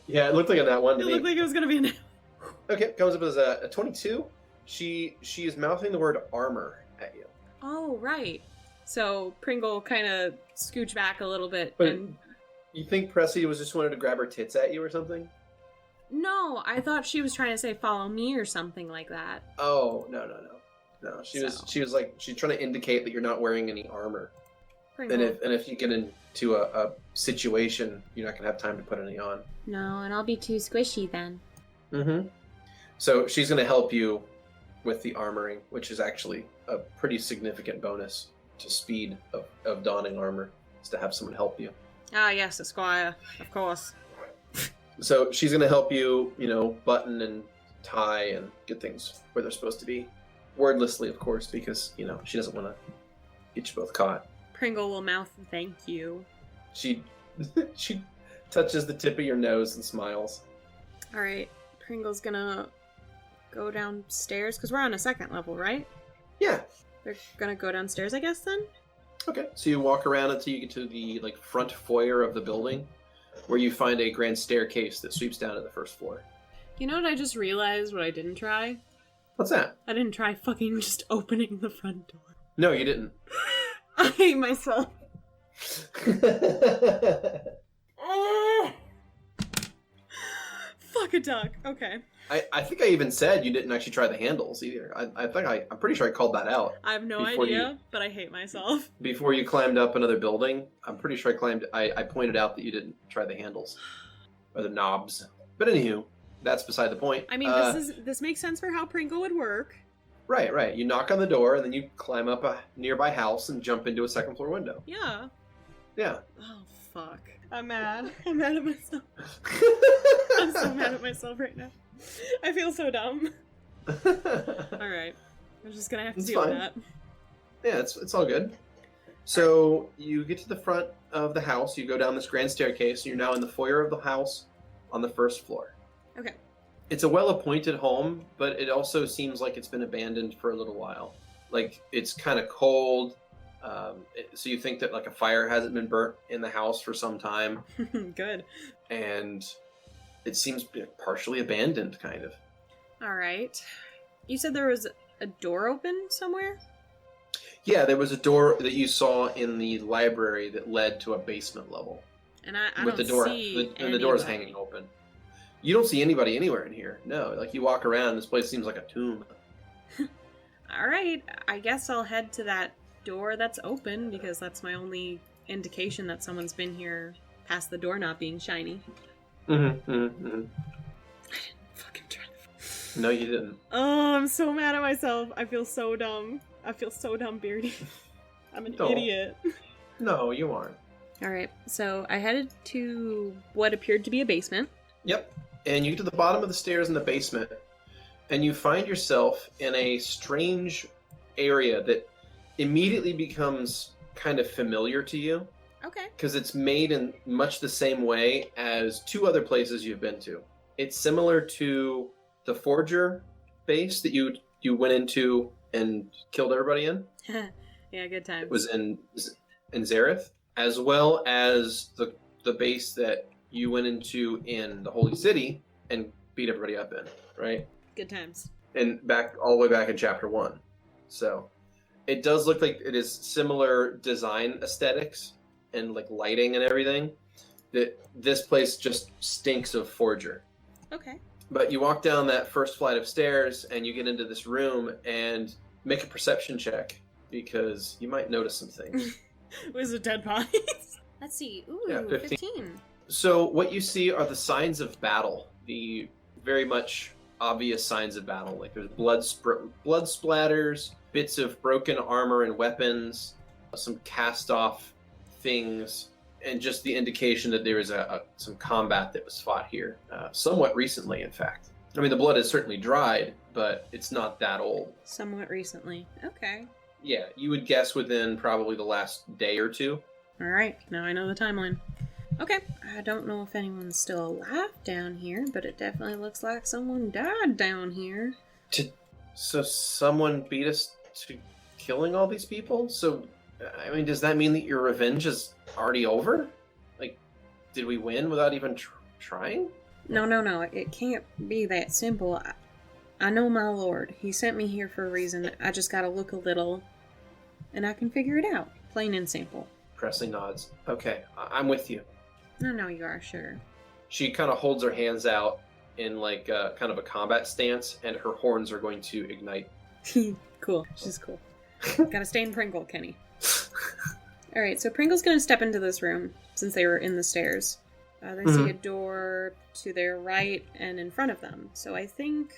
S2: Yeah, it looked like a nat one to
S1: It
S2: me.
S1: looked like it was gonna be a nat.
S2: Okay, comes up as a 22. She is mouthing the word armor at you.
S1: Oh, right. So Pringle kind of scooch back a little bit
S2: But
S1: and...
S2: you think Presley was just wanted to grab her tits at you or something?
S1: No, I thought she was trying to say follow me or something like that.
S2: Oh, no. She was like she's trying to indicate that you're not wearing any armor.
S1: Pringle.
S2: And if you get into a situation, you're not gonna have time to put any on.
S1: No, and I'll be too squishy then.
S2: So she's gonna help you with the armoring, which is actually a pretty significant bonus to speed of donning armor, is to have someone help you.
S1: Ah, yes, Esquire, of course.
S2: So she's going to help you, button and tie and get things where they're supposed to be. Wordlessly, of course, because, she doesn't want to get you both caught.
S1: Pringle will mouth thank you.
S2: She touches the tip of your nose and smiles.
S1: Alright, Pringle's gonna go downstairs, because we're on a second level, right?
S2: Yeah.
S1: They're gonna go downstairs, I guess, then?
S2: Okay, so you walk around until you get to the front foyer of the building, where you find a grand staircase that sweeps down to the first floor.
S1: You know what I just realized what I didn't try?
S2: What's that?
S1: I didn't try fucking just opening the front door.
S2: No, you didn't.
S1: I hate myself. Fuck a duck. Okay.
S2: I think I even said you didn't actually try the handles either. I'm pretty sure I called that out.
S1: I have no idea, but I hate myself.
S2: Before you climbed up another building, I'm pretty sure I pointed out that you didn't try the handles. Or the knobs. But anywho, that's beside the point.
S1: I mean, this makes sense for how Pringle would work.
S2: Right. You knock on the door, and then you climb up a nearby house and jump into a second floor window.
S1: Yeah.
S2: Yeah.
S1: Oh, fuck. I'm mad. I'm mad at myself. I'm so mad at myself right now. I feel so dumb. Alright. I'm just gonna have to deal with that.
S2: Yeah, it's all good. So you get to the front of the house, you go down this grand staircase, and you're now in the foyer of the house on the first floor.
S1: Okay.
S2: It's a well-appointed home, but it also seems like it's been abandoned for a little while. Like, it's kind of cold, so you think that like a fire hasn't been burnt in the house for some time.
S1: Good.
S2: And it seems partially abandoned, kind of.
S1: Alright. You said there was a door open somewhere?
S2: Yeah, there was a door that you saw in the library that led to a basement level.
S1: And I
S2: with
S1: don't
S2: the door,
S1: see
S2: and the door's hanging open. You don't see anybody anywhere in here. No, like you walk around, this place seems like a tomb.
S1: Alright, I guess I'll head to that door that's open, because that's my only indication that someone's been here past the door not being shiny. I didn't fucking try to...
S2: No, you didn't.
S1: Oh, I'm so mad at myself. I feel so dumb. I feel so dumb, Beardy. I'm an idiot.
S2: No, you aren't.
S1: Alright, so I headed to what appeared to be a basement.
S2: Yep. And you get to the bottom of the stairs in the basement, and you find yourself in a strange area that immediately becomes kind of familiar to you.
S1: Okay.
S2: Because it's made in much the same way as two other places you've been to. It's similar to the Forger base that you went into and killed everybody in.
S1: Yeah, good times.
S2: It was in Zareth, as well as the base that you went into in the Holy City and beat everybody up in, right?
S1: Good times.
S2: And back all the way back in Chapter 1. So it does look like it is similar design aesthetics and like lighting and everything. That this place just stinks of Forger.
S1: Okay.
S2: But you walk down that first flight of stairs and you get into this room and make a perception check because you might notice some things.
S1: Was it dead bodies? Let's see. Ooh,
S2: Yeah, 15.
S1: 15.
S2: So what you see are the signs of battle. The very much obvious signs of battle. Like there's blood splatters, bits of broken armor and weapons, some cast off things, and just the indication that there was some combat that was fought here, somewhat recently, in fact. I mean, the blood is certainly dried, but it's not that old.
S1: Somewhat recently. Okay.
S2: Yeah, you would guess within probably the last day or two.
S1: Alright, now I know the timeline. Okay, I don't know if anyone's still alive down here, but it definitely looks like someone died down here.
S2: So someone beat us to killing all these people? So, I mean, does that mean that your revenge is already over? Like, did we win without even trying?
S1: No, it can't be that simple. I know my lord. He sent me here for a reason. I just gotta look a little, and I can figure it out. Plain and simple.
S2: Presley nods. Okay, I'm with you.
S1: No, you are, sure.
S2: She kind of holds her hands out in like kind of a combat stance, and her horns are going to ignite.
S1: Cool. She's cool. Gotta stay in Pringle, Keni. Alright, so Pringle's gonna step into this room, since they were in the stairs. They see a door to their right and in front of them. So I think...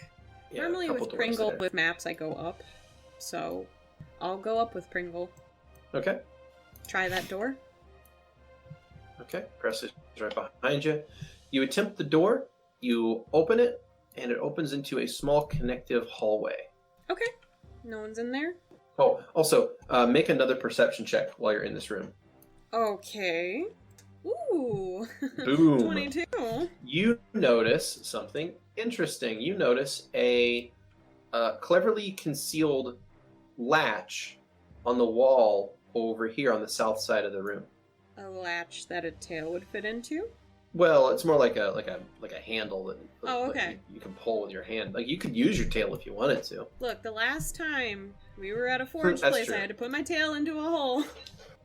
S2: Yeah,
S1: normally with Pringle, with maps, I go up. So I'll go up with Pringle.
S2: Okay.
S1: Try that door.
S2: Okay, Presley's right behind you. You attempt the door, you open it, and it opens into a small connective hallway.
S1: Okay. No one's in there?
S2: Oh, also, make another perception check while you're in this room.
S1: Okay. Ooh.
S2: Boom.
S1: 22.
S2: You notice something interesting. You notice a cleverly concealed latch on the wall over here on the south side of the room.
S1: A latch that a tail would fit into?
S2: Well, it's more like a handle that
S1: Oh, okay.
S2: you can pull with your hand. Like you could use your tail if you wanted to.
S1: Look, the last time we were at a forge
S2: That's
S1: place,
S2: true.
S1: I had to put my tail into a hole.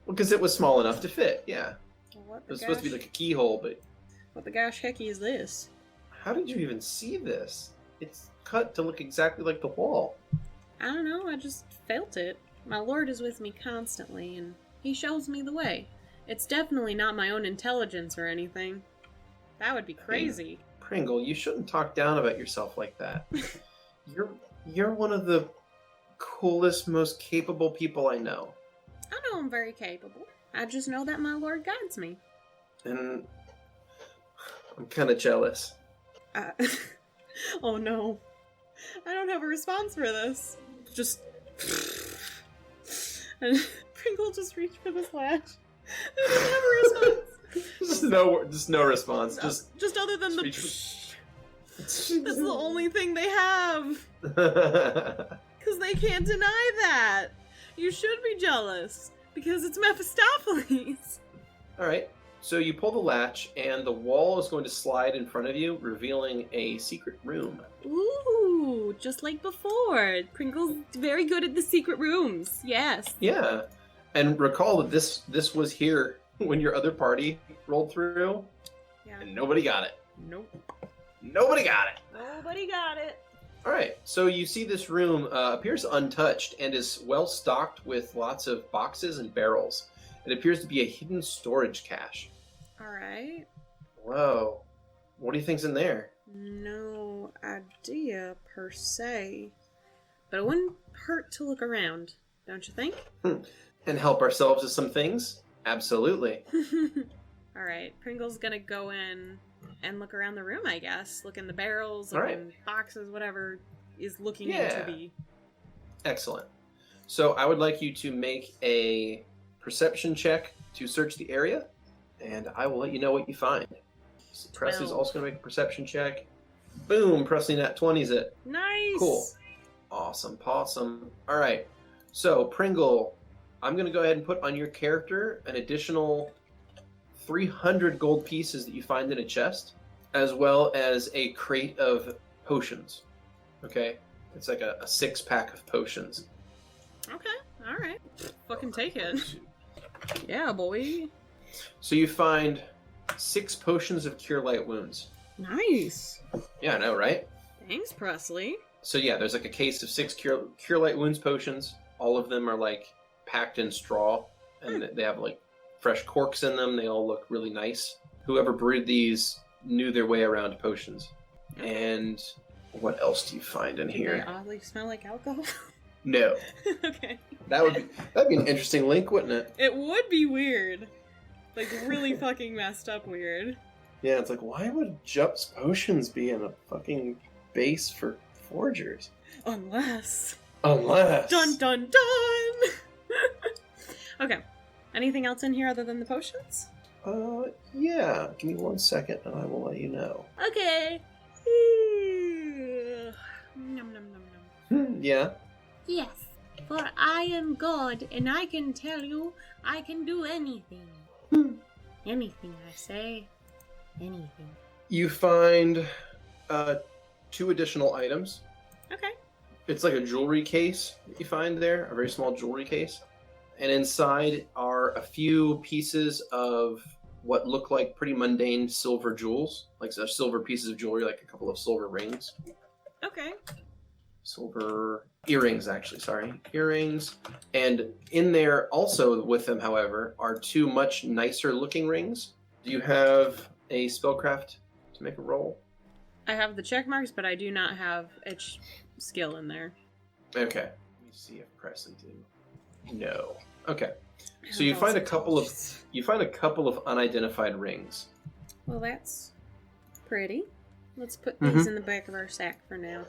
S2: Well, because it was small enough to fit. Yeah,
S1: Well, what
S2: it
S1: the
S2: was supposed to be
S1: gosh?
S2: like a keyhole, but
S1: What the gosh hecky is this?
S2: how did you even see this? It's cut to look exactly like the wall.
S1: I don't know, I just felt it. My lord is with me constantly, and he shows me the way. It's definitely not my own intelligence or anything. That would be crazy.
S2: Pringle, you shouldn't talk down about yourself like that. You're one of the coolest, most capable people I know.
S1: I know I'm very capable. I just know that my lord guides me.
S2: And I'm kind of jealous.
S1: Oh no. I don't have a response for this. Just... And Pringle just reached for the slash. I didn't have a response.
S2: Just no response.
S1: Just other than the...
S2: reach
S1: That's the only thing they have.
S2: for...
S1: Because they can't deny that. You should be jealous. Because it's Mephistopheles.
S2: Alright, so you pull the latch, and the wall is going to slide in front of you, revealing a secret room.
S1: Ooh, just like before. Pringle's very good at the secret rooms. Yes.
S2: Yeah, and recall that this was here when your other party rolled through,
S1: Yeah.
S2: and nobody got it.
S1: Nope.
S2: Nobody got it!
S1: Nobody got it.
S2: Alright, so you see this room appears untouched and is well stocked with lots of boxes and barrels. It appears to be a hidden storage cache.
S1: Alright.
S2: Whoa. What do you think's in there?
S1: No idea per se. But it wouldn't hurt to look around, don't you think?
S2: And help ourselves with some things? Absolutely.
S1: Alright, Pringle's gonna go in and look around the room, I guess. Look in the barrels, look
S2: Alright.
S1: in boxes, whatever is looking
S2: Yeah.
S1: into the...
S2: Excellent. So I would like you to make a perception check to search the area, and I will let you know what you find. So Presley's
S1: 12.
S2: also going to make a perception check. Boom! Presley nat 20's it.
S1: Nice!
S2: Cool. Awesome, possum. All right. So Pringle, I'm going to go ahead and put on your character an additional 300 gold pieces that you find in a chest, as well as a crate of potions. Okay? It's like a 6-pack of potions.
S1: Okay, alright. Fucking take it. Yeah, boy.
S2: So you find 6 potions of Cure Light Wounds.
S1: Nice.
S2: Yeah, I know, right?
S1: Thanks, Presley.
S2: So yeah, there's like a case of 6 Cure Light Wounds potions. All of them are like packed in straw, and they have like fresh corks in them. They all look really nice. Whoever brewed these knew their way around potions. And what else do you find in
S1: Do
S2: here?
S1: they oddly smell like alcohol?
S2: No.
S1: Okay.
S2: That'd be an interesting link, wouldn't it?
S1: It would be weird. Like, really fucking messed up weird.
S2: Yeah, it's like, why would Jup's potions be in a fucking base for forgers?
S1: Unless...
S2: Unless...
S1: Dun dun dun! Okay. Anything else in here other than the potions?
S2: Yeah. Give me 1 second and I will let you know.
S1: Okay. Nom nom nom nom.
S2: Yeah.
S1: Yes, for I am God, and I can tell you I can do anything. Anything, I say. Anything.
S2: You find 2 additional items.
S1: Okay.
S2: It's like a jewelry case that you find there, a very small jewelry case. And inside are a few pieces of what look like pretty mundane silver jewels, like silver pieces of jewelry, like a couple of silver rings.
S1: Okay.
S2: Silver earrings, actually, sorry. Earrings. And in there, also with them, however, are 2 much nicer looking rings. Do you have a spellcraft to make a roll?
S1: I have the check marks, but I do not have a skill in there.
S2: Okay. Let me see if Presley did. No. Okay. So you find a couple of unidentified rings.
S1: Well, that's pretty. Let's put these in the back of our sack for now.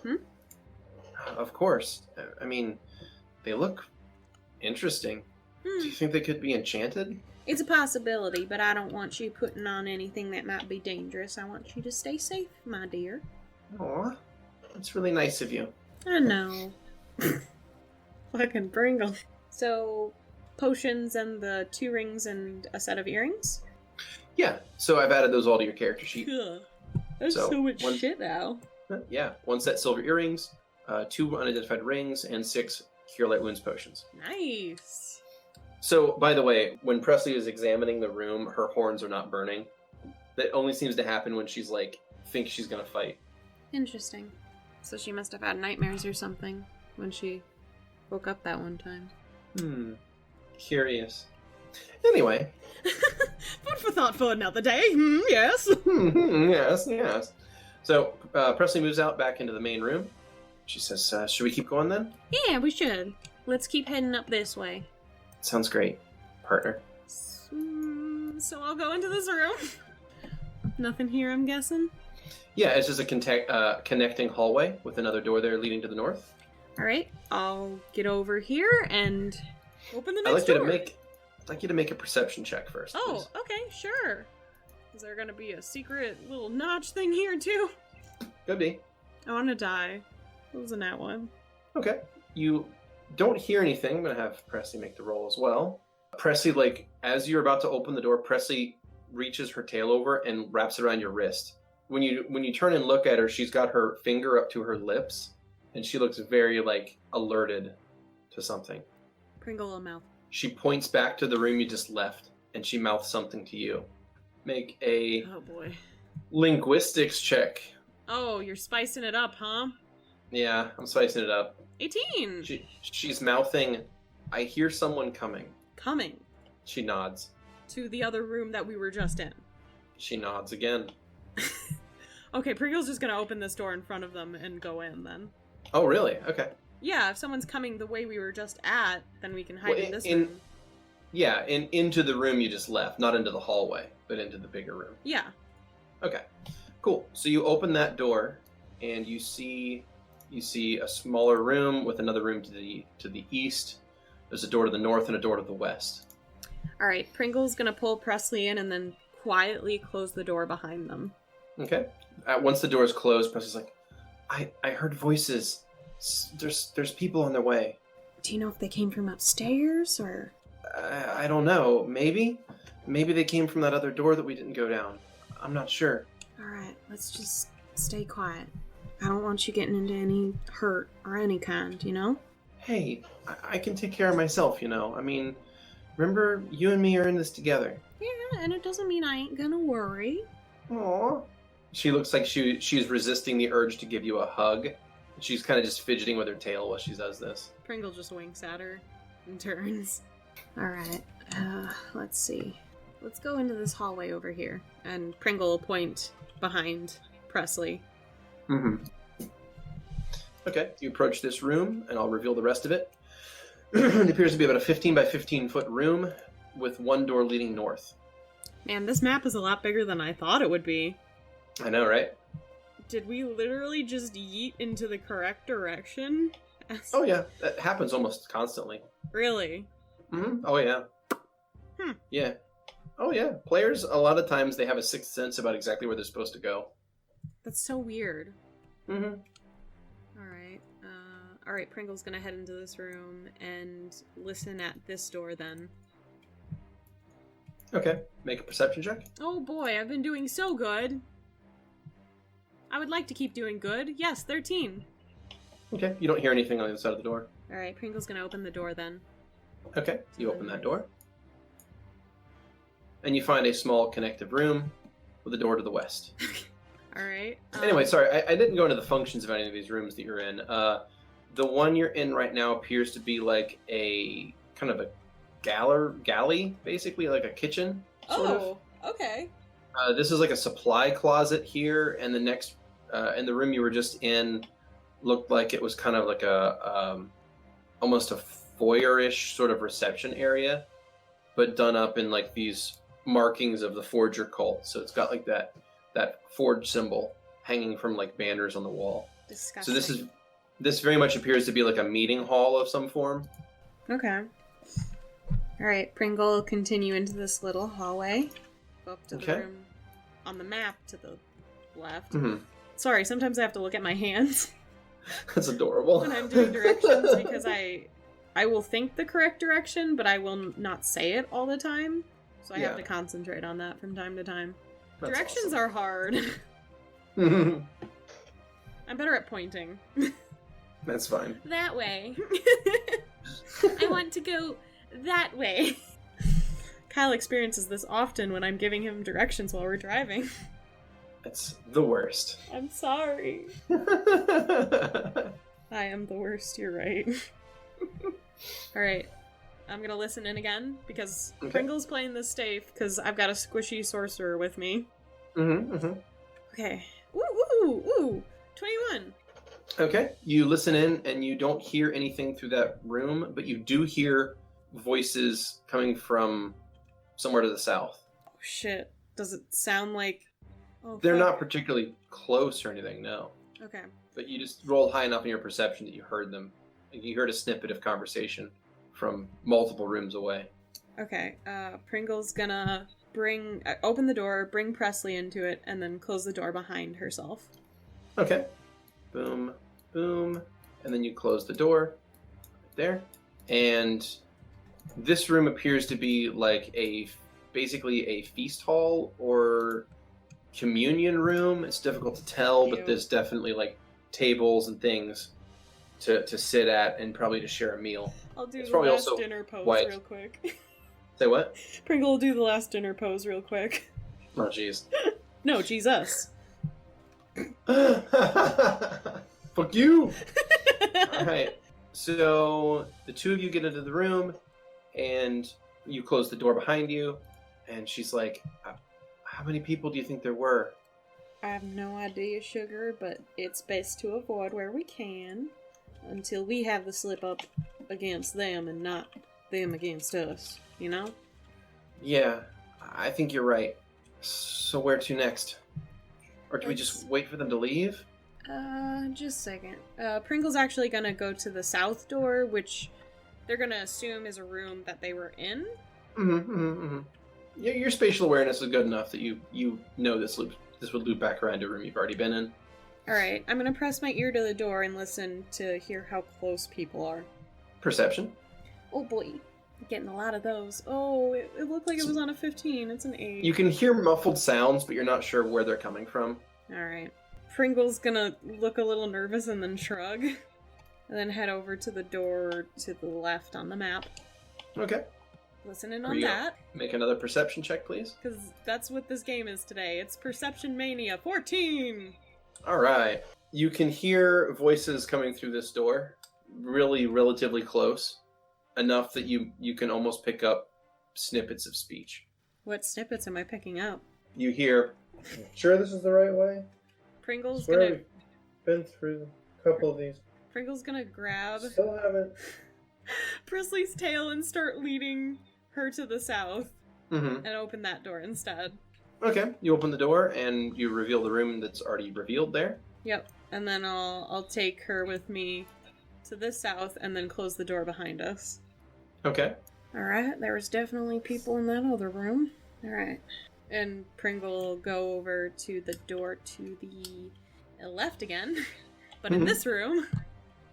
S2: Of course. I mean, they look interesting. Do you think they could be enchanted?
S1: It's a possibility, but I don't want you putting on anything that might be dangerous. I want you to stay safe, my dear.
S2: Aw, that's really nice of you.
S1: I know. Fucking Pringle. So, potions and the 2 rings and a set of earrings?
S2: Yeah, so I've added those all to your character sheet.
S1: Ugh. There's
S2: So,
S1: so much
S2: one-
S1: shit now.
S2: Yeah, 1 set silver earrings, 2 unidentified rings, and 6 cure light wounds potions.
S1: Nice.
S2: So, by the way, when Presley is examining the room, her horns are not burning. That only seems to happen when she's like, thinks she's gonna fight.
S1: Interesting. So she must have had nightmares or something when she woke up that one time.
S2: Curious. Anyway.
S1: Food for thought for another day. Yes.
S2: Yes. So, Presley moves out back into the main room. She says, should we keep going then?
S1: Yeah, we should. Let's keep heading up this way.
S2: Sounds great, partner.
S1: So I'll go into this room. Nothing here, I'm guessing?
S2: Yeah, it's just a connecting hallway with another door there leading to the north.
S1: Alright, I'll get over here and open the
S2: I'd
S1: next
S2: like
S1: door.
S2: I'd like you to make a perception check first.
S1: Oh,
S2: please.
S1: okay, sure. Is there gonna be a secret little notch thing here, too?
S2: Could be.
S1: I wanna die. What was in that one?
S2: Okay. You don't hear anything. I'm going to have Presley make the roll as well. Presley, like, as you're about to open the door, Presley reaches her tail over and wraps it around your wrist. When you turn and look at her, she's got her finger up to her lips, and she looks very, like, alerted to something.
S1: Pringle a mouth.
S2: She points back to the room you just left, and she mouths something to you. Make a
S1: Oh boy.
S2: linguistics check.
S1: Oh, you're spicing it up, huh?
S2: Yeah, I'm spicing it up.
S1: 18!
S2: She's mouthing, I hear someone coming.
S1: Coming
S2: She nods.
S1: to the other room that we were just in.
S2: She nods again.
S1: Okay, Pringle's just gonna open this door in front of them and go in then.
S2: Oh, really? Okay.
S1: Yeah, if someone's coming the way we were just at, then we can hide
S2: Well,
S1: in this
S2: in-
S1: room.
S2: Yeah, into the room you just left, not into the hallway, but into the bigger room.
S1: Yeah.
S2: Okay, cool. So you open that door, and you see a smaller room with another room to the east. There's a door to the north and a door to the west.
S1: Alright, Pringle's gonna pull Presley in and then quietly close the door behind them.
S2: Okay. Once the door is closed, Presley's like, I heard voices. There's people on their way.
S1: Do you know if they came from upstairs, or...?
S2: I don't know. Maybe they came from that other door that we didn't go down. I'm not sure.
S1: Alright, let's just stay quiet. I don't want you getting into any hurt or any kind, you know?
S2: Hey, I can take care of myself, you know. I mean, remember, you and me are in this together.
S1: Yeah, and it doesn't mean I ain't gonna worry.
S2: Aww. She looks like she's resisting the urge to give you a hug. She's kind of just fidgeting with her tail while she does this.
S1: Pringle just winks at her and turns. Alright, let's see. Let's go into this hallway over here. And Pringle will point behind Presley.
S2: Mm-hmm. Okay, you approach this room, and I'll reveal the rest of it. It appears to be about a 15 by 15 foot room with one door leading north.
S1: Man, this map is a lot bigger than I thought it would be.
S2: I know, right?
S1: Did we literally just yeet into the correct direction?
S2: Oh yeah, that happens almost constantly.
S1: Really?
S2: Mm-hmm. Oh yeah. Yeah. Oh yeah. Players, a lot of times, they have a sixth sense about exactly where they're supposed to go.
S1: That's so weird.
S2: Mm-hmm.
S1: Alright, Pringle's gonna head into this room and listen at this door then.
S2: Okay, make a perception check.
S1: Oh boy, I've been doing so good. I would like to keep doing good. Yes, 13.
S2: Okay, you don't hear anything on the other side of the door.
S1: Alright, Pringle's gonna open the door then.
S2: Okay, you open that door. And you find a small connective room with a door to the west.
S1: Alright.
S2: Anyway, sorry, I didn't go into the functions of any of these rooms that you're in. The one you're in right now appears to be like a kind of a galley, basically, like a kitchen, sort of.
S1: Okay.
S2: This is like a supply closet here, and the next, and the room you were just in looked like it was kind of like a, almost a foyer-ish sort of reception area, but done up in like these markings of the Forger cult. So it's got like that forge symbol hanging from like banners on the wall.
S1: Disgusting.
S2: So this very much appears to be like a meeting hall of some form.
S1: Okay. Alright, Pringle will continue into this little hallway. Go up to the room on the map to the left.
S2: Mm-hmm.
S1: Sorry, sometimes I have to look at my hands
S2: That's adorable.
S1: when I'm doing directions because I will think the correct direction, but I will not say it all the time. So I have to concentrate on that from time to time.
S2: That's
S1: Directions
S2: awesome.
S1: are hard.
S2: Mhm.
S1: I'm better at pointing.
S2: That's fine.
S1: That way. I want to go that way. Kyle experiences this often when I'm giving him directions while we're driving.
S2: That's the worst.
S1: I'm sorry. I am the worst, you're right. Alright, I'm gonna listen in again, because Pringle's playing this safe, because I've got a squishy sorcerer with me. Okay. Ooh! 21!
S2: Okay, you listen in, and you don't hear anything through that room, but you do hear voices coming from somewhere to the south.
S1: Oh shit. Does it sound like... Oh,
S2: They're
S1: fuck.
S2: not particularly close or anything, no.
S1: Okay.
S2: But you just rolled high enough in your perception that you heard them. You heard a snippet of conversation from multiple rooms away.
S1: Okay, Pringle's gonna open the door, bring Presley into it, and then close the door behind herself.
S2: Okay. Boom, boom. And then you close the door. Right there. And this room appears to be like basically a feast hall or communion room. It's difficult to tell, but
S1: Ew.
S2: there's definitely like tables and things to sit at and probably to share a meal.
S1: I'll do
S2: It's
S1: the
S2: probably
S1: last
S2: also
S1: dinner pose
S2: white.
S1: real quick.
S2: Say what?
S1: Pringle will do the last dinner pose real quick.
S2: Oh, jeez.
S1: No, Jesus.
S2: Fuck you! Alright. So, the two of you get into the room, and you close the door behind you, and she's like, how many people do you think there were?
S1: I have no idea, Sugar, but it's best to avoid where we can until we have the slip up against them and not them against us, you know?
S2: Yeah, I think you're right. So where to next? Or do we just wait for them to leave?
S1: Just a second. Pringle's actually gonna go to the south door, which they're gonna assume is a room that they were in.
S2: Yeah, your spatial awareness is good enough that you know this would loop back around to a room you've already been in.
S1: Alright, I'm gonna press my ear to the door and listen to hear how close people are.
S2: Perception.
S1: Oh boy. Getting a lot of those. Oh, it looked like it was on a 15. It's an 8.
S2: You can hear muffled sounds, but you're not sure where they're coming from.
S1: Alright. Pringle's gonna look a little nervous and then shrug. And then head over to the door to the left on the map.
S2: Okay.
S1: Listen in
S2: Here
S1: on
S2: you go.
S1: that.
S2: Make another perception check, please.
S1: Because that's what this game is today. It's Perception Mania 14!
S2: Alright. You can hear voices coming through this door, really relatively close, enough that you can almost pick up snippets of speech.
S1: What snippets am I picking up?
S2: You hear, sure this is the right way?
S1: Pringle's
S2: Swear
S1: gonna...
S2: we've been through a couple of these.
S1: Pringle's gonna grab
S2: Still haven't.
S1: Presley's tail and start leading her to the south.
S2: Mm-hmm.
S1: And open that door instead.
S2: Okay, you open the door and you reveal the room that's already revealed there.
S1: Yep. And then I'll take her with me to the south and then close the door behind us.
S2: Okay.
S1: Alright, there was definitely people in that other room. Alright. And Pringle will go over to the door to the left again, but in this room,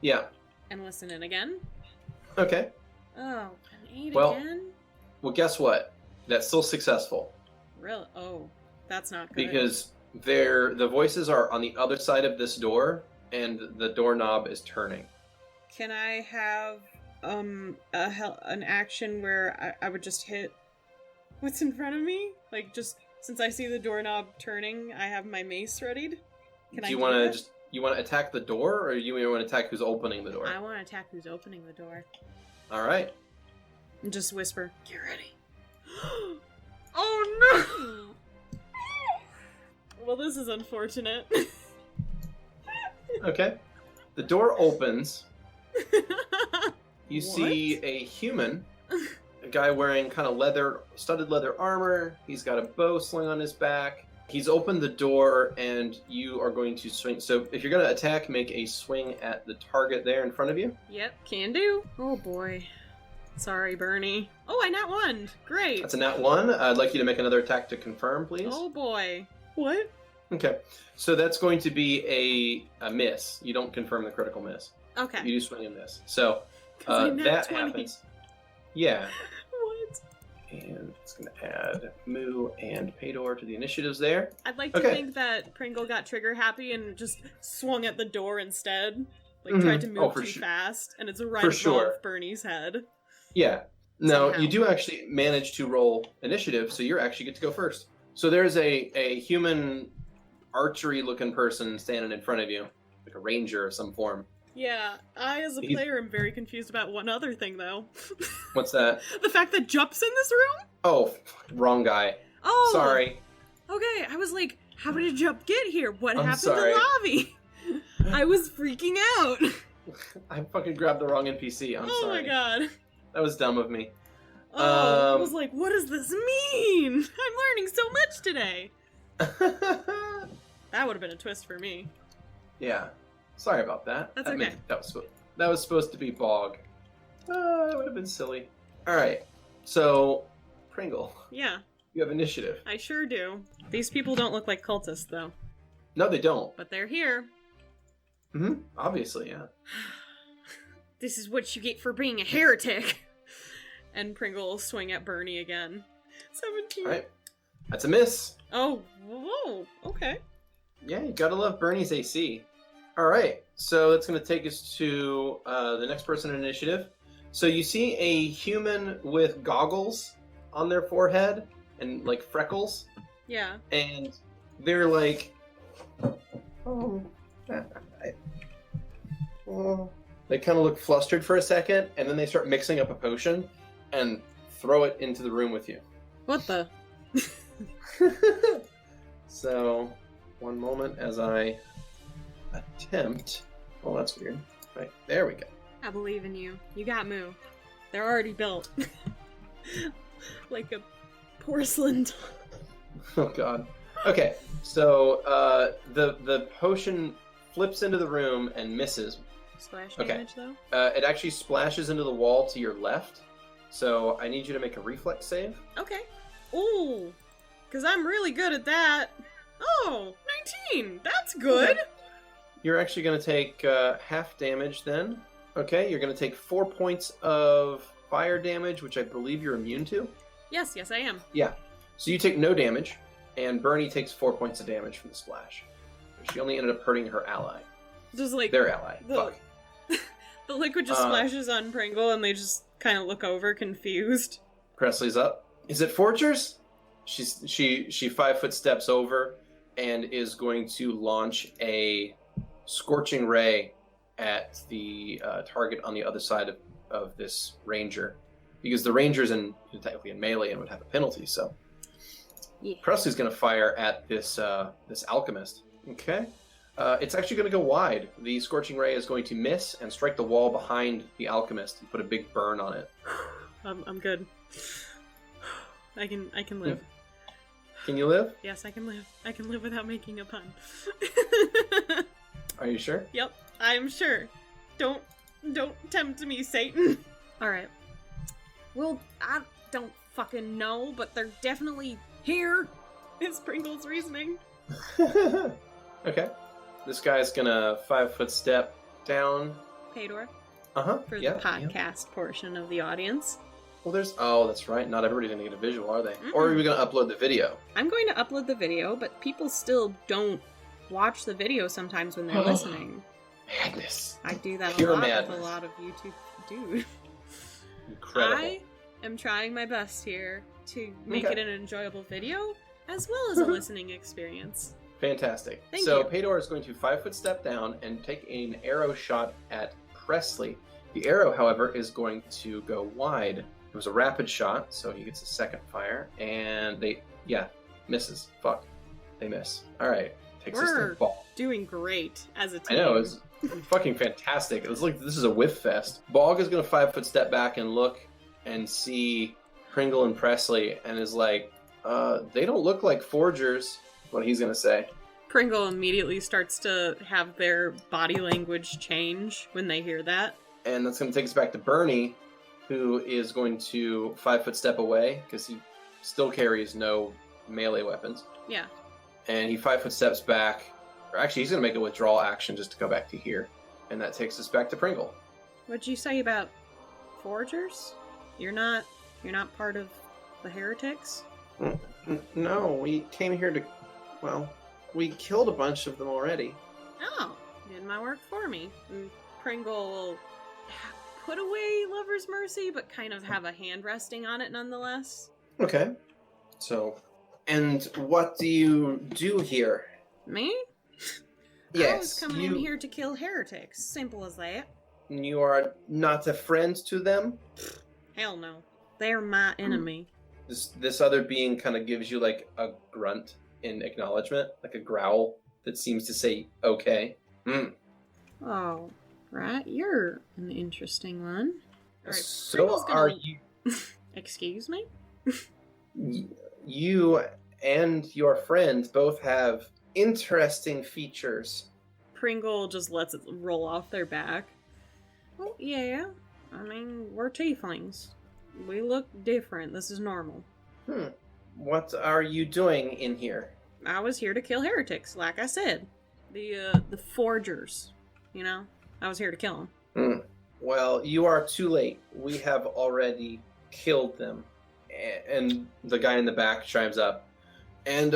S2: Yeah.
S1: and listen in again.
S2: Okay.
S1: Oh, an 8
S2: Well-
S1: again?
S2: Well, guess what? That's still successful.
S1: Really? Oh, that's not good.
S2: Because the voices are on the other side of this door, and the doorknob is turning.
S1: Can I have an action where I would just hit what's in front of me? Like, just since I see the doorknob turning, I have my mace readied. Can
S2: Do you
S1: want
S2: to attack the door, or you want to attack who's opening the door?
S1: I want to attack who's opening the door.
S2: All right.
S1: And just whisper, "Get ready." Oh no! Well, this is unfortunate.
S2: Okay. The door opens. You see a human, a guy wearing kind of studded leather armor. He's got a bow slung on his back. He's opened the door, and you are going to swing. So if you're going to attack, make a swing at the target there in front of you.
S1: Yep, can do. Oh boy. Sorry, Bernie. Oh, I nat 1. Great.
S2: That's a nat 1. I'd like you to make another attack to confirm, please.
S1: Oh boy. What?
S2: Okay. So that's going to be a miss. You don't confirm the critical miss.
S1: Okay.
S2: You do swing and miss. So
S1: 'Cause I nat
S2: that
S1: 20.
S2: happens. Yeah.
S1: What?
S2: And It's going to add Moo and Paydor to the initiatives there.
S1: I'd like to think that Pringle got trigger happy and just swung at the door instead. Like, tried to move too fast, and it's right above Bernie's head.
S2: Yeah. No,
S1: Somehow.
S2: you do actually manage to roll initiative, so you're actually get to go first. So there's a human archery-looking person standing in front of you, like a ranger of some form.
S1: Yeah, I as a player am very confused about one other thing, though.
S2: What's that?
S1: The fact that Jup's in this room?
S2: Oh, wrong guy.
S1: Oh!
S2: Sorry.
S1: Okay, I was like, how did Jup get here? What happened
S2: sorry.
S1: to Lavi? I was freaking out.
S2: I fucking grabbed the wrong NPC. I'm sorry.
S1: Oh my god.
S2: That was dumb of me.
S1: Oh, I was like, what does this mean? I'm learning so much today. That would have been a twist for me.
S2: Yeah. Sorry about that.
S1: That's okay.
S2: That was supposed to be Bog. That would have been silly. Alright. So, Pringle.
S1: Yeah.
S2: You have initiative.
S1: I sure do. These people don't look like cultists, though.
S2: No, they don't.
S1: But they're here.
S2: Mm-hmm. Obviously, yeah.
S1: This is what you get for being a heretic. And Pringle will swing at Bernie again. 17.
S2: Alright. That's a miss.
S1: Oh, whoa. Okay.
S2: Yeah, you gotta love Bernie's AC. Alright, so that's gonna take us to the next person in initiative. So you see a human with goggles on their forehead and like freckles.
S1: Yeah.
S2: And they're like... They kind of look flustered for a second, and then they start mixing up a potion and throw it into the room with you.
S1: What the?
S2: So, one moment as I attempt... Oh, that's weird. Right, there we go.
S1: I believe in you. You got Moo. They're already built. Like a porcelain.
S2: Oh, God. Okay, so the potion flips into the room and misses.
S1: Splash damage, though?
S2: It actually splashes into the wall to your left, so I need you to make a reflex save.
S1: Okay. Ooh, because I'm really good at that. Oh, 19! That's good!
S2: Okay. You're actually going to take half damage then. Okay, you're going to take 4 points of fire damage, which I believe you're immune to.
S1: Yes, I am.
S2: Yeah. So you take no damage, and Bernie takes 4 points of damage from the splash. She only ended up hurting her ally.
S1: Just like...
S2: Their ally. Fuck.
S1: The liquid just splashes on Pringle, and they just kind of look over, confused.
S2: Presley's up. Is it Forgers? She 5 foot steps over and is going to launch a scorching ray at the target on the other side of this ranger, because the ranger's technically in melee and would have a penalty. So yeah. Presley's going to fire at this alchemist. Okay, it's actually going to go wide. The scorching ray is going to miss and strike the wall behind the alchemist and put a big burn on it.
S1: I'm good. I can live.
S2: Can you live?
S1: Yes, I can live. I can live without making a pun.
S2: Are you sure?
S1: Yep, I'm sure. Don't tempt me, Satan. Alright. Well, I don't fucking know, but they're definitely here, is Pringle's reasoning.
S2: Okay. This guy's gonna 5 foot step down.
S1: Paydor.
S2: Uh-huh.
S1: For the podcast portion of the audience.
S2: Well, that's right. Not everybody's gonna get a visual, are they? Or are we gonna upload the video?
S1: I'm going to upload the video, but people still don't watch the video sometimes when they're listening.
S2: Madness.
S1: I do that
S2: Pure
S1: a lot
S2: madness.
S1: with a lot of YouTube dude.
S2: Incredible.
S1: I am trying my best here to make it an enjoyable video, as well as a listening experience.
S2: Fantastic.
S1: Thank
S2: so
S1: you.
S2: Paydor is going to 5 foot step down and take an arrow shot at Presley. The arrow, however, is going to go wide. It was a rapid shot, so he gets a second fire, and misses. Fuck. They miss. Alright. Takes us to the ball.
S1: Doing great as a team.
S2: I know, it's fucking fantastic. It was like this is a whiff fest. Bog is going to 5 foot step back and look and see Pringle and Presley and is like, they don't look like forgers, what he's going to say.
S1: Pringle immediately starts to have their body language change when they hear that.
S2: And that's going to take us back to Bernie, who is going to 5 foot step away because he still carries no melee weapons.
S1: Yeah.
S2: And he 5 foot steps back. Or actually, he's going to make a withdrawal action just to go back to here. And that takes us back to Pringle.
S1: What'd you say about forgers? You're not part of The heretics?
S2: No, we came here to... Well, we killed a bunch of them already.
S1: Oh, did my work for me. And Pringle will put away Lover's Mercy, but kind of have a hand resting on it nonetheless.
S2: Okay. So, and what do you do here?
S1: Me?
S2: Yes,
S1: I was coming in here to kill heretics. Simple as that.
S2: You are not a friend to them?
S1: Hell no. They're my enemy.
S2: This other being kind of gives you like a grunt in acknowledgement, like a growl that seems to say, okay.
S1: Oh, right. You're an interesting one. All right,
S2: So are you...
S1: Excuse me?
S2: You and your friend both have interesting features.
S1: Pringle just lets it roll off their back. Well, yeah. I mean, we're tieflings. We look different. This is normal.
S2: What are you doing in here?
S1: I was here to kill heretics, like I said. The forgers, you know? I was here to kill them.
S2: Well, you are too late. We have already killed them. And the guy in the back chimes up. And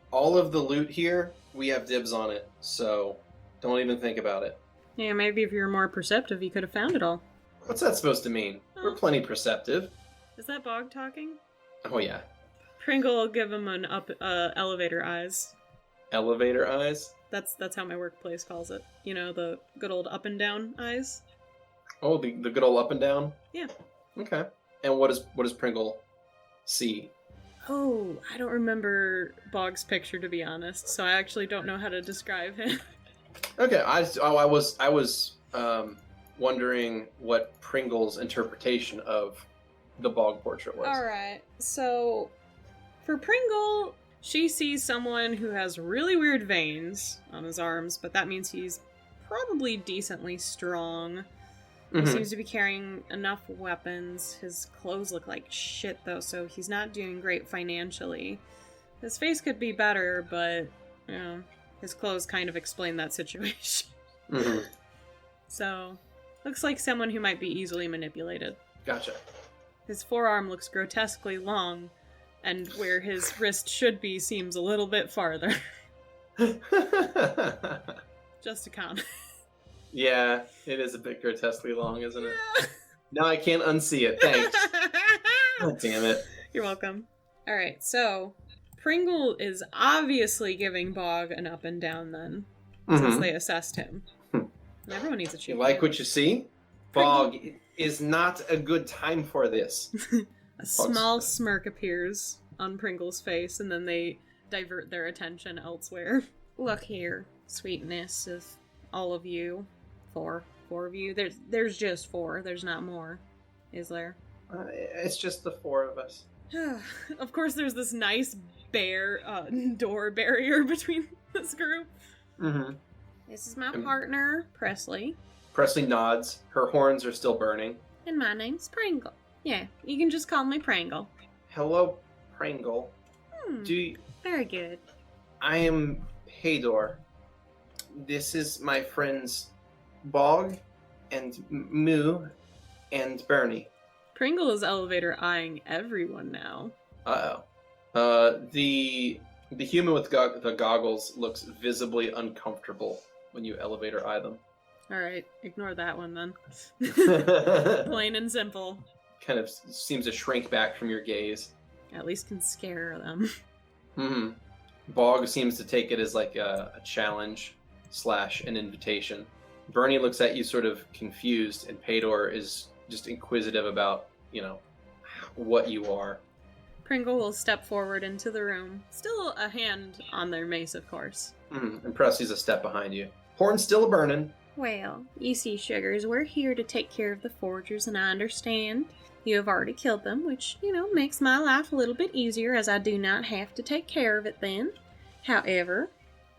S2: all of the loot here, we have dibs on it. So don't even think about it.
S1: Yeah, maybe if you were more perceptive, you could have found it all.
S2: What's that supposed to mean?
S1: Oh.
S2: We're plenty perceptive.
S1: Is that Bog talking?
S2: Oh, yeah.
S1: Pringle will give him an elevator eyes.
S2: Elevator eyes?
S1: That's how my workplace calls it. You know, the good old up and down eyes.
S2: Oh, the good old up and down?
S1: Yeah.
S2: Okay. And what does Pringle see?
S1: Oh, I don't remember Bog's picture, to be honest, so I actually don't know how to describe him.
S2: Okay, I was wondering what Pringle's interpretation of the Bog portrait was.
S1: Alright, so for Pringle, she sees someone who has really weird veins on his arms, but that means he's probably decently strong. He seems to be carrying enough weapons. His clothes look like shit, though, so he's not doing great financially. His face could be better, but, you know, his clothes kind of explain that situation. So, looks like someone who might be easily manipulated.
S2: Gotcha.
S1: His forearm looks grotesquely long, and where his wrist should be seems a little bit farther. Just a comment.
S2: Yeah, it is a bit grotesquely long, isn't it? Now I can't unsee it. Thanks. God damn it.
S1: You're welcome. Alright, so Pringle is obviously giving Bog an up and down then, since they assessed him. And everyone needs a cheat.
S2: You like what you see? Bog is not a good time for this.
S1: A small smirk appears on Pringle's face, and then they divert their attention elsewhere. Look here, sweetness of all of you. Four of you. There's just four. There's not more, is there?
S2: It's just the four of us.
S1: Of course, there's this nice door barrier between this group. This is my partner, Presley.
S2: Presley nods. Her horns are still burning.
S1: And my name's Pringle. Yeah, you can just call me Pringle.
S2: Hello, Pringle.
S1: Very good.
S2: I am Hador. This is my friends Bog and Moo and Bernie.
S1: Pringle is elevator eyeing everyone now.
S2: The human with the goggles looks visibly uncomfortable when you elevator eye them.
S1: Alright, ignore that one then. Plain and simple.
S2: Kind of seems to shrink back from your gaze.
S1: At least can scare them.
S2: Bog seems to take it as like a challenge / an invitation. Bernie looks at you sort of confused, and Pador is just inquisitive about, what you are.
S1: Pringle will step forward into the room, still a hand on their mace, of course.
S2: And Presley's a step behind you. Horn's still burning.
S1: Well, you see, Sugars, we're here to take care of the forgers, and I understand you have already killed them, which, makes my life a little bit easier, as I do not have to take care of it then. However,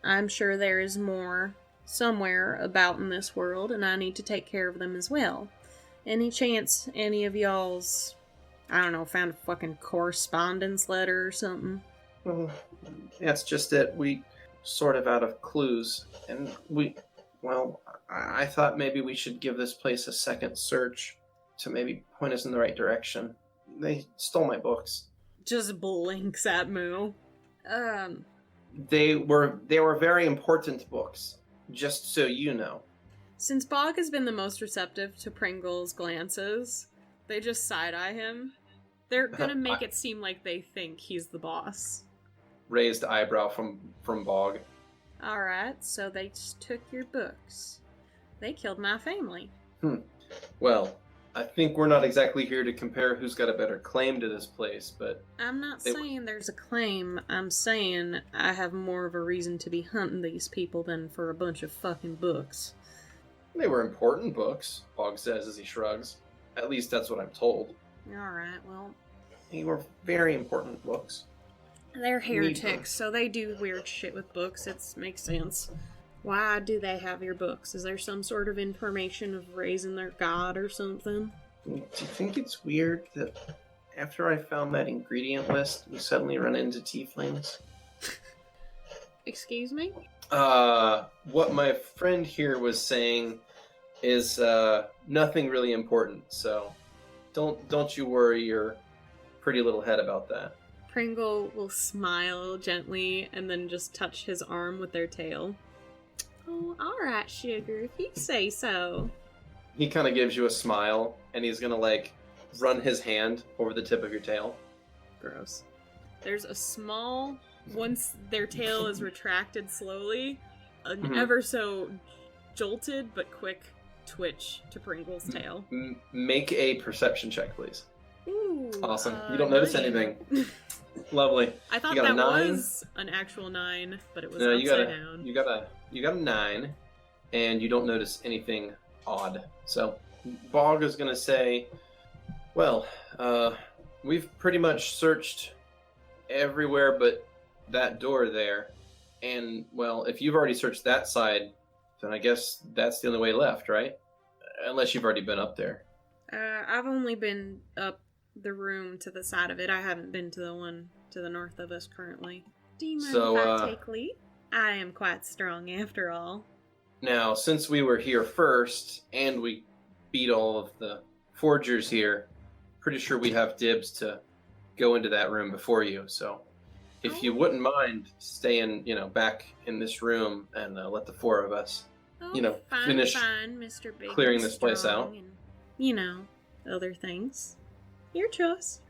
S1: I'm sure there is more somewhere about in this world, and I need to take care of them as well. Any chance any of y'all's, found a fucking correspondence letter or something?
S2: Well, that's just it. We sort of out of clues, and I thought maybe we should give this place a second search to maybe point us in the right direction. They stole my books.
S1: Just blinks at Moo.
S2: They were very important books, just so you know.
S1: Since Bog has been the most receptive to Pringle's glances, they just side-eye him. They're gonna make it seem like they think he's the boss.
S2: Raised eyebrow from Bog.
S1: Alright, so they just took your books. They killed my family.
S2: Well, I think we're not exactly here to compare who's got a better claim to this place, but...
S1: I'm not saying there's a claim. I'm saying I have more of a reason to be hunting these people than for a bunch of fucking books.
S2: They were important books, Bog says as he shrugs. At least that's what I'm told.
S1: Alright, well...
S2: They were very important books.
S1: They're heretics, so they do weird shit with books. It makes sense. Why do they have your books? Is there some sort of information of raising their god or something?
S2: Do you think it's weird that after I found that ingredient list, we suddenly run into tieflings?
S1: Excuse me?
S2: What my friend here was saying is nothing really important, so don't you worry your pretty little head about that.
S1: Pringle will smile gently and then just touch his arm with their tail. Oh, alright, sugar, if you say so.
S2: He kind of gives you a smile, and he's gonna, run his hand over the tip of your tail.
S1: Gross. There's a small, once their tail is retracted slowly, an ever so jolted but quick twitch to Pringle's tail.
S2: Make a perception check, please.
S1: Ooh,
S2: awesome. You don't notice
S1: 9.
S2: anything. Lovely.
S1: I thought
S2: you got
S1: that
S2: a 9?
S1: Was an actual 9, but it was
S2: no,
S1: upside down.
S2: You got a 9, and you don't notice anything odd. So, Bog is gonna say, well, we've pretty much searched everywhere but that door there. And, well, if you've already searched that side, then I guess that's the only way left, right? Unless you've already been up there.
S1: I've only been up the room to the side of it. I haven't been to the one to the north of us currently. Do you mind if I take lead? I am quite strong after all.
S2: Now, since we were here first, and we beat all of the forgers here, pretty sure we have dibs to go into that room before you, so if you wouldn't mind staying, back in this room and let the four of us, finish
S1: Mr. Big
S2: clearing this place out.
S1: And, other things. Your choice.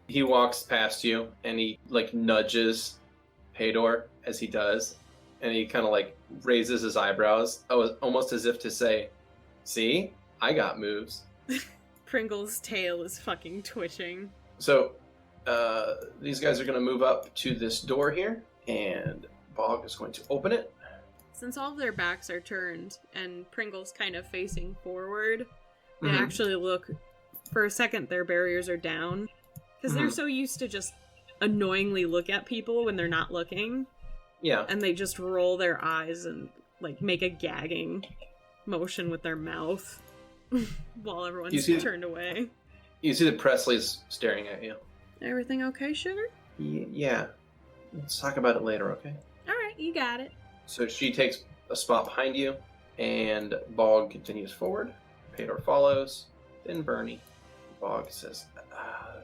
S2: He walks past you, and he, nudges Pador as he does, and he kind of, raises his eyebrows, almost as if to say, see? I got moves.
S1: Pringle's tail is fucking twitching.
S2: So, these guys are going to move up to this door here, and Bog is going to open it.
S1: Since all of their backs are turned, and Pringle's kind of facing forward, they actually look... For a second, their barriers are down. Because they're so used to just annoyingly look at people when they're not looking.
S2: Yeah.
S1: And they just roll their eyes and, make a gagging motion with their mouth while everyone's turned away.
S2: You see the Presley's staring at you.
S1: Everything okay, sugar?
S2: Yeah. Let's talk about it later, okay?
S1: Alright, you got it.
S2: So she takes a spot behind you, and Bog continues forward. Pador follows, then Bernie. Bog says, I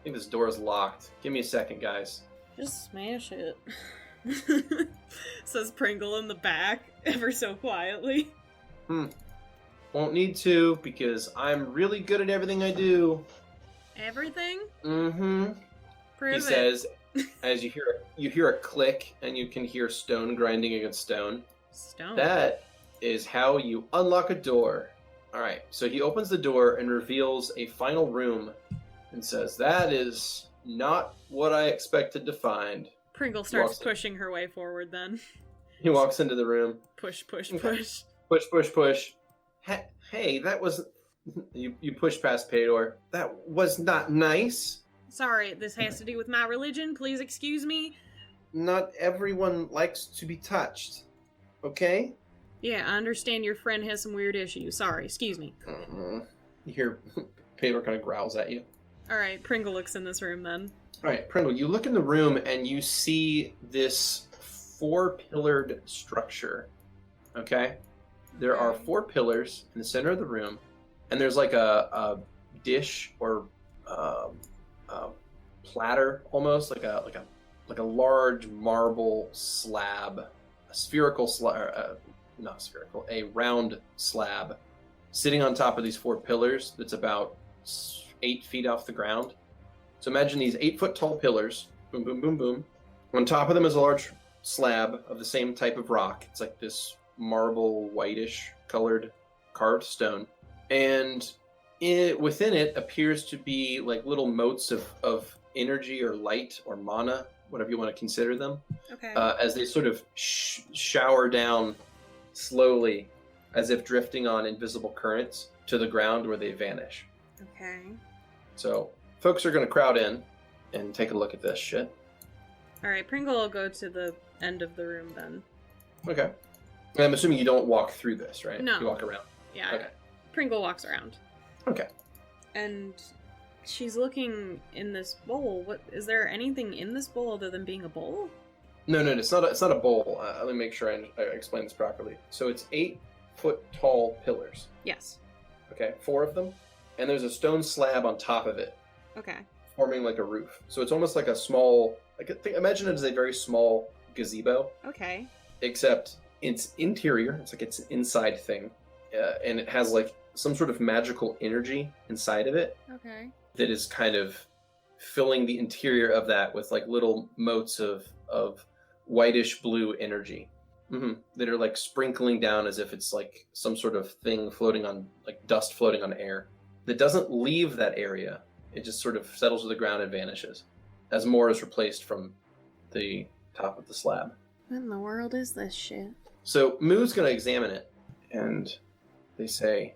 S2: think this door is locked. Give me a second, guys.
S1: Just smash it. Says Pringle in the back, ever so quietly.
S2: Won't need to, because I'm really good at everything I do.
S1: Everything?
S2: Prove
S1: it.
S2: He says, as you hear a click, and you can hear stone grinding against stone.
S1: Stone?
S2: That is how you unlock a door. Alright, so he opens the door and reveals a final room and says, that is not what I expected to find.
S1: Pringle starts pushing her way forward then.
S2: He walks into the room.
S1: Push, push,
S2: Okay.
S1: push.
S2: Push, push, push. Hey, that was... You push past Pador. That was not nice.
S1: Sorry, this has to do with my religion. Please excuse me.
S2: Not everyone likes to be touched. Okay?
S1: Yeah, I understand your friend has some weird issues. Sorry, excuse me.
S2: You hear Pador kind of growls at you.
S1: Alright, Pringle looks in this room then.
S2: Alright, Pringle, you look in the room and you see this 4-pillared structure. Okay? There are 4 pillars in the center of the room, and there's a dish or platter, almost like a large marble slab, a spherical slab, not spherical, a round slab, sitting on top of these 4 pillars. That's about 8 feet off the ground. So imagine these 8-foot tall pillars. Boom, boom, boom, boom. On top of them is a large slab of the same type of rock. It's like this marble, whitish colored carved stone. And within it appears to be like little motes of energy or light or mana, whatever you want to consider them.
S1: Okay.
S2: As they sort of shower down slowly, as if drifting on invisible currents to the ground where they vanish.
S1: Okay.
S2: So folks are going to crowd in and take a look at this shit.
S1: Alright, Pringle will go to the end of the room then.
S2: Okay. And I'm assuming you don't walk through this, right?
S1: No.
S2: You walk around.
S1: Yeah.
S2: Okay.
S1: Pringle walks around.
S2: Okay.
S1: And she's looking in this bowl. What is there anything in this bowl other than being a bowl?
S2: No, it's not a bowl. Let me make sure I explain this properly. So it's 8-foot tall pillars.
S1: Yes.
S2: Okay, 4 of them. And there's a stone slab on top of it,
S1: Okay.
S2: forming like a roof. So it's almost like a small, imagine it as a very small gazebo,
S1: Okay.
S2: except it's interior. It's like it's an inside thing. And it has like some sort of magical energy inside of it
S1: Okay.
S2: that is kind of filling the interior of that with like little motes of whitish blue energy that are like sprinkling down as if it's like some sort of thing floating on, like dust floating on air, that doesn't leave that area. It just sort of settles to the ground and vanishes as more is replaced from the top of the slab.
S1: What in the world is this shit?
S2: So Moo's going to examine it, and they say,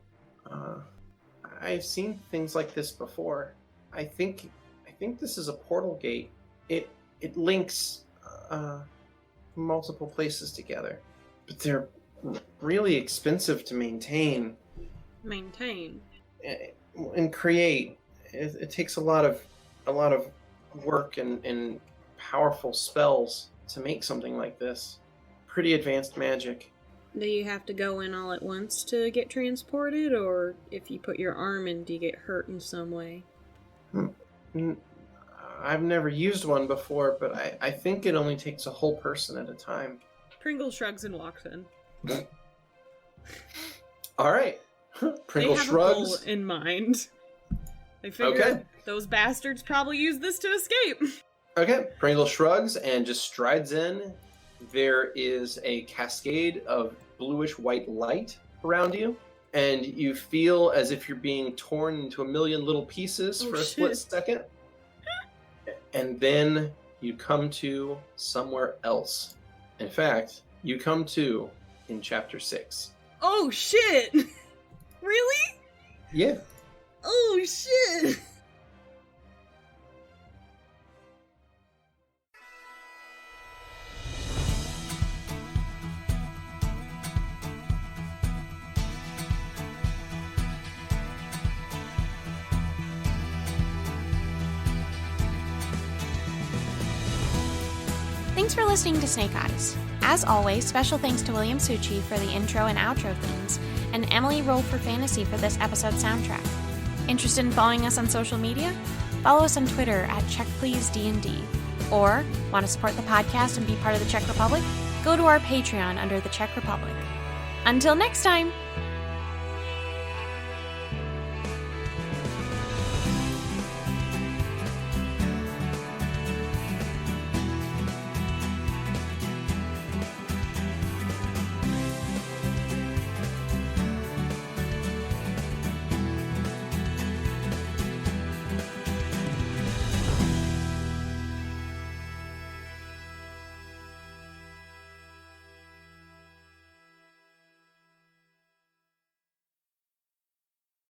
S2: I've seen things like this before. I think this is a portal gate. It links multiple places together, but they're really expensive to maintain and create. It takes a lot of work and powerful spells to make something like this. Pretty advanced magic.
S1: Do you have to go in all at once to get transported, or if you put your arm in, do you get hurt in some way?
S2: I've never used one before, but I think it only takes a whole person at a time.
S1: Pringle shrugs and walks in.
S2: All right. Pringle
S1: they have
S2: shrugs.
S1: a goal in mind. They figure those bastards probably use this to escape.
S2: Okay. Pringle shrugs and just strides in. There is a cascade of bluish-white light around you, and you feel as if you're being torn into a million little pieces for a split second. And then you come to somewhere else. In fact, you come to in chapter 6.
S1: Oh, shit! Really?
S2: Yeah.
S1: Oh, shit!
S4: Thanks for listening to Snake Eyes. As always, special thanks to William Succi for the intro and outro themes, and Emily Roll for Fantasy for this episode soundtrack. Interested in following us on social media? Follow us on Twitter at CheckPleaseDND. Or, want to support the podcast and be part of the Czech Republic? Go to our Patreon under the Czech Republic. Until next time!